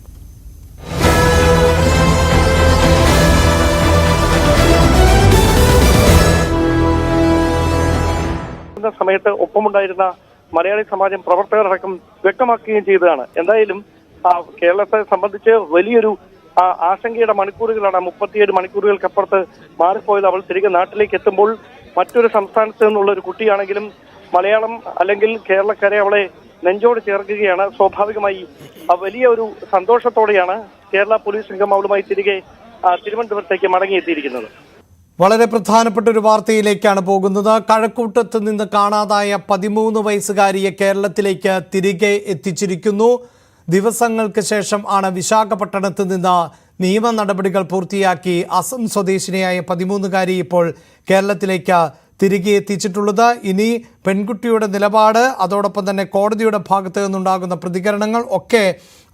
സമയത്ത് ഒപ്പമുണ്ടായിരുന്ന മലയാളി സമാജം പ്രവർത്തകരടക്കം വ്യക്തമാക്കുകയും ചെയ്തതാണ്. എന്തായാലും കേരളത്തെ സംബന്ധിച്ച് വലിയൊരു ആശങ്കയുടെ മണിക്കൂറുകളാണ്. 37 മണിക്കൂറുകൾക്കപ്പുറത്ത് മാറിപ്പോയത്. അവൾ തിരികെ നാട്ടിലേക്ക് എത്തുമ്പോൾ മറ്റൊരു സംസ്ഥാനത്ത് നിന്നുള്ള ഒരു കുട്ടിയാണെങ്കിലും മലയാളം അല്ലെങ്കിൽ കേരളക്കരെ അവളെ നെഞ്ചോട് ചേർക്കുകയാണ്. സ്വാഭാവികമായി വലിയ ഒരു സന്തോഷത്തോടെയാണ് കേരള പോലീസ് സംഘം അവളുമായി തിരികെ തിരുവനന്തപുരത്തേക്ക് മടങ്ങിയെത്തിയിരിക്കുന്നത്. വളരെ പ്രധാനപ്പെട്ട ഒരു വാർത്തയിലേക്കാണ് പോകുന്നത്. കഴക്കൂട്ടത്ത് നിന്ന് കാണാതായ 13 വയസ്സുകാരിയെ കേരളത്തിലേക്ക് തിരികെ എത്തിച്ചിരിക്കുന്നു. ദിവസങ്ങൾക്ക് ശേഷം ആണ് വിശാഖപട്ടണത്ത് നിന്ന് നിയമ നടപടികൾ പൂർത്തിയാക്കി അസം സ്വദേശിനിയായ 13കാരി ഇപ്പോൾ കേരളത്തിലേക്ക് തിരികെ എത്തിച്ചിട്ടുള്ളത്. ഇനി പെൺകുട്ടിയുടെ നിലപാട്, അതോടൊപ്പം തന്നെ കോടതിയുടെ ഭാഗത്തു നിന്നുണ്ടാകുന്ന പ്രതികരണങ്ങൾ ഒക്കെ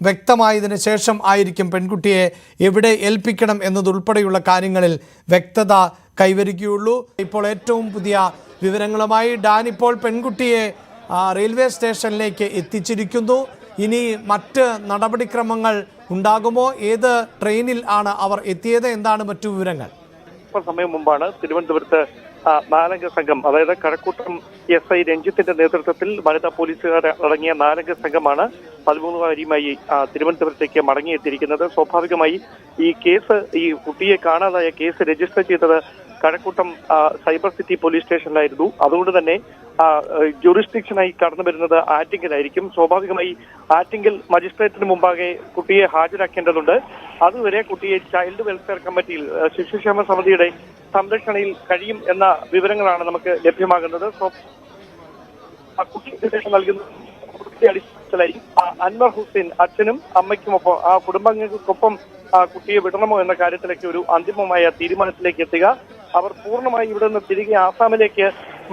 വ്യക്തമായതിനു ശേഷം ആയിരിക്കും പെൺകുട്ടിയെ എവിടെ ഏൽപ്പിക്കണം എന്നതുൾപ്പെടെയുള്ള കാര്യങ്ങളിൽ വ്യക്തത കൈവരിക്കുകയുള്ളൂ. ഇപ്പോൾ ഏറ്റവും പുതിയ വിവരങ്ങളുമായി ഡാൻ ഇപ്പോൾ പെൺകുട്ടിയെ റെയിൽവേ സ്റ്റേഷനിലേക്ക് എത്തിച്ചിരിക്കുന്നു. ഇനി മറ്റ് നടപടിക്രമങ്ങൾ ഉണ്ടാകുമോ? ഏത് ട്രെയിനിൽ ആണ് അവർ എത്തിയത്? എന്താണ് മറ്റു വിവരങ്ങൾ? സമയം മുമ്പാണ് തിരുവനന്തപുരത്ത് 4 സംഘം, അതായത് കഴക്കൂട്ടം SI രഞ്ജിത്തിന്റെ നേതൃത്വത്തിൽ വനിതാ പോലീസുകാർ അടങ്ങിയ 4 സംഘമാണ് 13കാരിയുമായി തിരുവനന്തപുരത്തേക്ക് മടങ്ങിയെത്തിയിരിക്കുന്നത്. സ്വാഭാവികമായി ഈ കേസ്, ഈ കുട്ടിയെ കാണാതായ കേസ് രജിസ്റ്റർ ചെയ്തത് കഴക്കൂട്ടം സൈബർ സിറ്റി പോലീസ് സ്റ്റേഷനിലായിരുന്നു. അതുകൊണ്ട് തന്നെ ജൂറിസ്ഡിക്ഷനായി കടന്നു വരുന്നത് ആറ്റിങ്ങലായിരിക്കും. സ്വാഭാവികമായി ആറ്റിങ്ങൽ മജിസ്ട്രേറ്റിന് മുമ്പാകെ കുട്ടിയെ ഹാജരാക്കേണ്ടതുണ്ട്. അതുവരെ കുട്ടിയെ ചൈൽഡ് വെൽഫെയർ കമ്മിറ്റിയിൽ, ശിശുക്ഷേമ സമിതിയുടെ സംരക്ഷണയിൽ കഴിയും എന്ന വിവരങ്ങളാണ് നമുക്ക് ലഭ്യമാകുന്നത്. കുട്ടി നൽകുന്ന അടിസ്ഥാനത്തിലായിരിക്കും അൻവർ ഹുസൈൻ അച്ഛനും അമ്മയ്ക്കുമൊപ്പം കുടുംബാംഗങ്ങൾക്കൊപ്പം കുട്ടിയെ വിടണമോ എന്ന കാര്യത്തിലേക്ക് ഒരു അന്തിമമായ തീരുമാനത്തിലേക്ക് എത്തുക. അവർ പൂർണ്ണമായി ഇവിടെ നിന്ന് തിരികെ ആസാമിലേക്ക്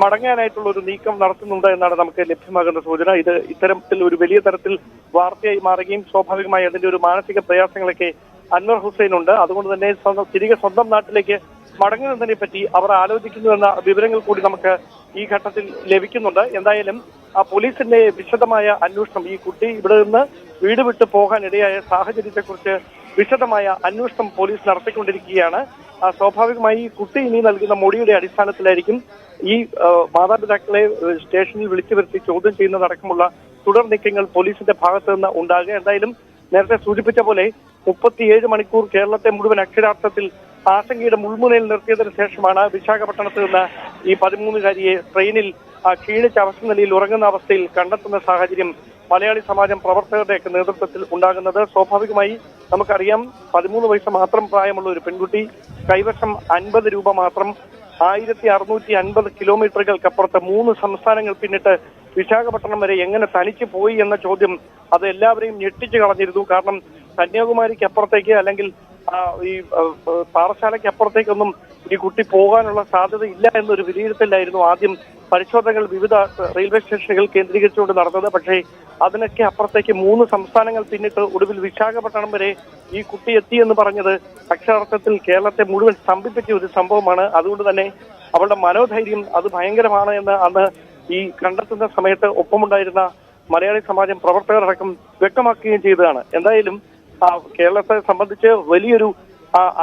മടങ്ങാനായിട്ടുള്ള ഒരു നീക്കം നടത്തുന്നുണ്ട് എന്നാണ് നമുക്ക് ലഭ്യമാകുന്ന സൂചന. ഇത് ഇത്തരത്തിൽ ഒരു വലിയ തരത്തിൽ വാർത്തയായി മാറുകയും സ്വാഭാവികമായി അതിന്റെ ഒരു മാനസിക പ്രയാസങ്ങളൊക്കെ അൻവർ ഹുസൈൻ ഉണ്ട്. അതുകൊണ്ട് തന്നെ തിരികെ സ്വന്തം നാട്ടിലേക്ക് മടങ്ങുന്നതിനെ പറ്റി അവർ ആലോചിക്കുന്നുവെന്ന വിവരങ്ങൾ കൂടി നമുക്ക് ഈ ഘട്ടത്തിൽ ലഭിക്കുന്നുണ്ട്. എന്തായാലും പോലീസിന്റെ വിശദമായ അന്വേഷണം, ഈ കുട്ടി ഇവിടെ നിന്ന് വീട് വിട്ട് പോകാൻ ഇടയായ സാഹചര്യത്തെക്കുറിച്ച് വിശദമായ അന്വേഷണം പോലീസ് നടത്തിക്കൊണ്ടിരിക്കുകയാണ്. സ്വാഭാവികമായി കുട്ടി ഇനി നൽകുന്ന മൊഴിയുടെ അടിസ്ഥാനത്തിലായിരിക്കും ഈ മാതാപിതാക്കളെ സ്റ്റേഷനിൽ വിളിച്ചു വരുത്തി ചോദ്യം ചെയ്യുന്നതടക്കമുള്ള തുടർ നീക്കങ്ങൾ പോലീസിന്റെ ഭാഗത്തു നിന്ന് ഉണ്ടാകുക. എന്തായാലും നേരത്തെ സൂചിപ്പിച്ച പോലെ 37 മണിക്കൂർ കേരളത്തെ മുഴുവൻ അക്ഷരാർത്ഥത്തിൽ ആശങ്കയുടെ മുൾമുനയിൽ നിർത്തിയതിനു ശേഷമാണ് വിശാഖപട്ടണത്ത് നിന്ന് ഈ 13കാരിയെ ട്രെയിനിൽ ക്ഷീണിച്ച അവസ്ഥനിലയിൽ ഉറങ്ങുന്ന അവസ്ഥയിൽ കണ്ടെത്തുന്ന സാഹചര്യം മലയാളി സമാജം പ്രവർത്തകരുടെയൊക്കെ നേതൃത്വത്തിൽ ഉണ്ടാകുന്നത്. സ്വാഭാവികമായി നമുക്കറിയാം, 13 വയസ്സ് മാത്രം പ്രായമുള്ള ഒരു പെൺകുട്ടി, കൈവശം 50 രൂപ മാത്രം, 1650 കിലോമീറ്ററുകൾക്കപ്പുറത്ത് 3 സംസ്ഥാനങ്ങൾ പിന്നിട്ട് വിശാഖപട്ടണം വരെ എങ്ങനെ തനിച്ച് പോയി എന്ന ചോദ്യം അത് എല്ലാവരെയും ഞെട്ടിച്ചു കളഞ്ഞിരുന്നു. കാരണം കന്യാകുമാരിക്ക് അപ്പുറത്തേക്ക് അല്ലെങ്കിൽ ഈ പാറശാലയ്ക്ക് അപ്പുറത്തേക്കൊന്നും ഈ കുട്ടി പോകാനുള്ള സാധ്യത ഇല്ല എന്നൊരു വിലയിരുത്തലായിരുന്നു ആദ്യം പരിശോധനകൾ വിവിധ റെയിൽവേ സ്റ്റേഷനുകൾ കേന്ദ്രീകരിച്ചുകൊണ്ട് നടന്നത്. പക്ഷേ അതിനൊക്കെ അപ്പുറത്തേക്ക് 3 സംസ്ഥാനങ്ങൾ പിന്നിട്ട് ഒടുവിൽ വിശാഖപട്ടണം വരെ ഈ കുട്ടി എത്തിയെന്ന് പറഞ്ഞത് അക്ഷരാർത്ഥത്തിൽ കേരളത്തെ മുഴുവൻ സ്തംഭിപ്പിച്ച ഒരു സംഭവമാണ്. അതുകൊണ്ട് തന്നെ അവളുടെ മനോധൈര്യം അത് ഭയങ്കരമാണ് എന്ന് അന്ന് ഈ കണ്ടെത്തുന്ന സമയത്ത് ഒപ്പമുണ്ടായിരുന്ന മലയാളി സമാജം പ്രവർത്തകരടക്കം വ്യക്തമാക്കുകയും ചെയ്തതാണ്. എന്തായാലും കേരളത്തെ സംബന്ധിച്ച് വലിയൊരു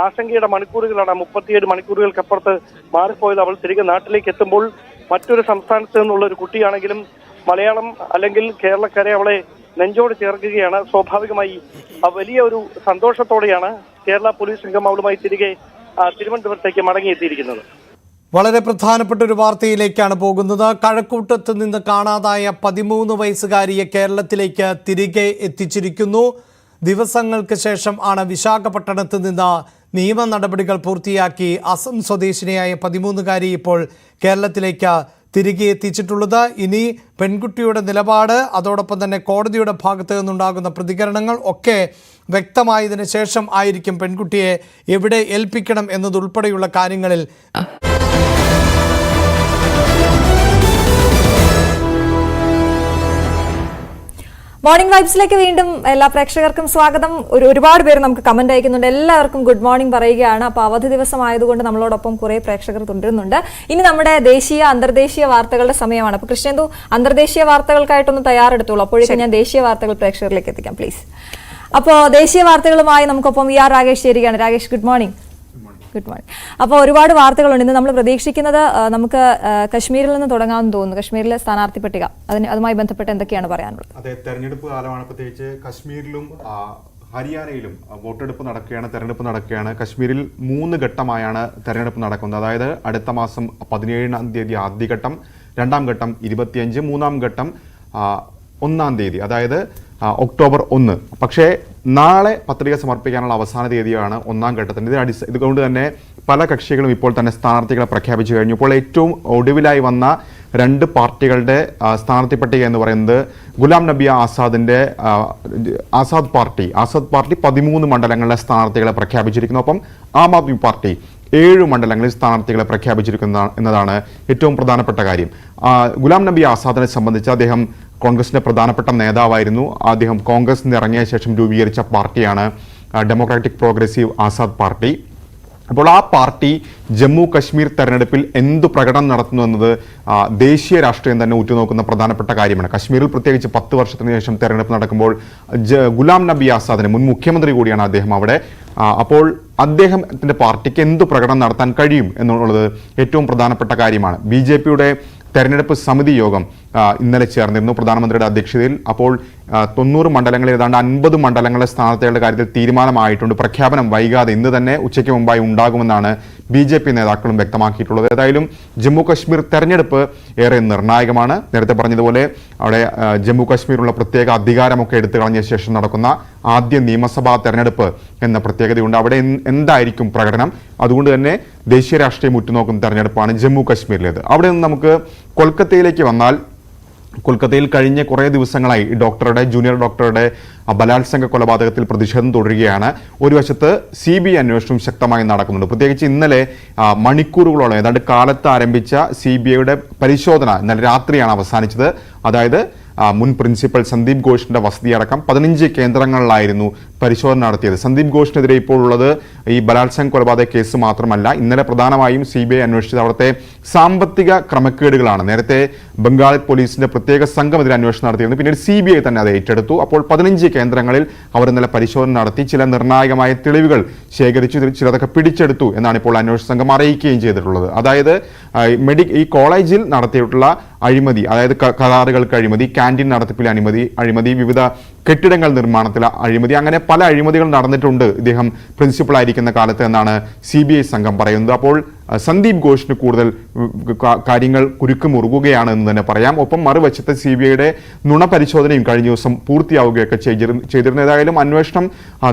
ആശങ്കയുടെ മണിക്കൂറുകളാണ്. 37 മണിക്കൂറുകൾക്കപ്പുറത്ത് മാറിപ്പോയത്. അവൾ തിരികെ നാട്ടിലേക്ക് എത്തുമ്പോൾ മറ്റൊരു സംസ്ഥാനത്ത് നിന്നുള്ള ഒരു കുട്ടിയാണെങ്കിലും മലയാളം അല്ലെങ്കിൽ കേരളക്കരെ അവളെ നെഞ്ചോട് ചേർക്കുകയാണ്. സ്വാഭാവികമായി വലിയ ഒരു സന്തോഷത്തോടെയാണ് കേരള പോലീസ് സംഘം അവളുമായി തിരികെ തിരുവനന്തപുരത്തേക്ക് മടങ്ങിയെത്തിയിരിക്കുന്നത്. വളരെ പ്രധാനപ്പെട്ട ഒരു വാർത്തയിലേക്കാണ് പോകുന്നത്. കഴക്കൂട്ടത്ത് നിന്ന് കാണാതായ 13 വയസ്സുകാരിയെ കേരളത്തിലേക്ക് തിരികെ എത്തിച്ചിരിക്കുന്നു. ദിവസങ്ങൾക്ക് ശേഷം ആണ് വിശാഖപട്ടണത്ത് നിന്ന് നിയമ നടപടികൾ പൂർത്തിയാക്കി അസം സ്വദേശിനിയായ 13കാരി ഇപ്പോൾ കേരളത്തിലേക്ക് തിരികെ എത്തിച്ചിട്ടുള്ളത്. ഇനി പെൺകുട്ടിയുടെ നിലപാട്, അതോടൊപ്പം തന്നെ കോടതിയുടെ ഭാഗത്തു നിന്നുണ്ടാകുന്ന പ്രതികരണങ്ങൾ ഒക്കെ വ്യക്തമായതിനു ശേഷം ആയിരിക്കും പെൺകുട്ടിയെ എവിടെ ഏൽപ്പിക്കണം എന്നതുൾപ്പെടെയുള്ള കാര്യങ്ങളിൽ മോർണിംഗ് വൈബ്സിലേക്ക് വീണ്ടും എല്ലാ പ്രേക്ഷകർക്കും സ്വാഗതം. ഒരുപാട് പേര് നമുക്ക് കമന്റ് അയക്കുന്നുണ്ട്. എല്ലാവർക്കും ഗുഡ് മോർണിംഗ് പറയുകയാണ്. അപ്പോൾ അവധി ദിവസമായതുകൊണ്ട് നമ്മളോടൊപ്പം കുറെ പ്രേക്ഷകർ തുടരുന്നുണ്ട്. ഇനി നമ്മുടെ ദേശീയ അന്തർദേശീയ വാർത്തകളുടെ സമയമാണ്. അപ്പോൾ കൃഷ്ണേന്ദു അന്തർദേശീയ വാർത്തകൾക്കായിട്ടൊന്ന് തയ്യാറെടുത്തോളൂ. അപ്പോഴേക്കും ഞാൻ ദേശീയ വാർത്തകൾ പ്രേക്ഷകരിലേക്ക് എത്തിക്കാം പ്ലീസ്. അപ്പോൾ ദേശീയ വാർത്തകളുമായി നമുക്കൊപ്പം രാകേഷ് ചേരുകയാണ്. Rakesh, good morning. Good morning. അപ്പോൾ ഒരുപാട് വാർത്തകളുണ്ട്. ഇന്ന് നമ്മൾ പ്രതീക്ഷിക്കുന്നത് നമുക്ക് കശ്മീരിൽ നിന്ന് തുടങ്ങാമെന്ന് തോന്നുന്നു. കശ്മീരിലെ സ്ഥാനാർത്ഥി പട്ടിക, അതുമായി ബന്ധപ്പെട്ട് എന്തൊക്കെയാണ് പറയാനുള്ളത്? അതെ, തെരഞ്ഞെടുപ്പ് കാലമാണ്. പ്രത്യേകിച്ച് കശ്മീരിലും ഹരിയാനയിലും വോട്ടെടുപ്പ് നടക്കുകയാണ്, തെരഞ്ഞെടുപ്പ് നടക്കുകയാണ്. കശ്മീരിൽ 3 ഘട്ടമായാണ് തെരഞ്ഞെടുപ്പ് നടക്കുന്നത്. അതായത് അടുത്ത മാസം 17-ാം തീയതി ആദ്യഘട്ടം, 2ാം ഘട്ടം 25, 3ാം ഘട്ടം 1-ാം തീയതി, അതായത് ഒക്ടോബർ 1. പക്ഷേ നാളെ പത്രിക സമർപ്പിക്കാനുള്ള അവസാന തീയതിയാണ് 1ാം ഘട്ടത്തിൻ്റെ. ഇതുകൊണ്ട് തന്നെ പല കക്ഷികളും ഇപ്പോൾ തന്നെ സ്ഥാനാർത്ഥികളെ പ്രഖ്യാപിച്ചു കഴിഞ്ഞു. ഇപ്പോൾ ഏറ്റവും ഒടുവിലായി വന്ന 2 പാർട്ടികളുടെ സ്ഥാനാർത്ഥി പട്ടിക എന്ന് പറയുന്നത് ഗുലാം നബി ആസാദിൻ്റെ ആസാദ് പാർട്ടി 13 മണ്ഡലങ്ങളിലെ സ്ഥാനാർത്ഥികളെ പ്രഖ്യാപിച്ചിരിക്കുന്നു. ഒപ്പം ആം ആദ്മി പാർട്ടി 7 മണ്ഡലങ്ങളിൽ സ്ഥാനാർത്ഥികളെ പ്രഖ്യാപിച്ചിരിക്കുന്ന എന്നതാണ് ഏറ്റവും പ്രധാനപ്പെട്ട കാര്യം. ഗുലാം നബി ആസാദിനെ സംബന്ധിച്ച് അദ്ദേഹം കോൺഗ്രസിന്റെ പ്രധാനപ്പെട്ട നേതാവായിരുന്നു. അദ്ദേഹം കോൺഗ്രസ് നിന്ന് ഇറങ്ങിയ ശേഷം രൂപീകരിച്ച പാർട്ടിയാണ് ഡെമോക്രാറ്റിക് പ്രോഗ്രസീവ് ആസാദ് പാർട്ടി. അപ്പോൾ ആ പാർട്ടി ജമ്മു കശ്മീർ തെരഞ്ഞെടുപ്പിൽ എന്തു പ്രകടനം നടത്തുന്നു എന്നത് ദേശീയ രാഷ്ട്രീയം തന്നെ ഉറ്റുനോക്കുന്ന പ്രധാനപ്പെട്ട കാര്യമാണ്. കശ്മീരിൽ പ്രത്യേകിച്ച് 10 വർഷത്തിന് ശേഷം തെരഞ്ഞെടുപ്പ് നടക്കുമ്പോൾ ഗുലാം നബി ആസാദിന്, മുൻ മുഖ്യമന്ത്രി കൂടിയാണ് അദ്ദേഹം അവിടെ, അപ്പോൾ അദ്ദേഹത്തിന്റെ പാർട്ടിക്ക് എന്തു പ്രകടനം നടത്താൻ കഴിയും എന്നുള്ളത് ഏറ്റവും പ്രധാനപ്പെട്ട കാര്യമാണ്. BJPയുടെ തെരഞ്ഞെടുപ്പ് സമിതി യോഗം ഇന്നലെ ചേർന്നിരുന്നു പ്രധാനമന്ത്രിയുടെ അധ്യക്ഷതയിൽ. അപ്പോൾ 90 മണ്ഡലങ്ങളിൽ ഏതാണ്ട് 50 മണ്ഡലങ്ങളിലെ സ്ഥാനാർത്ഥികളുടെ കാര്യത്തിൽ തീരുമാനമായിട്ടുണ്ട്. പ്രഖ്യാപനം വൈകാതെ ഇന്ന് തന്നെ ഉച്ചയ്ക്ക് മുമ്പായി ഉണ്ടാകുമെന്നാണ് BJP നേതാക്കളും വ്യക്തമാക്കിയിട്ടുള്ളത്. ഏതായാലും ജമ്മു കശ്മീർ തെരഞ്ഞെടുപ്പ് ഏറെ നിർണായകമാണ്. നേരത്തെ പറഞ്ഞതുപോലെ അവിടെ ജമ്മു കശ്മീരിലുള്ള പ്രത്യേക അധികാരമൊക്കെ എടുത്തു കളഞ്ഞ ശേഷം നടക്കുന്ന ആദ്യ നിയമസഭാ തെരഞ്ഞെടുപ്പ് എന്ന പ്രത്യേകതയുണ്ട്. അവിടെ എന്തായിരിക്കും പ്രകടനം? അതുകൊണ്ട് തന്നെ ദേശീയ രാഷ്ട്രീയം ഉറ്റുനോക്കുന്ന തെരഞ്ഞെടുപ്പാണ് ജമ്മു കശ്മീരിലേത്. അവിടെ നിന്ന് നമുക്ക് കൊൽക്കത്തയിലേക്ക് വന്നാൽ, കൊൽക്കത്തയിൽ കഴിഞ്ഞ കുറേ ദിവസങ്ങളായി ജൂനിയർ ഡോക്ടറുടെ ബലാത്സംഗ കൊലപാതകത്തിൽ പ്രതിഷേധം തുടരുകയാണ്. ഒരു വശത്ത് CBI അന്വേഷണം ശക്തമായി നടക്കുന്നുണ്ട്. പ്രത്യേകിച്ച് ഇന്നലെ മണിക്കൂറുകളോളം, ഏതാണ്ട് കാലത്ത് ആരംഭിച്ച CBIയുടെ പരിശോധന ഇന്നലെ രാത്രിയാണ് അവസാനിച്ചത്. അതായത് മുൻ പ്രിൻസിപ്പൽ സന്ദീപ് ഘോഷിന്റെ വസതിയടക്കം 15 കേന്ദ്രങ്ങളിലായിരുന്നു പരിശോധന നടത്തിയത്. സന്ദീപ് ഘോഷിനെതിരെ ഇപ്പോൾ ഉള്ളത് ഈ ബലാത്സംഗ കൊലപാതക കേസ് മാത്രമല്ല, ഇന്നലെ പ്രധാനമായും CBI അന്വേഷിച്ചത് അവിടുത്തെ സാമ്പത്തിക ക്രമക്കേടുകളാണ്. നേരത്തെ ബംഗാൾ പോലീസിന്റെ പ്രത്യേക സംഘം ഇതിൽ അന്വേഷണം നടത്തിയിരുന്നു. പിന്നീട് CBI തന്നെ അത് ഏറ്റെടുത്തു. അപ്പോൾ 15 കേന്ദ്രങ്ങളിൽ അവർ ഇന്നലെ പരിശോധന നടത്തി, ചില നിർണായകമായ തെളിവുകൾ ശേഖരിച്ചു, ചിലതൊക്കെ പിടിച്ചെടുത്തു എന്നാണ് ഇപ്പോൾ അന്വേഷണ സംഘം അറിയിക്കുകയും ചെയ്തിട്ടുള്ളത്. അതായത് ഈ കോളേജിൽ നടത്തിയിട്ടുള്ള അഴിമതി, അതായത് കരാറുകൾക്ക് അഴിമതി, ക്യാൻറ്റീൻ നടത്തിപ്പിലെ അഴിമതി, വിവിധ കെട്ടിടങ്ങൾ നിർമ്മാണത്തിലെ അഴിമതി, അങ്ങനെ പല അഴിമതികൾ നടന്നിട്ടുണ്ട് ഇദ്ദേഹം പ്രിൻസിപ്പൾ ആയിരിക്കുന്ന കാലത്ത് എന്നാണ് CBI സംഘം പറയുന്നത്. അപ്പോൾ സന്ദീപ് ഘോഷിന് കൂടുതൽ കാര്യങ്ങൾ കുരുക്കുമുറുകുകയാണ് എന്ന് തന്നെ പറയാം. ഒപ്പം മറുവശത്ത് CBIയുടെ നുണ പരിശോധനയും കഴിഞ്ഞ ദിവസം പൂർത്തിയാവുകയൊക്കെ ചെയ്തിരുന്നു. ഏതായാലും അന്വേഷണം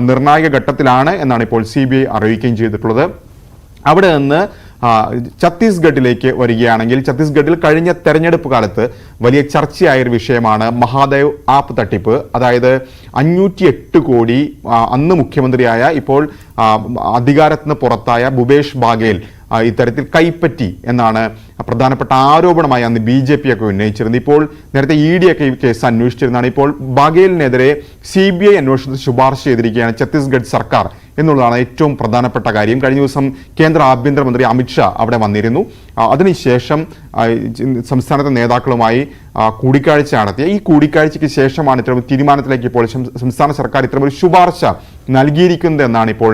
നിർണായക ഘട്ടത്തിലാണ് എന്നാണ് ഇപ്പോൾ CBI അറിയിക്കുകയും ചെയ്തിട്ടുള്ളത്. അവിടെ നിന്ന് ഛത്തീസ്ഗഡിലേക്ക് വരികയാണെങ്കിൽ, ഛത്തീസ്ഗഡിൽ കഴിഞ്ഞ തെരഞ്ഞെടുപ്പ് കാലത്ത് വലിയ ചർച്ചയായൊരു വിഷയമാണ് മഹാദേവ് ആപ്പ് തട്ടിപ്പ്. അതായത് 508 കോടി അന്ന് മുഖ്യമന്ത്രിയായ, ഇപ്പോൾ അധികാരത്തിന് പുറത്തായ ഭൂപേഷ് ബാഗേൽ ഇത്തരത്തിൽ കൈപ്പറ്റി എന്നാണ് പ്രധാനപ്പെട്ട ആരോപണമായി അന്ന് BJP ഒക്കെ ഉന്നയിച്ചിരുന്നത്. ഇപ്പോൾ നേരത്തെ ED ഒക്കെ ഈ കേസ് അന്വേഷിച്ചിരുന്നതാണ്. ഇപ്പോൾ ബാഗേലിനെതിരെ CBI അന്വേഷണത്തിൽ ശുപാർശ ചെയ്തിരിക്കുകയാണ് ഛത്തീസ്ഗഡ് സർക്കാർ എന്നുള്ളതാണ് ഏറ്റവും പ്രധാനപ്പെട്ട കാര്യം. കഴിഞ്ഞ ദിവസം കേന്ദ്ര ആഭ്യന്തരമന്ത്രി അമിത്ഷാ അവിടെ വന്നിരുന്നു. അതിനുശേഷം സംസ്ഥാനത്തെ നേതാക്കളുമായി കൂടിക്കാഴ്ച നടത്തിയ ഈ കൂടിക്കാഴ്ചയ്ക്ക് ശേഷമാണ് ഇത്തരം തീരുമാനത്തിലേക്ക് ഇപ്പോൾ സംസ്ഥാന സർക്കാർ ഇത്തരമൊരു ശുപാർശ നൽകിയിരിക്കുന്നത് എന്നാണ് ഇപ്പോൾ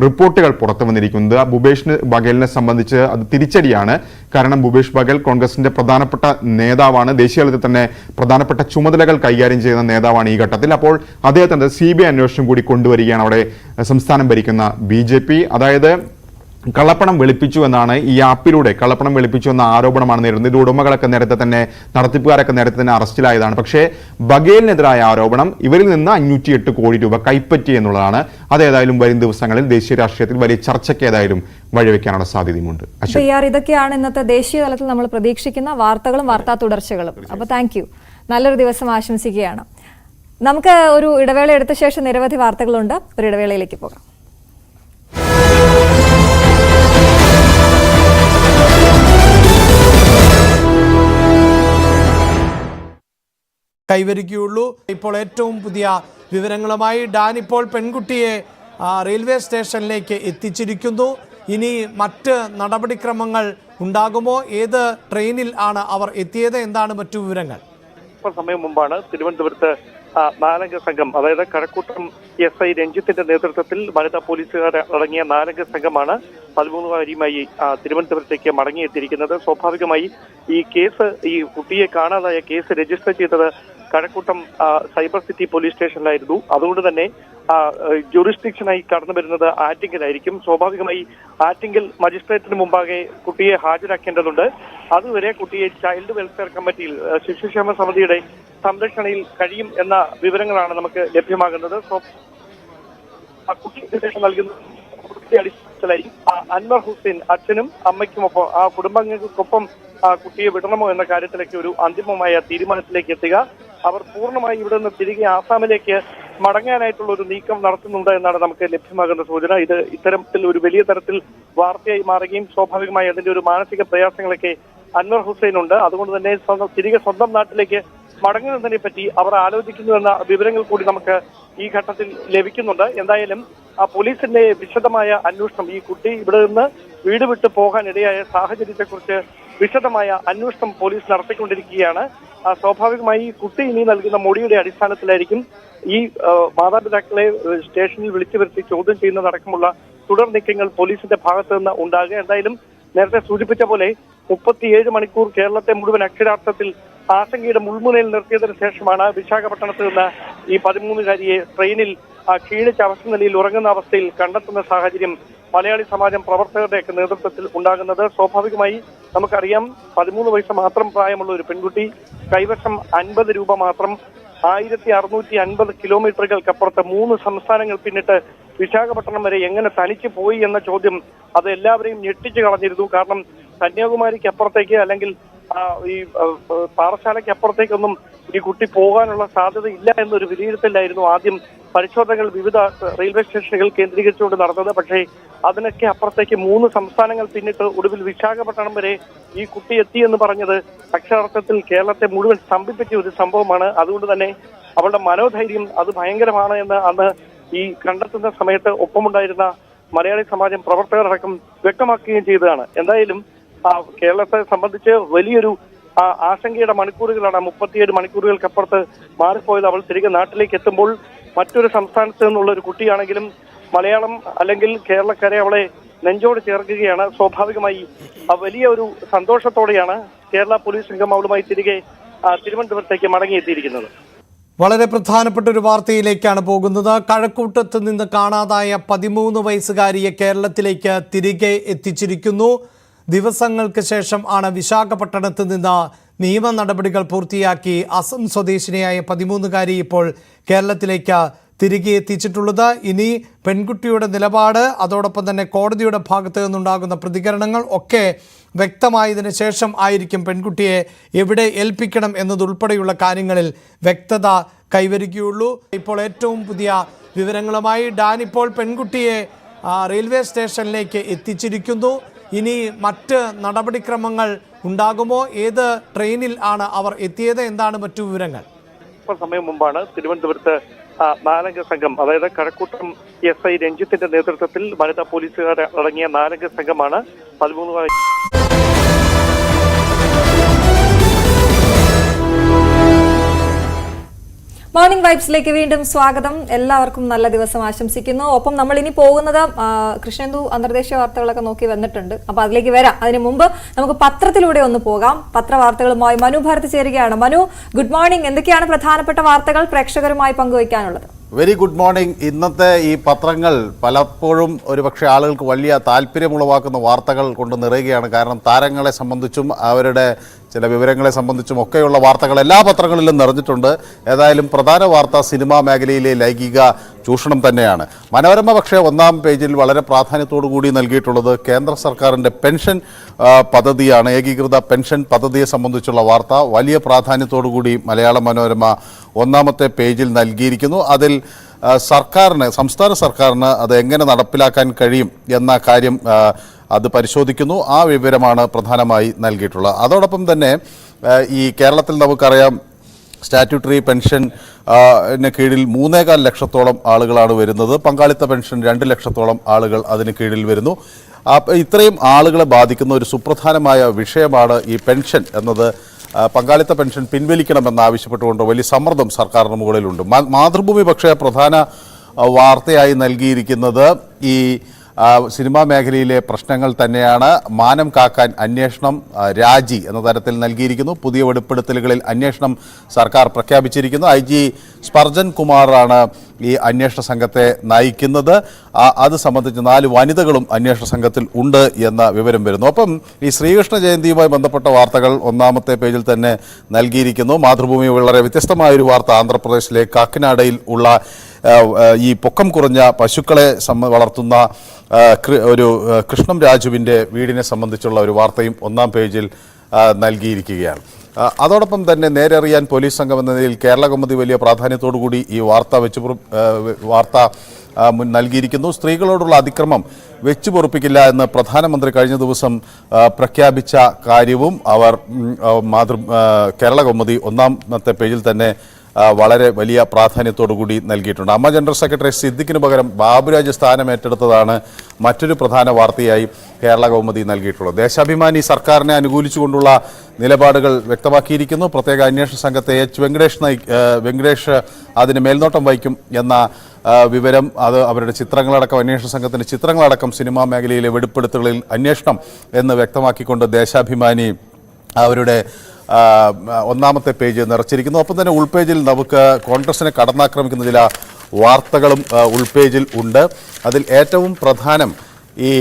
റിപ്പോർട്ടുകൾ പുറത്തു വന്നിരിക്കുന്നത്. ഭൂപേഷ് ബഘേലിനെ സംബന്ധിച്ച് അത് തിരിച്ചടിയാണ്. കാരണം ഭൂപേഷ് ബഘേൽ കോൺഗ്രസിന്റെ പ്രധാനപ്പെട്ട നേതാവാണ്, ദേശീയ തലത്തിൽ തന്നെ പ്രധാനപ്പെട്ട ചുമതലകൾ കൈകാര്യം ചെയ്യുന്ന നേതാവാണ് ഈ ഘട്ടത്തിൽ. അപ്പോൾ അദ്ദേഹത്തിന്റെ CBI അന്വേഷണം കൂടി കൊണ്ടുവരികയാണ് അവിടെ സംസ്ഥാനം ഭരിക്കുന്ന BJP. അതായത് കള്ളപ്പണം വെളുപ്പിച്ചു എന്നാണ് ഈ ആപ്പിലൂടെ കള്ളപ്പണം വെളുപ്പിച്ചു എന്ന ആരോപണമാണ് നേരിടുന്നത്. ഇത് ഉടമകളൊക്കെ നേരത്തെ തന്നെ, നടത്തിപ്പുകാരൊക്കെ നേരത്തെ തന്നെ അറസ്റ്റിലായതാണ്. പക്ഷേ ബഘേലിനെതിരായ ആരോപണം ഇവരിൽ നിന്ന് 508 കോടി രൂപ കൈപ്പറ്റി എന്നുള്ളതാണ്. അതേതായാലും വരും ദിവസങ്ങളിൽ ദേശീയ രാഷ്ട്രീയത്തിൽ വലിയ ചർച്ചയ്ക്ക് ഏതായാലും വഴിവെക്കാനുള്ള സാധ്യതയുമുണ്ട്. ഇതൊക്കെയാണ് ഇന്നത്തെ ദേശീയ തലത്തിൽ നമ്മൾ പ്രതീക്ഷിക്കുന്ന വാർത്തകളും വാർത്താ തുടർച്ചകളും. അപ്പോൾ താങ്ക് യു, നല്ലൊരു ദിവസം ആശംസിക്കുകയാണ്. നമുക്ക് ഒരു ഇടവേള എടുത്ത ശേഷം നിരവധി വാർത്തകളുണ്ട്. ഒരു ഇടവേളയിലേക്ക് പോകാം. കൈവരിക്കുകയുള്ളൂ. ഇപ്പോൾ ഏറ്റവും പുതിയ വിവരങ്ങളുമായി ഡാൻ ഇപ്പോൾ പെൺകുട്ടിയെ റെയിൽവേ സ്റ്റേഷനിലേക്ക് എത്തിച്ചിരിക്കുന്നു. ഇനി മറ്റ് നടപടിക്രമങ്ങൾ ഉണ്ടാകുമോ? ഏത് ട്രെയിനിൽ ആണ് അവർ എത്തിയത്? എന്താണ് മറ്റു വിവരങ്ങൾ? സമയം മുമ്പാണ് തിരുവനന്തപുരത്ത് നാലംഗ സംഘം, അതായത് കഴക്കൂട്ടം SI രഞ്ജിത്തിന്റെ നേതൃത്വത്തിൽ വനിതാ പോലീസുകാർ അടങ്ങിയ നാലംഗ സംഘമാണ് 13-കാരിയുമായി തിരുവനന്തപുരത്തേക്ക് മടങ്ങിയെത്തിയിരിക്കുന്നത്. സ്വാഭാവികമായി ഈ കേസ്, ഈ കുട്ടിയെ കാണാതായ കേസ് രജിസ്റ്റർ ചെയ്തത് കഴക്കൂട്ടം സൈബർ സിറ്റി പോലീസ് സ്റ്റേഷനിലായിരുന്നു. അതുകൊണ്ട് തന്നെ ജൂറിസ്ഡിക്ഷനായി കടന്നു വരുന്നത് ആറ്റിങ്ങലായിരിക്കും. സ്വാഭാവികമായി ആറ്റിങ്ങൽ മജിസ്ട്രേറ്റിന് മുമ്പാകെ കുട്ടിയെ ഹാജരാക്കേണ്ടതുണ്ട്. അതുവരെ കുട്ടിയെ ചൈൽഡ് വെൽഫെയർ കമ്മിറ്റിയിൽ, ശിശുക്ഷേമ സമിതിയുടെ സംരക്ഷണയിൽ കഴിയും എന്ന വിവരങ്ങളാണ് നമുക്ക് ലഭ്യമാകുന്നത്. കുട്ടി നൽകുന്ന അടിസ്ഥാനത്തിലായിരിക്കും അൻവർ ഹുസൈൻ അച്ഛനും അമ്മയ്ക്കുമൊപ്പം, ആ കുടുംബാംഗങ്ങൾക്കൊപ്പം കുട്ടിയെ വിടണമോ എന്ന കാര്യത്തിലേക്ക് ഒരു അന്തിമമായ തീരുമാനത്തിലേക്ക് എത്തുക. അവർ പൂർണ്ണമായി ഇവിടെ നിന്ന് തിരികെ ആസാമിലേക്ക് മടങ്ങാനായിട്ടുള്ള ഒരു നീക്കം നടത്തുന്നുണ്ട് എന്നാണ് നമുക്ക് ലഭ്യമാകുന്ന സൂചന. ഇത് ഇത്തരത്തിൽ ഒരു വലിയ തരത്തിൽ വാർത്തയായി മാറുകയും സ്വാഭാവികമായി അതിന്റെ ഒരു മാനസിക പ്രയാസങ്ങളൊക്കെ അൻവർ ഹുസൈൻ ഉണ്ട്. അതുകൊണ്ട് തന്നെ തിരികെ സ്വന്തം നാട്ടിലേക്ക് മടങ്ങുന്നതിനെ പറ്റി അവർ ആലോചിക്കുന്നു എന്ന വിവരങ്ങൾ കൂടി നമുക്ക് ഈ ഘട്ടത്തിൽ ലഭിക്കുന്നുണ്ട്. എന്തായാലും പോലീസിന്റെ വിശദമായ അന്വേഷണം, ഈ കുട്ടി ഇവിടെ നിന്ന് വീട് വിട്ടു പോകാൻ ഇടയായ സാഹചര്യത്തെക്കുറിച്ച് വിശദമായ അന്വേഷണം പോലീസ് നടത്തിക്കൊണ്ടിരിക്കുകയാണ്. സ്വാഭാവികമായി കുട്ടി ഇനി നൽകുന്ന മൊഴിയുടെ അടിസ്ഥാനത്തിലായിരിക്കും ഈ മാതാപിതാക്കളെ സ്റ്റേഷനിൽ വിളിച്ചു വരുത്തി ചോദ്യം ചെയ്യുന്നതടക്കമുള്ള തുടർ നീക്കങ്ങൾ പോലീസിന്റെ ഭാഗത്ത് നിന്ന് ഉണ്ടാകുക. എന്തായാലും നേരത്തെ സൂചിപ്പിച്ച പോലെ 37 മണിക്കൂർ കേരളത്തെ മുഴുവൻ അക്ഷരാർത്ഥത്തിൽ ആശങ്കയുടെ മുൾമുനയിൽ നിർത്തിയതിനു ശേഷമാണ് വിശാഖപട്ടണത്ത് നിന്ന് ഈ 13-കാരിയെ ട്രെയിനിൽ ക്ഷീണിച്ച അവസ്ഥ നിലയിൽ ഉറങ്ങുന്ന അവസ്ഥയിൽ കണ്ടെത്തുന്ന സാഹചര്യം മലയാളി സമാജം പ്രവർത്തകരുടെയൊക്കെ നേതൃത്വത്തിൽ ഉണ്ടാകുന്നത്. സ്വാഭാവികമായി നമുക്കറിയാം, 13 വയസ്സ് മാത്രം പ്രായമുള്ള ഒരു പെൺകുട്ടി, കൈവശം 50 രൂപ മാത്രം, 1650 കിലോമീറ്ററുകൾക്കപ്പുറത്ത് 3 സംസ്ഥാനങ്ങൾ പിന്നിട്ട് വിശാഖപട്ടണം വരെ എങ്ങനെ തനിച്ച് പോയി എന്ന ചോദ്യം അത് എല്ലാവരെയും ഞെട്ടിച്ചു കളഞ്ഞിരുന്നു. കാരണം കന്യാകുമാരിക്ക് അപ്പുറത്തേക്ക് അല്ലെങ്കിൽ ഈ പാറശാലയ്ക്ക് അപ്പുറത്തേക്കൊന്നും ഈ കുട്ടി പോകാനുള്ള സാധ്യത ഇല്ല എന്നൊരു വിലയിരുത്തലായിരുന്നു ആദ്യം പരിശോധനകൾ വിവിധ റെയിൽവേ സ്റ്റേഷനുകൾ കേന്ദ്രീകരിച്ചുകൊണ്ട് നടന്നത്. പക്ഷേ അതിനൊക്കെ അപ്പുറത്തേക്ക് 3 സംസ്ഥാനങ്ങൾ പിന്നിട്ട് ഒടുവിൽ വിശാഖപട്ടണം വരെ ഈ കുട്ടി എത്തി എന്ന് പറഞ്ഞത് അക്ഷരാർത്ഥത്തിൽ കേരളത്തെ മുഴുവൻ സ്തംഭിപ്പിച്ച ഒരു സംഭവമാണ്. അതുകൊണ്ട് തന്നെ അവളുടെ മനോധൈര്യം അത് ഭയങ്കരമാണ് എന്ന് അന്ന് ഈ കണ്ടെത്തുന്ന സമയത്ത് ഒപ്പമുണ്ടായിരുന്ന മലയാളി സമാജം പ്രവർത്തകരടക്കം വ്യക്തമാക്കുകയും ചെയ്തതാണ്. എന്തായാലും കേരളത്തെ സംബന്ധിച്ച് വലിയൊരു ആശങ്കയുടെ മണിക്കൂറുകളാണ്. 37 മണിക്കൂറുകൾക്കപ്പുറത്ത് മാറിപ്പോയത്. അവൾ തിരികെ നാട്ടിലേക്ക് എത്തുമ്പോൾ മറ്റൊരു സംസ്ഥാനത്ത് നിന്നുള്ള ഒരു കുട്ടിയാണെങ്കിലും മലയാളം അല്ലെങ്കിൽ കേരളക്കരെ അവളെ നെഞ്ചോട് ചേർക്കുകയാണ്. സ്വാഭാവികമായി വലിയ ഒരു സന്തോഷത്തോടെയാണ് കേരള പോലീസ് സംഘം അവളുമായി തിരികെ തിരുവനന്തപുരത്തേക്ക് മടങ്ങിയെത്തിയിരിക്കുന്നത്. വളരെ പ്രധാനപ്പെട്ട ഒരു വാർത്തയിലേക്കാണ് പോകുന്നത്. കഴക്കൂട്ടത്ത് നിന്ന് കാണാതായ 13 വയസ്സുകാരിയെ കേരളത്തിലേക്ക് തിരികെ എത്തിച്ചിരിക്കുന്നു. ദിവസങ്ങൾക്ക് ശേഷം ആണ് വിശാഖപട്ടണത്ത് നിന്ന് നിയമ നടപടികൾ പൂർത്തിയാക്കി അസം സ്വദേശിനിയായ 13-കാരി ഇപ്പോൾ കേരളത്തിലേക്ക് തിരികെ എത്തിച്ചിട്ടുള്ളത്. ഇനി പെൺകുട്ടിയുടെ നിലപാട്, അതോടൊപ്പം തന്നെ കോടതിയുടെ ഭാഗത്തു നിന്നുണ്ടാകുന്ന പ്രതികരണങ്ങൾ ഒക്കെ വ്യക്തമായതിനു ശേഷം ആയിരിക്കും പെൺകുട്ടിയെ എവിടെ ഏൽപ്പിക്കണം എന്നതുൾപ്പെടെയുള്ള കാര്യങ്ങളിൽ വ്യക്തത കൈവരിക്കുകയുള്ളൂ. ഇപ്പോൾ ഏറ്റവും പുതിയ വിവരങ്ങളുമായി ഡാൻ ഇപ്പോൾ പെൺകുട്ടിയെ റെയിൽവേ സ്റ്റേഷനിലേക്ക് എത്തിച്ചിരിക്കുന്നു. ഇനി മറ്റ് നടപടിക്രമങ്ങൾ ഉണ്ടാകുമോ? ഏത് ട്രെയിനിൽ ആണ് അവർ എത്തിയത്? എന്താണ് മറ്റു വിവരങ്ങൾ? സമയം മുമ്പാണ് തിരുവനന്തപുരത്ത് 4-അംഗ സംഘം, അതായത് കഴക്കൂട്ടം SI രഞ്ജിത്തിന്റെ നേതൃത്വത്തിൽ വനിതാ പോലീസുകാർ അടങ്ങിയ 4-അംഗ സംഘമാണ് 13 മോർണിംഗ് വൈബ്സിലേക്ക് വീണ്ടും സ്വാഗതം. എല്ലാവർക്കും നല്ല ദിവസം ആശംസിക്കുന്നു. ഒപ്പം നമ്മൾ ഇനി പോകുന്നത് കൃഷ്ണേന്ദു അന്തർദേശീയ വാർത്തകളൊക്കെ നോക്കി വന്നിട്ടുണ്ട്. അപ്പൊ അതിലേക്ക് വരാം. അതിനു മുമ്പ് നമുക്ക് പത്രത്തിലൂടെ ഒന്ന് പോകാം. പത്രവാർത്തകളുമായി മനു ഭാരതി ചേരുകയാണ്. Manu, good morning. എന്തൊക്കെയാണ് പ്രധാനപ്പെട്ട വാർത്തകൾ പ്രേക്ഷകരുമായി പങ്കുവയ്ക്കാനുള്ളത്? Very good morning. ഇന്നത്തെ ഈ പത്രങ്ങൾ പലപ്പോഴും ഒരുപക്ഷെ ആളുകൾക്ക് വലിയ താല്പര്യമുളവാക്കുന്ന വാർത്തകൾ കൊണ്ട് നിറയുകയാണ്. കാരണം താരങ്ങളെ സംബന്ധിച്ചും അവരുടെ ചില വിവരങ്ങളെ സംബന്ധിച്ചും ഒക്കെയുള്ള വാർത്തകൾ എല്ലാ പത്രങ്ങളിലും നിറഞ്ഞിട്ടുണ്ട്. ഏതായാലും പ്രധാന വാർത്ത സിനിമാ മേഖലയിലെ ലൈംഗിക ചൂഷണം തന്നെയാണ്. മനോരമ പക്ഷേ 1-ാം പേജിൽ വളരെ പ്രാധാന്യത്തോടു കൂടി നൽകിയിട്ടുള്ളത് കേന്ദ്ര സർക്കാരിൻ്റെ പെൻഷൻ പദ്ധതിയാണ്. ഏകീകൃത പെൻഷൻ പദ്ധതിയെ സംബന്ധിച്ചുള്ള വാർത്ത വലിയ പ്രാധാന്യത്തോടു കൂടി മലയാള മനോരമ 1-ാമത്തെ പേജിൽ നൽകിയിരിക്കുന്നു. അതിൽ സംസ്ഥാന സർക്കാരിന് അത് എങ്ങനെ നടപ്പിലാക്കാൻ കഴിയും എന്ന കാര്യം അത് പരിശോധിക്കുന്നു. ആ വിവരമാണ് പ്രധാനമായി നൽകിയിട്ടുള്ളത്. അതോടൊപ്പം തന്നെ ഈ കേരളത്തിൽ നമുക്കറിയാം സ്റ്റാറ്റ്യൂട്ടറി പെൻഷൻ കീഴിൽ 3.25 ലക്ഷത്തോളം ആളുകളാണ് വരുന്നത്. പങ്കാളിത്ത പെൻഷൻ 2 ലക്ഷത്തോളം ആളുകൾ അതിന് കീഴിൽ വരുന്നു. ഇത്രയും ആളുകളെ ബാധിക്കുന്ന ഒരു സുപ്രധാനമായ വിഷയമാണ് ഈ പെൻഷൻ എന്നത് പങ്കാളിത്ത പെൻഷൻ പിൻവലിക്കണമെന്നാവശ്യപ്പെട്ടുകൊണ്ട് വലിയ സമ്മർദ്ദം സർക്കാരിന് മുകളിലുണ്ട്. മാതൃഭൂമി പക്ഷേ പ്രധാന വാർത്തയായി നൽകിയിരിക്കുന്നത് ഈ സിനിമാ മേഖലയിലെ പ്രശ്നങ്ങൾ തന്നെയാണ്. മാനം കാക്കാൻ അന്വേഷണം, രാജി എന്ന തരത്തിൽ നൽകിയിരിക്കുന്നു. പുതിയ വെളിപ്പെടുത്തലുകളിൽ അന്വേഷണം സർക്കാർ പ്രഖ്യാപിച്ചിരിക്കുന്നു. IG സ്പർജൻ കുമാറാണ് ഈ അന്വേഷണ സംഘത്തെ നയിക്കുന്നത്. അത് സംബന്ധിച്ച് 4 വനിതകളും അന്വേഷണ സംഘത്തിൽ ഉണ്ട് എന്ന വിവരം വരുന്നു. ഒപ്പം ഈ ശ്രീകൃഷ്ണ ജയന്തിയുമായി ബന്ധപ്പെട്ട വാർത്തകൾ ഒന്നാമത്തെ പേജിൽ തന്നെ നൽകിയിരിക്കുന്നു. മാതൃഭൂമി വളരെ വ്യത്യസ്തമായൊരു വാർത്ത ആന്ധ്രാപ്രദേശിലെ കാക്കിനാഡയിൽ ഉള്ള ഈ പൊക്കം കുറഞ്ഞ പശുക്കളെ വളർത്തുന്ന ഒരു കൃഷ്ണം രാജുവിൻ്റെ വീടിനെ സംബന്ധിച്ചുള്ള ഒരു വാർത്തയും ഒന്നാം പേജിൽ നൽകിയിരിക്കുകയാണ്. അതോടൊപ്പം തന്നെ നേരെ അറിയാൻ പോലീസ് സംഘം എന്ന നിലയിൽ കേരള കൗമുദി വലിയ പ്രാധാന്യത്തോടുകൂടി ഈ വാർത്ത നൽകിയിരിക്കുന്നു. സ്ത്രീകളോടുള്ള അതിക്രമം വെച്ചു പൊറുപ്പിക്കില്ല എന്ന് പ്രധാനമന്ത്രി കഴിഞ്ഞ ദിവസം പ്രഖ്യാപിച്ച കാര്യവും അവർ കേരള കൗമുദി ഒന്നാമത്തെ പേജിൽ തന്നെ വളരെ വലിയ പ്രാധാന്യത്തോടുകൂടി നൽകിയിട്ടുണ്ട്. അമ്മ ജനറൽ സെക്രട്ടറി സിദ്ദിഖിന് പകരം ബാബുരാജ് സ്ഥാനം ഏറ്റെടുത്തതാണ് മറ്റൊരു പ്രധാന വാർത്തയായി കേരള കൗമുദി നൽകിയിട്ടുള്ളത്. ദേശാഭിമാനി സർക്കാരിനെ അനുകൂലിച്ചുകൊണ്ടുള്ള നിലപാടുകൾ വ്യക്തമാക്കിയിരിക്കുന്നു. പ്രത്യേക അന്വേഷണ സംഘത്തെ വെങ്കടേഷ് അതിന് മേൽനോട്ടം വഹിക്കും എന്ന വിവരം, അത് അവരുടെ ചിത്രങ്ങളടക്കം, അന്വേഷണ സംഘത്തിൻ്റെ ചിത്രങ്ങളടക്കം സിനിമാ മേഖലയിലെ വെളിപ്പെടുത്തലുകളിൽ അന്വേഷണം എന്ന് വ്യക്തമാക്കിക്കൊണ്ട് ദേശാഭിമാനി അവരുടെ ഒന്നാമത്തെ പേജ് നിറച്ചിരിക്കുന്നു. ഒപ്പം തന്നെ ഉൾപേജിൽ നമുക്ക് കോൺഗ്രസിനെ കടന്നാക്രമിക്കുന്ന ചില വാർത്തകളും ഉൾപേജിൽ ഉണ്ട്. അതിൽ ഏറ്റവും പ്രധാനം ഈ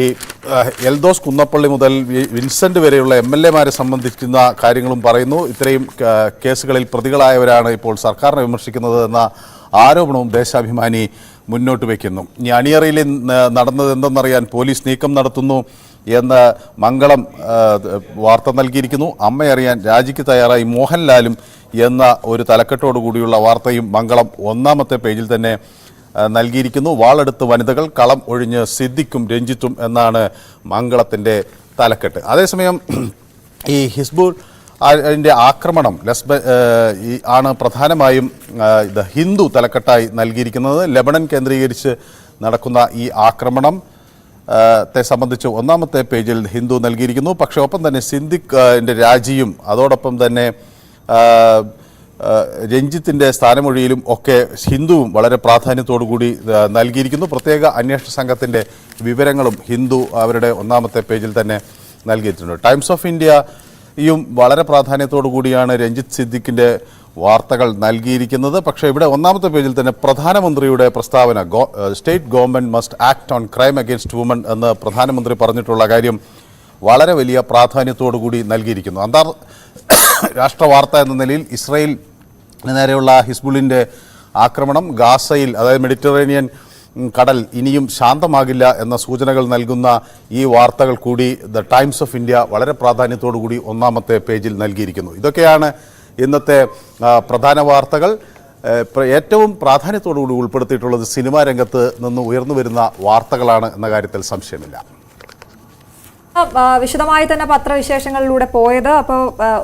എൽദോസ് കുന്നപ്പള്ളി മുതൽ വിൻസെന്റ് വരെയുള്ള MLA-മാരെ സംബന്ധിക്കുന്ന കാര്യങ്ങളും പറയുന്നു. ഇത്രയും കേസുകളിൽ പ്രതികളായവരാണ് ഇപ്പോൾ സർക്കാരിനെ വിമർശിക്കുന്നത് എന്ന ആരോപണവും ദേശാഭിമാനി മുന്നോട്ട് വയ്ക്കുന്നു. ഇനി അണിയറയിൽ നടന്നത് എന്തെന്നറിയാൻ പോലീസ് നീക്കം നടത്തുന്നു എന്ന് മംഗളം വാർത്ത നൽകിയിരിക്കുന്നു. അമ്മയറിയാൻ രാജിക്ക് തയ്യാറായി മോഹൻലാലും എന്ന ഒരു തലക്കെട്ടോടുകൂടിയുള്ള വാർത്തയും മംഗളം ഒന്നാമത്തെ പേജിൽ തന്നെ നൽകിയിരിക്കുന്നു. വാളെടുത്ത് വനിതകൾ, കളം ഒഴിഞ്ഞ് സിദ്ദിഖും രഞ്ജിത്തും എന്നാണ് മംഗളത്തിൻ്റെ തലക്കെട്ട്. അതേസമയം ഈ ഹിസ്ബുൾ അതിൻ്റെ ആക്രമണം ആണ് പ്രധാനമായും ഹിന്ദു തലക്കെട്ടായി നൽകിയിരിക്കുന്നത്. ലെബനൻ കേന്ദ്രീകരിച്ച് നടക്കുന്ന ഈ ആക്രമണം സംബന്ധിച്ച് ഒന്നാമത്തെ പേജിൽ ഹിന്ദു നൽകിയിരിക്കുന്നു. പക്ഷേ ഒപ്പം തന്നെ സിദ്ദിഖിൻ്റെ രാജിയും അതോടൊപ്പം തന്നെ രഞ്ജിത്തിൻ്റെ സ്ഥാനമൊഴിയിലും ഒക്കെ ഹിന്ദുവും വളരെ പ്രാധാന്യത്തോടുകൂടി നൽകിയിരിക്കുന്നു. പ്രത്യേക അന്വേഷണ സംഘത്തിൻ്റെ വിവരങ്ങളും ഹിന്ദു അവരുടെ ഒന്നാമത്തെ പേജിൽ തന്നെ നൽകിയിട്ടുണ്ട്. ടൈംസ് ഓഫ് ഇന്ത്യയും വളരെ പ്രാധാന്യത്തോടു കൂടിയാണ് രഞ്ജിത്ത് സിദ്ദിഖിൻ്റെ വാർത്തകൾ നൽകിയിരിക്കുന്നത്. പക്ഷേ ഇവിടെ ഒന്നാമത്തെ പേജിൽ തന്നെ പ്രധാനമന്ത്രിയുടെ പ്രസ്താവന, state government must act on crime against woman എന്ന് പ്രധാനമന്ത്രി പറഞ്ഞിട്ടുള്ള കാര്യം വളരെ വലിയ പ്രാധാന്യത്തോടു കൂടി നൽകിയിരിക്കുന്നു. അന്താരാഷ്ട്ര വാർത്ത എന്ന നിലയിൽ ഇസ്രായേൽ നേരെയുള്ള ഹിസ്ബുളിൻ്റെ ആക്രമണം, ഗാസയിൽ അതായത് മെഡിറ്ററേനിയൻ കടൽ ഇനിയും ശാന്തമാകില്ല എന്ന സൂചനകൾ നൽകുന്ന ഈ വാർത്തകൾ കൂടി ദ ടൈംസ് ഓഫ് ഇന്ത്യ വളരെ പ്രാധാന്യത്തോടു കൂടി ഒന്നാമത്തെ പേജിൽ നൽകിയിരിക്കുന്നു. ഇതൊക്കെയാണ് ഇന്നത്തെ പ്രധാന വാർത്തകൾ. ഏറ്റവും പ്രാധാന്യത്തോടുകൂടി ഉൾപ്പെടുത്തിയിട്ടുള്ളത് സിനിമാ രംഗത്ത് നിന്ന് ഉയർന്നു വരുന്ന വാർത്തകളാണ് എന്ന കാര്യത്തിൽ സംശയമില്ല. വിശദമായി തന്നെ പത്രവിശേഷങ്ങളിലൂടെ പോയത്. അപ്പോൾ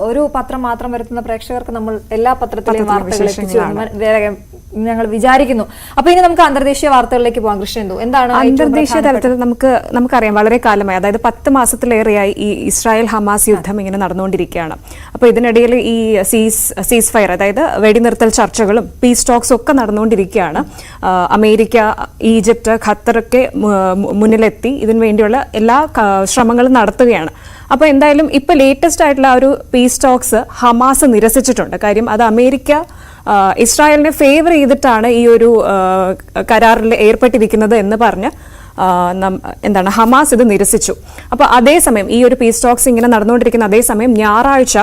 ഒരു പത്രം മാത്രം വരുത്തുന്ന പ്രേക്ഷകർക്ക് നമ്മൾ എല്ലാ പത്രത്തിലെയും വാർത്തകൾ എത്തിച്ചു ഞങ്ങൾ വിചാരിക്കുന്നു. അപ്പൊ ഇനി നമുക്ക് അന്തർദേശീയ വാർത്തകളിലേക്ക് പോകാം. കൃഷ്ണേന്ദു, എന്താണ് അന്തർദേശീയ തലത്തിൽ നമുക്കറിയാം വളരെ കാലമായി, അതായത് 10 മാസത്തിലേറെയായി ഈ ഇസ്രായേൽ ഹമാസ് യുദ്ധം ഇങ്ങനെ നടന്നുകൊണ്ടിരിക്കുകയാണ്. അപ്പോൾ ഇതിനിടയിൽ ഈ സീസ് ഫയർ, അതായത് വെടിനിർത്തൽ ചർച്ചകളും പീസ് ടോക്സും ഒക്കെ നടന്നുകൊണ്ടിരിക്കുകയാണ്. അമേരിക്ക, ഈജിപ്ത്, ഖത്തറൊക്കെ മുന്നിലെത്തി ഇതിനു വേണ്ടിയുള്ള എല്ലാ ശ്രമങ്ങളും നടത്തുകയാണ്. അപ്പോൾ എന്തായാലും ഇപ്പോൾ ലേറ്റസ്റ്റ് ആയിട്ടുള്ള ആ ഒരു പീസ് ടോക്സ് ഹമാസ് നിരസിച്ചിട്ടുണ്ട്. കാര്യം അത് അമേരിക്ക ഇസ്രായേലിനെ ഫേവർ ചെയ്തിട്ടാണ് ഈ ഒരു കരാറിൽ ഏർപ്പെട്ടിരിക്കുന്നത് എന്ന് പറഞ്ഞ് ഹമാസ് ഇത് നിരസിച്ചു. അപ്പോൾ അതേസമയം ഈ ഒരു പീസ് ടോക്സ് ഇങ്ങനെ നടന്നുകൊണ്ടിരിക്കുന്ന അതേസമയം ഞായറാഴ്ച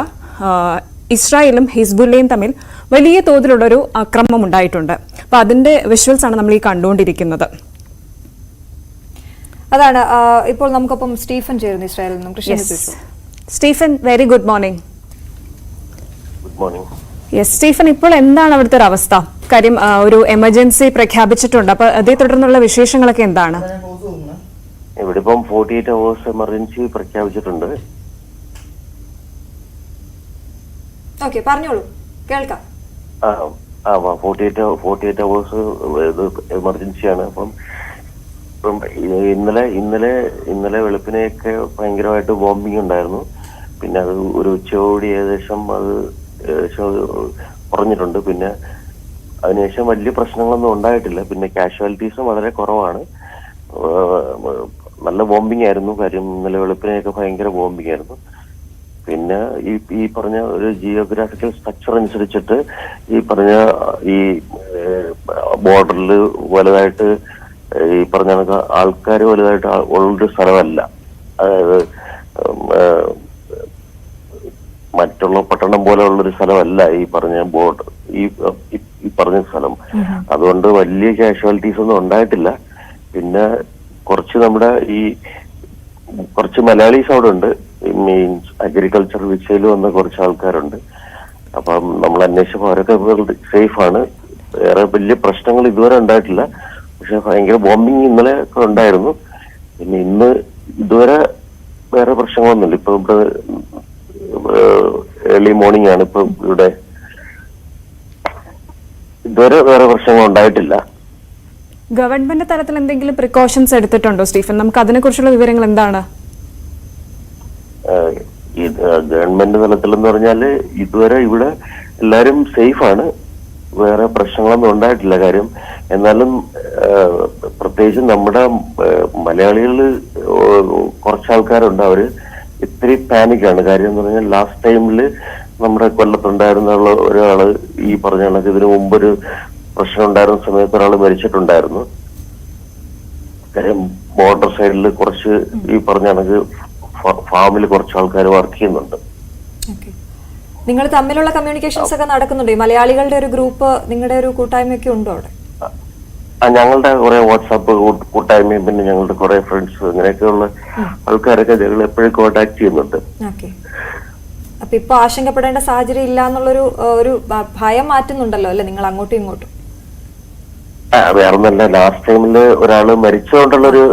ഇസ്രായേലും ഹിസ്ബുള്ളയും തമ്മിൽ വലിയ തോതിലുള്ളൊരു അക്രമം ഉണ്ടായിട്ടുണ്ട്. അപ്പോൾ അതിൻ്റെ വിഷ്വൽസ് ആണ് നമ്മൾ ഈ കണ്ടുകൊണ്ടിരിക്കുന്നത്. അതാണ് ഇപ്പോൾ നമുക്കൊപ്പം സ്റ്റീഫൻ ചേരുന്നു ഇസ്രായേലിൽ നിന്നും. Stephen, very good morning. Good morning. Yes Stephen, ഇപ്പോൾ എന്താണ് അവിടുത്തെ ഒരു അവസ്ഥ? കാര്യം ഒരു എമർജൻസി പ്രഖ്യാപിച്ചിട്ടുണ്ട്. അപ്പൊ അതേ തുടർന്നുള്ള വിശേഷങ്ങളൊക്കെ എന്താണ്? ഇവിടെ ഇപ്പം 48 hours എമർജൻസി പ്രഖ്യാപിച്ചിട്ടുണ്ട്. ഓക്കേ, പറഞ്ഞോളൂ, കേൾക്കാം. 48 hours എമർജൻസിയാണ്. അപ്പം ഇന്നലെ വെളുപ്പിനെയൊക്കെ ഭയങ്കരമായിട്ട് ബോംബിംഗ് ഉണ്ടായിരുന്നു. പിന്നെ അത് ഒരു ഉച്ചയോടി ഏകദേശം അത് കുറഞ്ഞിട്ടുണ്ട്. പിന്നെ അതിനുശേഷം വലിയ പ്രശ്നങ്ങളൊന്നും ഉണ്ടായിട്ടില്ല. പിന്നെ കാഷ്വാലിറ്റീസും വളരെ കുറവാണ്. നല്ല ബോംബിംഗ് ആയിരുന്നു. കാര്യം ഇന്നലെ വെളുപ്പിനെയൊക്കെ ഭയങ്കര ബോംബിംഗ് ആയിരുന്നു. പിന്നെ ഈ പറഞ്ഞ ഒരു ജിയോഗ്രാഫിക്കൽ സ്ട്രക്ചർ അനുസരിച്ചിട്ട് ഈ പറഞ്ഞ ഈ ബോർഡറിൽ വലുതായിട്ട് ഈ പറഞ്ഞ ആൾക്കാർ വലുതായിട്ട് ഉള്ളൊരു സ്ഥലമല്ല. അതായത് മറ്റുള്ള പട്ടണം പോലെ ഉള്ളൊരു സ്ഥലമല്ല ഈ പറഞ്ഞ ബോർഡർ, ഈ പറഞ്ഞ സ്ഥലം. അതുകൊണ്ട് വലിയ കാഷ്വാലിറ്റീസ് ഒന്നും ഉണ്ടായിട്ടില്ല. പിന്നെ കുറച്ച് നമ്മുടെ ഈ കുറച്ച് മലയാളീസ് അവിടെ ഉണ്ട്. മീൻസ് അഗ്രികൾച്ചർ വിഷയിൽ വന്ന കുറച്ച് ആൾക്കാരുണ്ട്. അപ്പം നമ്മൾ അന്വേഷിച്ചപ്പോൾ അവരൊക്കെ സേഫാണ്. വേറെ വലിയ പ്രശ്നങ്ങൾ ഇതുവരെ ഉണ്ടായിട്ടില്ല. പക്ഷെ ഭയങ്കര ബോംബിങ് ഇന്നലെ ഒക്കെ ഉണ്ടായിരുന്നു. പിന്നെ ഇന്ന് ഇതുവരെ വേറെ പ്രശ്നങ്ങളൊന്നുമില്ല. ഇപ്പൊ ഇവിടെ ഏർലി മോർണിംഗ് ആണ് ഇപ്പൊ ഇവിടെ. ഇതുവരെ വേറെ പ്രശ്നങ്ങൾ ഉണ്ടായിട്ടില്ല. ഗവൺമെന്റ് തലത്തിൽ എന്തെങ്കിലും പ്രിക്കോഷൻസ് എടുത്തിട്ടുണ്ടോ സ്റ്റീഫൻ? നമുക്ക് അതിനെക്കുറിച്ചുള്ള വിവരങ്ങൾ എന്താണ്? ഗവൺമെന്റ് തലത്തിൽ എന്ന് പറഞ്ഞാല് ഇതുവരെ ഇവിടെ എല്ലാരും സേഫാണ്. വേറെ പ്രശ്നങ്ങളൊന്നും ഉണ്ടായിട്ടില്ല. കാര്യം എന്നാലും പ്രത്യേകിച്ച് നമ്മുടെ മലയാളികള് കുറച്ച് ആൾക്കാരുണ്ട്. അവര് ഇത്തിരി പാനിക്കാണ്. കാര്യം എന്ന് പറഞ്ഞാൽ ലാസ്റ്റ് ടൈമില് നമ്മുടെ കൊല്ലത്തുണ്ടായിരുന്ന ഒരാള് ഈ പറഞ്ഞ കണക്ക് ഇതിനു മുമ്പൊരു പ്രശ്നം ഉണ്ടായിരുന്ന സമയത്ത് ഒരാൾ മരിച്ചിട്ടുണ്ടായിരുന്നു. കാര്യം ബോർഡർ സൈഡിൽ കുറച്ച് ഈ പറഞ്ഞ കണക്ക് ഫാമിൽ കുറച്ച് ആൾക്കാർ വർക്ക് ചെയ്യുന്നുണ്ട്. നിങ്ങൾ തമ്മിലുള്ള കമ്മ്യൂണിക്കേഷൻസ് ഒക്കെ നടക്കുന്നുണ്ടോ? മലയാളികളുടെ ഒരു ഗ്രൂപ്പ്, നിങ്ങളുടെ ഒരു കൂട്ടായ്മയൊക്കെ ഉണ്ടോ അവിടെ? ഞങ്ങളുടെ കുറെ വാട്സാപ്പ് കൂട്ടായ്മയും പിന്നെ ഞങ്ങളുടെ കുറെ ഫ്രണ്ട്സ് അങ്ങനെയൊക്കെയുള്ള ആൾക്കാരൊക്കെ ഞങ്ങൾ എപ്പോഴും കോണ്ടാക്ട് ചെയ്യുന്നുണ്ട്. അപ്പൊ ഇപ്പൊ ആശങ്കപ്പെടേണ്ട സാഹചര്യം ഇല്ല എന്നുള്ളൊരു ഒരു ഭയം മാറ്റുന്നുണ്ടല്ലോ അല്ലെ നിങ്ങൾ അങ്ങോട്ടും ഇങ്ങോട്ടും? വേറൊന്നല്ല, ലാസ്റ്റ് ടൈമില് ഒരാള് മരിച്ചുകൊണ്ടുള്ളൊരു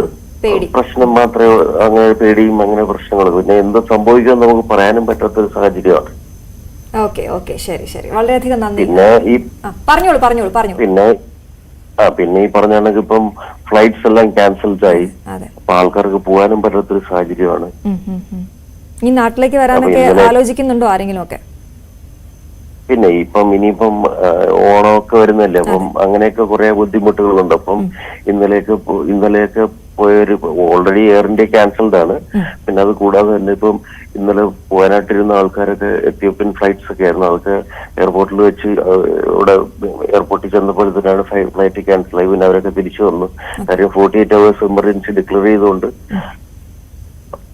പ്രശ്നം മാത്രമേ അങ്ങനെ പേടിയും അങ്ങനെ പ്രശ്നങ്ങൾ. പിന്നെ എന്ത് സംഭവിക്കുമെന്ന് നമുക്ക് പറയാനും പറ്റാത്തൊരു സാഹചര്യമാണ്. ശരി ശരി, വളരെയധികം നന്ദി. പിന്നെ ഈ പറഞ്ഞോളൂ. പിന്നെ ഈ പറഞ്ഞ കണക്ക് ഇപ്പം ഫ്ലൈറ്റ്സ് എല്ലാം ക്യാൻസൽഡ് ആയി. അപ്പൊ ആൾക്കാർക്ക് പോകാനും പറ്റാത്തൊരു സാഹചര്യമാണ്. ഈ നാട്ടിലേക്ക് വരാനൊക്കെ ആലോചിക്കുന്നുണ്ടോ ആരെങ്കിലും ഒക്കെ? പിന്നെ ഇനിയിപ്പം ഓണമൊക്കെ വരുന്നല്ലേ, അപ്പം അങ്ങനെയൊക്കെ കുറെ ബുദ്ധിമുട്ടുകളുണ്ട്. അപ്പം ഇന്നലെയൊക്കെ പോയൊരു ഓൾറെഡി എയർ ഇന്ത്യ ക്യാൻസൽഡ് ആണ്. പിന്നെ അത് കൂടാതെ തന്നെ ഇപ്പം ഇന്നലെ പോകാനായിട്ടിരുന്ന ആൾക്കാരൊക്കെ എത്യോപ്യൻ ഫ്ലൈറ്റ്സ് ഒക്കെ ആയിരുന്നു. അതൊക്കെ എയർപോർട്ടിൽ വെച്ച് ഇവിടെ എയർപോർട്ടിൽ ചെന്നപ്പോഴത്തേക്കാണ് ഫ്ലൈറ്റ് ക്യാൻസൽ ആയി. പിന്നെ അവരൊക്കെ തിരിച്ചു വന്നു. കാര്യം 48 hours എമർജൻസി ഡിക്ലെയർ ചെയ്തുകൊണ്ട്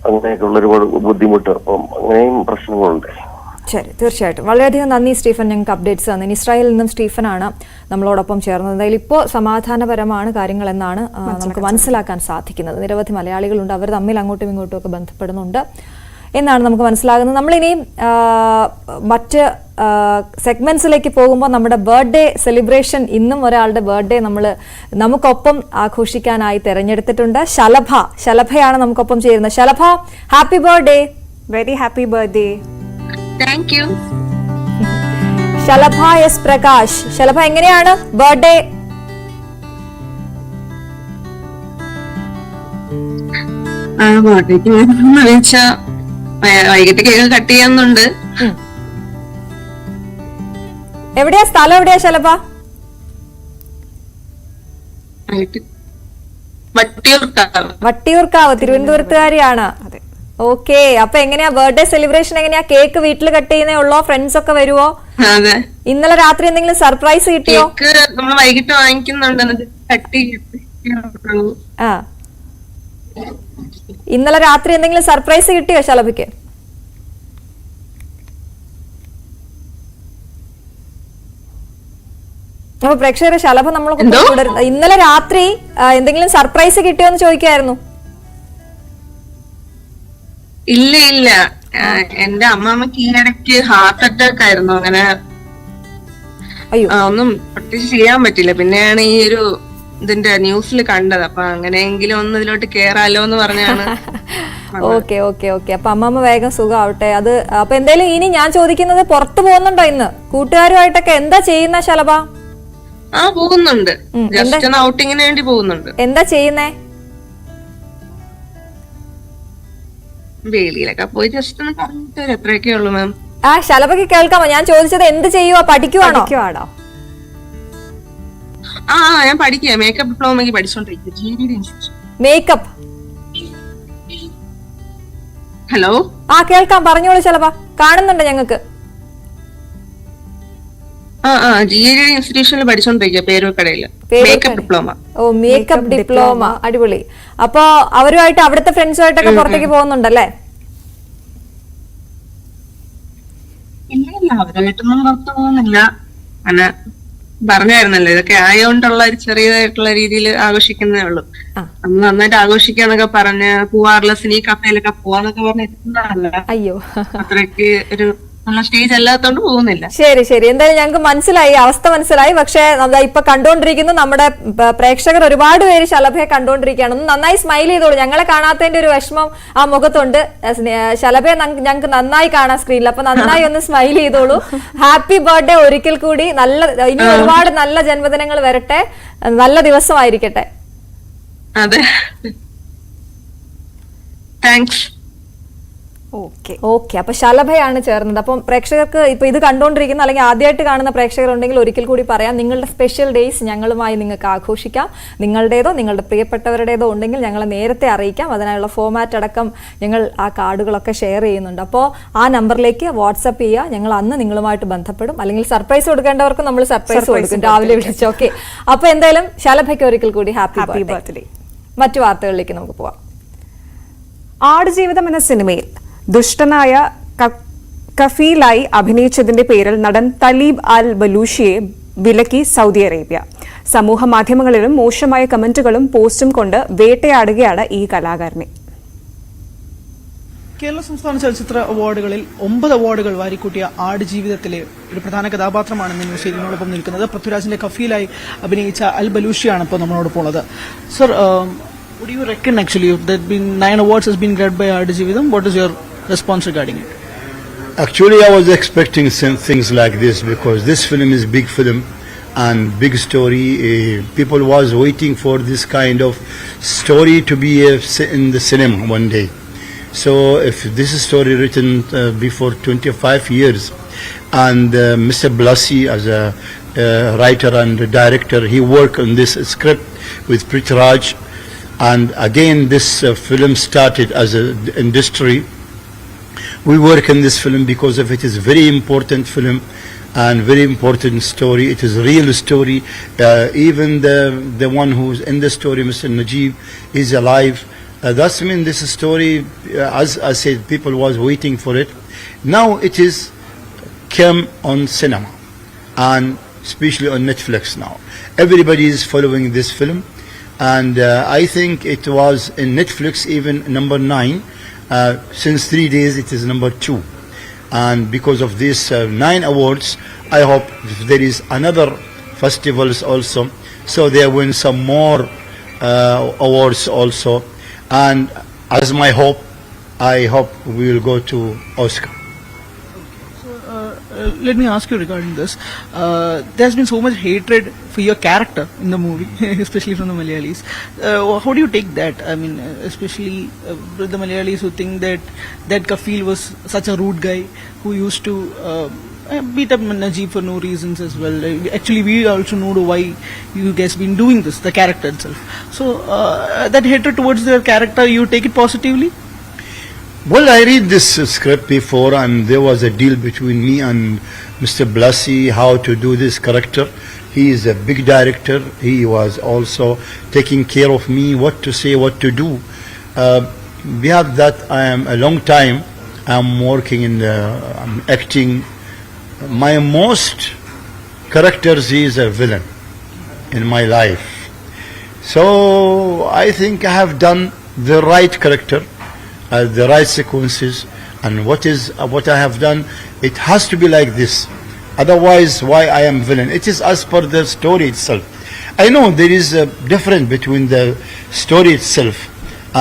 അങ്ങനെയൊക്കെ ഉള്ളൊരു ബുദ്ധിമുട്ട്. അപ്പം അങ്ങനെയും പ്രശ്നങ്ങളുണ്ട്. ശരി, തീർച്ചയായിട്ടും വളരെയധികം നന്ദി സ്റ്റീഫൻ, ഞങ്ങൾക്ക് അപ്ഡേറ്റ്സ് തന്നു. ഇസ്രായേലിൽ നിന്നും സ്റ്റീഫനാണ് നമ്മളോടൊപ്പം ചേർന്നത്. എന്തായാലും ഇപ്പോൾ സമാധാനപരമാണ് കാര്യങ്ങൾ എന്നാണ് നമുക്ക് മനസ്സിലാക്കാൻ സാധിക്കുന്നത്. നിരവധി മലയാളികളുണ്ട്, അവർ തമ്മിൽ അങ്ങോട്ടും ഇങ്ങോട്ടും ഒക്കെ ബന്ധപ്പെടുന്നുണ്ട് എന്നാണ് നമുക്ക് മനസ്സിലാകുന്നത്. നമ്മളിനിയും മറ്റ് സെഗ്മെന്റ്സിലേക്ക് പോകുമ്പോൾ നമ്മുടെ ബർത്ത്ഡേ സെലിബ്രേഷൻ, ഇന്നും ഒരാളുടെ ബർത്ത്ഡേ നമുക്കൊപ്പം ആഘോഷിക്കാനായി തെരഞ്ഞെടുത്തിട്ടുണ്ട്. ശലഭയാണ് നമുക്കൊപ്പം ചേരുന്നത്. Shalabha, happy birthday. Very happy birthday. Thank you. Shalabha S Prakash. Shalabha, എങ്ങനെയാണ് ബർത്ത്ഡേ? വൈകിട്ട് കേക്ക് കട്ട് ചെയ്യാന്നുണ്ട്. എവിടെയാ സ്ഥലം? എവിടെയാ ശലഭ? വട്ടിയൂർക്കാവ്, തിരുവനന്തപുരത്തുകാരിയാണ്. ഓക്കെ, അപ്പൊ എങ്ങനെയാ ബർത്ത്ഡേ സെലിബ്രേഷൻ? എങ്ങനെയാ? കേക്ക് വീട്ടിൽ കട്ട് ചെയ്യുന്നേ ഉള്ളോ? ഫ്രണ്ട്സ് ഒക്കെ വരുവോ? ഇന്നലെ രാത്രി എന്തെങ്കിലും സർപ്രൈസ് കിട്ടിയോ? നമ്മൾ വൈകിട്ട് വാങ്ങിക്കുന്നുണ്ട്. ഇന്നലെ രാത്രി എന്തെങ്കിലും സർപ്രൈസ് കിട്ടിയോ ശലഭയ്ക്ക്? അപ്പൊ പ്രേക്ഷകരെ, ശലഭ നമ്മളൊക്കെ ഇന്നലെ രാത്രി എന്തെങ്കിലും സർപ്രൈസ് കിട്ടിയോ എന്ന് ചോദിക്കായിരുന്നു. ഇല്ല, എന്റെ അമ്മാമ്മക്ക് ഈയിടയ്ക്ക് ഹാർട്ട് അറ്റാക്ക് ആയിരുന്നു. അങ്ങനെ ഒന്നും പ്രത്യേകിച്ച് ചെയ്യാൻ പറ്റില്ല. പിന്നെയാണ് ഈ ഒരു ഇതിന്റെ ന്യൂസിൽ കണ്ടത്. അപ്പൊ അങ്ങനെയെങ്കിലും ഒന്ന് ഇതിലോട്ട് കേറാലോ എന്ന് പറഞ്ഞാണ്. ഓക്കെ. അപ്പൊ അമ്മമ്മ വേഗം സുഖമാവട്ടെ. അത് അപ്പൊ എന്തായാലും ഇനി ഞാൻ ചോദിക്കുന്നത്, പുറത്തു പോകുന്നുണ്ടോ ഇന്ന് കൂട്ടുകാരുമായിട്ടൊക്കെ? എന്താ ചെയ്യുന്ന ശലഭ? പോകുന്നുണ്ട്. ജസ്റ്റ് ഒന്ന് ഔട്ടിങ്ങിന് വേണ്ടി പോകുന്നുണ്ട്. എന്താ ചെയ്യുന്നേ? വേലിയിലൊക്കെ പോയി ജസ്റ്റ് ഒന്ന് പറഞ്ഞിട്ട് വരും. എത്രയൊക്കെ ഉള്ളു മാം. ആ ശലഭയ്ക്ക് കേൾക്കാമോ? ഞാൻ ചോദിച്ചത് എന്ത് ചെയ്യുവാ, പഠിക്കുവാണോ? ആ ഞാൻ പഠിക്കുക, മേക്കപ്പ് ഡിപ്ലോമയ്ക്ക് പഠിച്ചോണ്ടിരിക്കുക, GED ഇൻസ്റ്റിറ്റ്യൂഷൻ. മേക്കപ്പ്. ഹലോ, ആ കേൾക്കാം, പറഞ്ഞോളൂ ശലഭ, കാണുന്നുണ്ട് ഞങ്ങൾക്ക്. GED ഇൻസ്റ്റിറ്റ്യൂഷനിൽ പഠിച്ചോണ്ടിരിക്കുക, പേരൂർക്കടയില്, മേക്കപ്പ് ഡിപ്ലോമ. ഓ, മേക്കപ്പ് ഡിപ്ലോമ, അടിപൊളി. അപ്പൊ അവരുമായിട്ട് അവിടുത്തെ ഫ്രണ്ട്സുമായിട്ടൊക്കെ പുറത്തേക്ക് പോകുന്നുണ്ടല്ലേ? ഇല്ല, അവരുമായിട്ടൊന്നും പുറത്തു പോകുന്നില്ല. അങ്ങനെ പറഞ്ഞായിരുന്നല്ലോ, ഇതൊക്കെ ആയതുകൊണ്ടുള്ള ഒരു ചെറിയതായിട്ടുള്ള രീതിയിൽ ആഘോഷിക്കുന്നേ ഉള്ളൂ. അന്ന് നന്നായിട്ട് ആഘോഷിക്കാന്നൊക്കെ പറഞ്ഞ് പോവാറില്ല, സിനി കഫേയിലൊക്കെ പോവാന്നൊക്കെ പറഞ്ഞിട്ടുണ്ടല്ല. അയ്യോ, അത്രയ്ക്ക് ഒരു നല്ല സ്റ്റേജ് അല്ലാത്തോണ്ട് പോകുന്നില്ല. ശരി ശരി, എന്തായാലും ഞങ്ങൾക്ക് മനസ്സിലായി, അവസ്ഥ മനസ്സിലായി. പക്ഷെ ഇപ്പൊ കണ്ടോണ്ടിരിക്കുന്നു നമ്മുടെ പ്രേക്ഷകർ ഒരുപാട് പേര് ശലഭയെ കണ്ടോണ്ടിരിക്കുകയാണ്. ഒന്ന് നന്നായി സ്മൈൽ ചെയ്തോളൂ, ഞങ്ങളെ കാണാത്തതിന്റെ ഒരു വിഷമം ആ മുഖത്തുണ്ട്. ശലഭയെ ഞങ്ങൾക്ക് നന്നായി കാണാം സ്ക്രീനിൽ, അപ്പൊ നന്നായി ഒന്ന് സ്മൈൽ ചെയ്തോളൂ. ഹാപ്പി ബർത്ത്ഡേ ഒരിക്കൽ കൂടി. ഇനി ഒരുപാട് നല്ല ജന്മദിനങ്ങൾ വരട്ടെ, നല്ല ദിവസമായിരിക്കട്ടെ. അതെ, താങ്ക്സ്. ഓക്കെ, അപ്പൊ ശലഭയാണ് ചേർന്നത്. അപ്പം പ്രേക്ഷകർക്ക് ഇപ്പൊ ഇത് കണ്ടുകൊണ്ടിരിക്കുന്ന അല്ലെങ്കിൽ ആദ്യമായിട്ട് കാണുന്ന പ്രേക്ഷകരുണ്ടെങ്കിൽ ഒരിക്കൽ കൂടി പറയാം, നിങ്ങളുടെ സ്പെഷ്യൽ ഡേയ്സ് ഞങ്ങളുമായി നിങ്ങൾക്ക് ആഘോഷിക്കാം. നിങ്ങളുടേതോ നിങ്ങളുടെ പ്രിയപ്പെട്ടവരുടേതോ ഉണ്ടെങ്കിൽ ഞങ്ങളെ നേരത്തെ അറിയിക്കാം. അതിനായുള്ള ഫോമാറ്റ് അടക്കം ഞങ്ങൾ ആ കാർഡുകളൊക്കെ ഷെയർ ചെയ്യുന്നുണ്ട്. അപ്പോൾ ആ നമ്പറിലേക്ക് വാട്സപ്പ് ചെയ്യുക, ഞങ്ങൾ അന്ന് നിങ്ങളുമായിട്ട് ബന്ധപ്പെടും. അല്ലെങ്കിൽ സർപ്രൈസ് കൊടുക്കേണ്ടവർക്ക് നമ്മൾ സർപ്രൈസ് കൊടുക്കും, രാവിലെ വിളിച്ചു. ഓക്കെ, അപ്പൊ എന്തായാലും ശലഭയ്ക്ക് ഒരിക്കൽ കൂടി ഹാപ്പി ബർത്ത്ഡേ. മറ്റു വാർത്തകളിലേക്ക് നമുക്ക് പോവാം. ആടുജീവിതം എന്ന സിനിമയിൽ ദുഷ്ടനായ കഫീലായി അഭിനയിച്ചതിന്റെ പേരിൽ നടൻ തലീബ് അൽ ബലൂഷിയെ വിലക്കി സൗദി അറേബ്യ. സമൂഹ മാധ്യമങ്ങളിലും മോശമായ കമന്റുകളും പോസ്റ്റും കൊണ്ട് വേട്ടയാടുകയാണ് ഈ കലാകാരനെ. കേരള സംസ്ഥാന ചലച്ചിത്ര അവാർഡുകളിൽ 9 അവാർഡുകൾ വാരിക്കൂട്ടിയ ആടുജീവിതത്തിലെ ഒരു പ്രധാന കഥാപാത്രമാണ് ഇന്ന് ന്യൂസ് എയ്റ്റീനോടൊപ്പം നിൽക്കുന്നത്. പൃഥ്വിരാജിന്റെ കഫീലായി അഭിനയിച്ച അൽ ബലൂഷിയാണ് ഇപ്പോൾ നമ്മളോടൊപ്പം ഉള്ളത്. Sir, what do you reckon actually that 9 awards has been grabbed by Adujeevitham? What is your response regarding it? Actually, I was expecting things like this because this film is big film and big story. People was waiting for this kind of story to be in the cinema one day. So if this is story written before 25 years and Mr. Blassi as a writer and director, he worked on this script with Prithviraj. And again, this film started as an industry. We work in this film because of it is very important film and very important story. It is a real story. Even the one who's in the story, Mr. Najib, is alive. That's mean this story, as I said, people was waiting for it. Now it is came on cinema and especially on Netflix now. Everybody is following this film. And I think it was in Netflix even number 9. Since 3 days it is number 2. And because of these 9 awards, I hope there is another festivals also. So they win some more awards also. And as my hope, I hope we will go to Oscar. Let me ask you regarding this. There's been so much hatred for your character in the movie, especially from the Malayalis. How do you take that? I mean, especially the Malayalis who think that Kafil was such a rude guy who used to beat up Najib for no reasons as well. Actually, we also know why you guys been doing this, the character itself. So that hatred towards their character, you take it positively? Well, I read this script before and there was a deal between me and Mr. Blassi how to do this character. He is a big director. He was also taking care of me, what to say, what to do. Beyond that, I am a long time. I'm working in I'm acting. My most characters, he is a villain in my life. So I think I have done the right character. The right sequences and what I have done, it has to be like this. Otherwise, why I am villain? It is as per the story itself. I know there is a difference between the story itself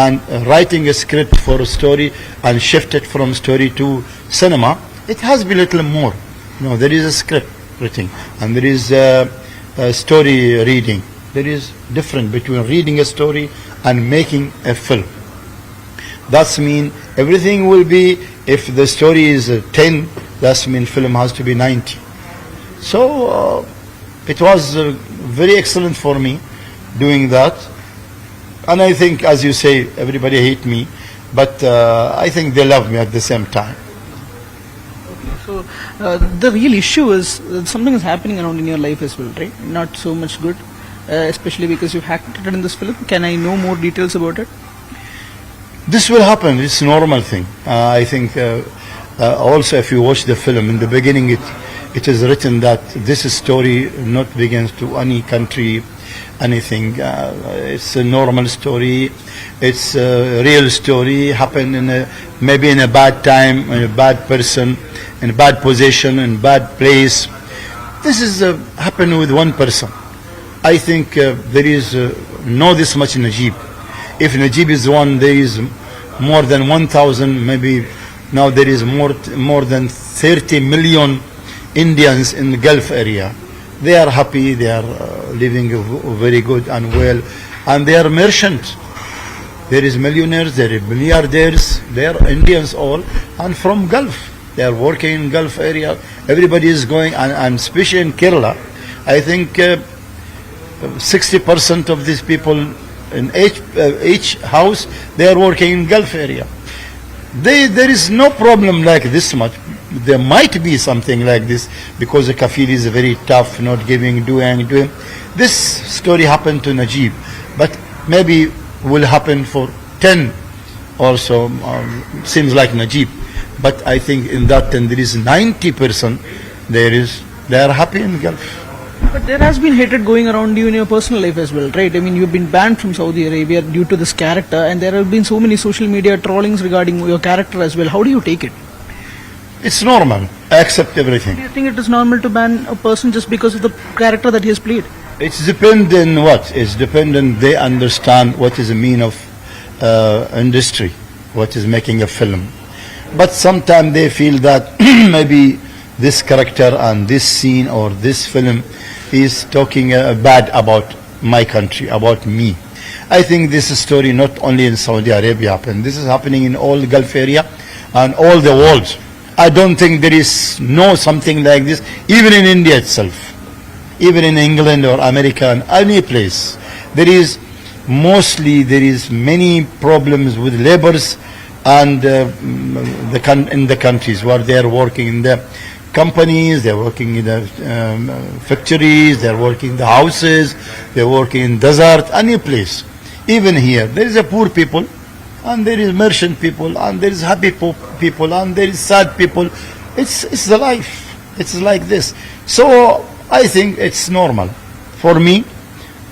and writing a script for a story and shift it from story to cinema. It has been a little more. There is a script written and there is a story reading. There is difference between reading a story and making a film. That's mean everything will be, if the story is 10, that's mean film has to be 90. So it was very excellent for me doing that. And I think, as you say, everybody hate me, but I think they love me at the same time. So the real issue is something is happening around in your life as well, right? Not so much good, especially because you acted in this film. Can I know more details about it? This will happen. It's a normal thing. I think also if you watch the film, in the beginning it is written that this story not begins to any country, anything. It's a normal story. It's a real story. Happened in maybe in a bad time, in a bad person, in a bad position, in a bad place. This is happened with one person. I think there is not this much Najib. If Najib is one, there is more than 1,000, maybe now there is more than 30 million Indians in the Gulf area. They are happy, they are living very good and well, and they are merchants. There is millionaires, there are milliardaires, they are Indians all, and from Gulf. They are working in Gulf area. Everybody is going, and especially in Kerala, I think 60% of these people in each house, they are working in Gulf area. There is no problem like this much. There might be something like this because the kafir is very tough, not giving, doing. This story happened to Najib, but maybe will happen for 10 also. Seems like Najib, but I think in that 10 there is 90%. They are happy in Gulf. But there has been hatred going around you in your personal life as well, right? I mean, you've been banned from Saudi Arabia due to this character, and there have been so many social media trollings regarding your character as well. How do you take it? It's normal. I accept everything. Do you think it is normal to ban a person just because of the character that he has played? It's dependent what? It's dependent they understand what is the mean of industry, what is making a film. But sometimes they feel that maybe this character and this scene or this film is talking bad about my country, about me. I think this story not only in Saudi Arabia happened. This is happening in all the Gulf area and all the world. I don't think there is no something like this, even in India itself, even in England or America and any place. There is many problems with laborers and in the countries where they are working in the companies, they're working in the factories, they're working in the houses, they're working in desert, any place. Even here, there is a poor people, and there is merchant people, and there is happy people, and there is sad people. It's the life. It's like this. So I think it's normal. For me,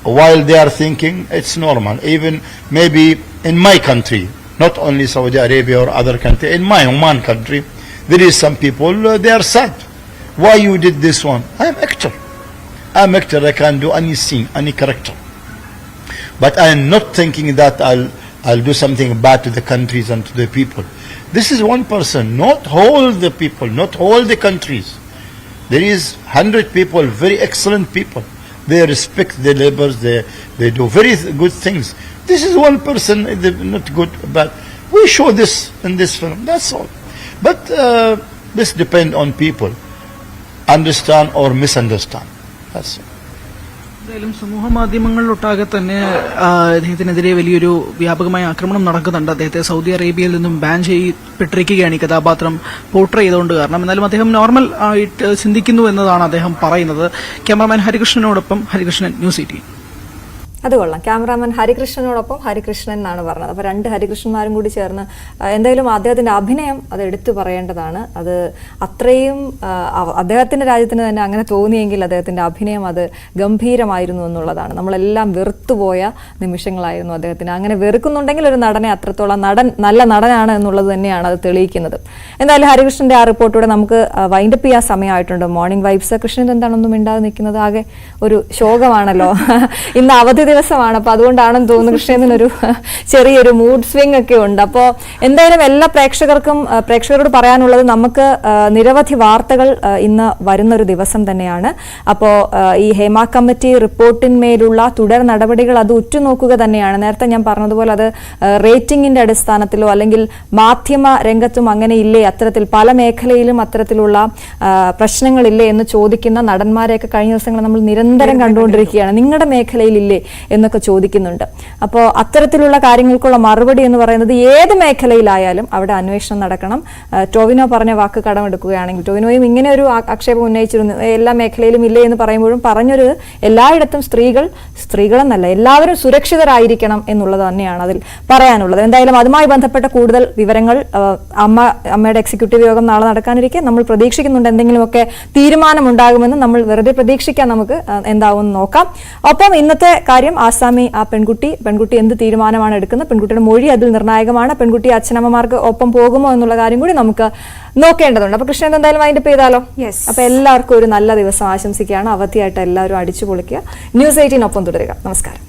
while they are thinking, it's normal. Even maybe in my country, not only Saudi Arabia or other country, in my Oman country, there is some people, they are sad. Why you did this one? I'm actor. I can do any scene, any character. But I am not thinking that I'll do something bad to the countries and to the people. This is one person, not all the people, not all the countries. There is 100 people, very excellent people. They respect the laborers, they do very good things. This is one person, not good, but we show this in this film, that's all. But this depends on people, understand or misunderstand. That's it. എന്തായാലും സമൂഹ മാധ്യമങ്ങളിലൊട്ടാകെ തന്നെ അദ്ദേഹത്തിനെതിരെ വലിയൊരു വ്യാപകമായ ആക്രമണം നടക്കുന്നുണ്ട്. അദ്ദേഹത്തെ സൗദി അറേബ്യയിൽ നിന്നും ബാൻ ചെയ്യപ്പെട്ടിരിക്കുകയാണ് ഈ കഥാപാത്രം പോർട്രേ ചെയ്തുകൊണ്ട്. കാരണം എന്നാലും അദ്ദേഹം നോർമൽ ആയിട്ട് ചിന്തിക്കുന്നു എന്നതാണ് അദ്ദേഹം പറയുന്നത്. ക്യാമറാമാൻ ഹരികൃഷ്ണനോടൊപ്പം ഹരികൃഷ്ണൻ, ന്യൂസ് 18. അത് കൊള്ളാം. ക്യാമറാമാൻ ഹരികൃഷ്ണനോടൊപ്പം ഹരികൃഷ്ണൻ എന്നാണ് പറഞ്ഞത്. അപ്പോൾ രണ്ട് ഹരികൃഷ്ണന്മാരും കൂടി ചേർന്ന് എന്തായാലും അദ്ദേഹത്തിന്റെ അഭിനയം അത് എടുത്തു പറയേണ്ടതാണ്. അത് അത്രയും അദ്ദേഹത്തിന്റെ രാജ്യത്തിന് തന്നെ അങ്ങനെ തോന്നിയെങ്കിൽ അദ്ദേഹത്തിന്റെ അഭിനയം അത് ഗംഭീരമായിരുന്നു എന്നുള്ളതാണ്. നമ്മളെല്ലാം വെറുത്തുപോയ നിമിഷങ്ങളായിരുന്നു അദ്ദേഹത്തിന്. അങ്ങനെ വെറുക്കുന്നുണ്ടെങ്കിൽ ഒരു നടനെ അത്രത്തോളം നല്ല നടനാണ് എന്നുള്ളത് തന്നെയാണ് അത് തെളിയിക്കുന്നത്. എന്തായാലും ഹരികൃഷ്ണന്റെ ആ റിപ്പോർട്ടൂടെ നമുക്ക് വൈൻഡപ്പ് ചെയ്യാൻ സമയമായിട്ടുണ്ട്. Morning vibes. കൃഷ്ണൻ എന്താണൊന്നും മിണ്ടാതെ നിൽക്കുന്നത്? ആകെ ഒരു ശോകമാണല്ലോ. ഇന്ന് അവധി ദിവസമാണ്. അപ്പൊ അതുകൊണ്ടാണെന്ന് തോന്നുന്നു കൃഷ്ണേന്ദ്രനൊരു ചെറിയൊരു മൂഡ് സ്വിംഗ് ഒക്കെ ഉണ്ട്. അപ്പോൾ എന്തായാലും എല്ലാ പ്രേക്ഷകരോട് പറയാനുള്ളത്, നമുക്ക് നിരവധി വാർത്തകൾ ഇന്ന് വരുന്ന ഒരു ദിവസം തന്നെയാണ്. അപ്പോൾ ഈ ഹേമ കമ്മിറ്റി റിപ്പോർട്ടിന്മേലുള്ള തുടർ നടപടികൾ അത് ഉറ്റുനോക്കുക തന്നെയാണ്. നേരത്തെ ഞാൻ പറഞ്ഞതുപോലെ അത് റേറ്റിംഗിന്റെ അടിസ്ഥാനത്തിലോ അല്ലെങ്കിൽ മാധ്യമ രംഗത്തും അങ്ങനെ ഇല്ലേ, അത്തരത്തിൽ പല മേഖലയിലും അത്തരത്തിലുള്ള പ്രശ്നങ്ങളില്ലേ എന്ന് ചോദിക്കുന്ന നടന്മാരെയൊക്കെ കഴിഞ്ഞ ദിവസങ്ങൾ നമ്മൾ നിരന്തരം കണ്ടുകൊണ്ടിരിക്കുകയാണ്. നിങ്ങളുടെ മേഖലയിലില്ലേ എന്നൊക്കെ ചോദിക്കുന്നുണ്ട്. അപ്പോൾ അത്തരത്തിലുള്ള കാര്യങ്ങൾക്കുള്ള മറുപടി എന്ന് പറയുന്നത് ഏത് മേഖലയിലായാലും അവിടെ അന്വേഷണം നടക്കണം. ടോവിനോ പറഞ്ഞ വാക്ക് കടമെടുക്കുകയാണെങ്കിൽ, ടോവിനോയും ഇങ്ങനെ ഒരു ആക്ഷേപം ഉന്നയിച്ചിരുന്നു, എല്ലാ മേഖലയിലും ഇല്ലേ എന്ന് പറയുമ്പോഴും പറഞ്ഞൊരു എല്ലായിടത്തും സ്ത്രീകളെന്നല്ല എല്ലാവരും സുരക്ഷിതരായിരിക്കണം എന്നുള്ളത് തന്നെയാണ് അതിൽ പറയാനുള്ളത്. എന്തായാലും അതുമായി ബന്ധപ്പെട്ട കൂടുതൽ വിവരങ്ങൾ അമ്മയുടെ എക്സിക്യൂട്ടീവ് യോഗം നാളെ നടക്കാനിരിക്കെ നമ്മൾ പ്രതീക്ഷിക്കുന്നുണ്ട് എന്തെങ്കിലുമൊക്കെ തീരുമാനമുണ്ടാകുമെന്ന്. നമ്മൾ വെറുതെ പ്രതീക്ഷിക്കാൻ, നമുക്ക് എന്താവും നോക്കാം. ഒപ്പം ഇന്നത്തെ കാര്യം ആസാമി ആ പെൺകുട്ടി എന്ത് തീരുമാനമാണ് എടുക്കുന്നത്, പെൺകുട്ടിയുടെ മൊഴി അതിൽ നിർണായകമാണ്. പെൺകുട്ടി അച്ഛനമ്മമാർക്ക് ഒപ്പം പോകുമോ എന്നുള്ള കാര്യം കൂടി നമുക്ക് നോക്കേണ്ടതുണ്ട്. അപ്പൊ കൃഷ്ണൻ എന്തായാലും വൈൻഡ് അപ്പ് ചെയ്താലോ? അപ്പൊ എല്ലാവർക്കും ഒരു നല്ല ദിവസം ആശംസിക്കുകയാണ്. അവധിയായിട്ട് എല്ലാവരും അടിച്ചു പൊളിക്കുക. News 18 ഒപ്പം തുടരുക. നമസ്കാരം.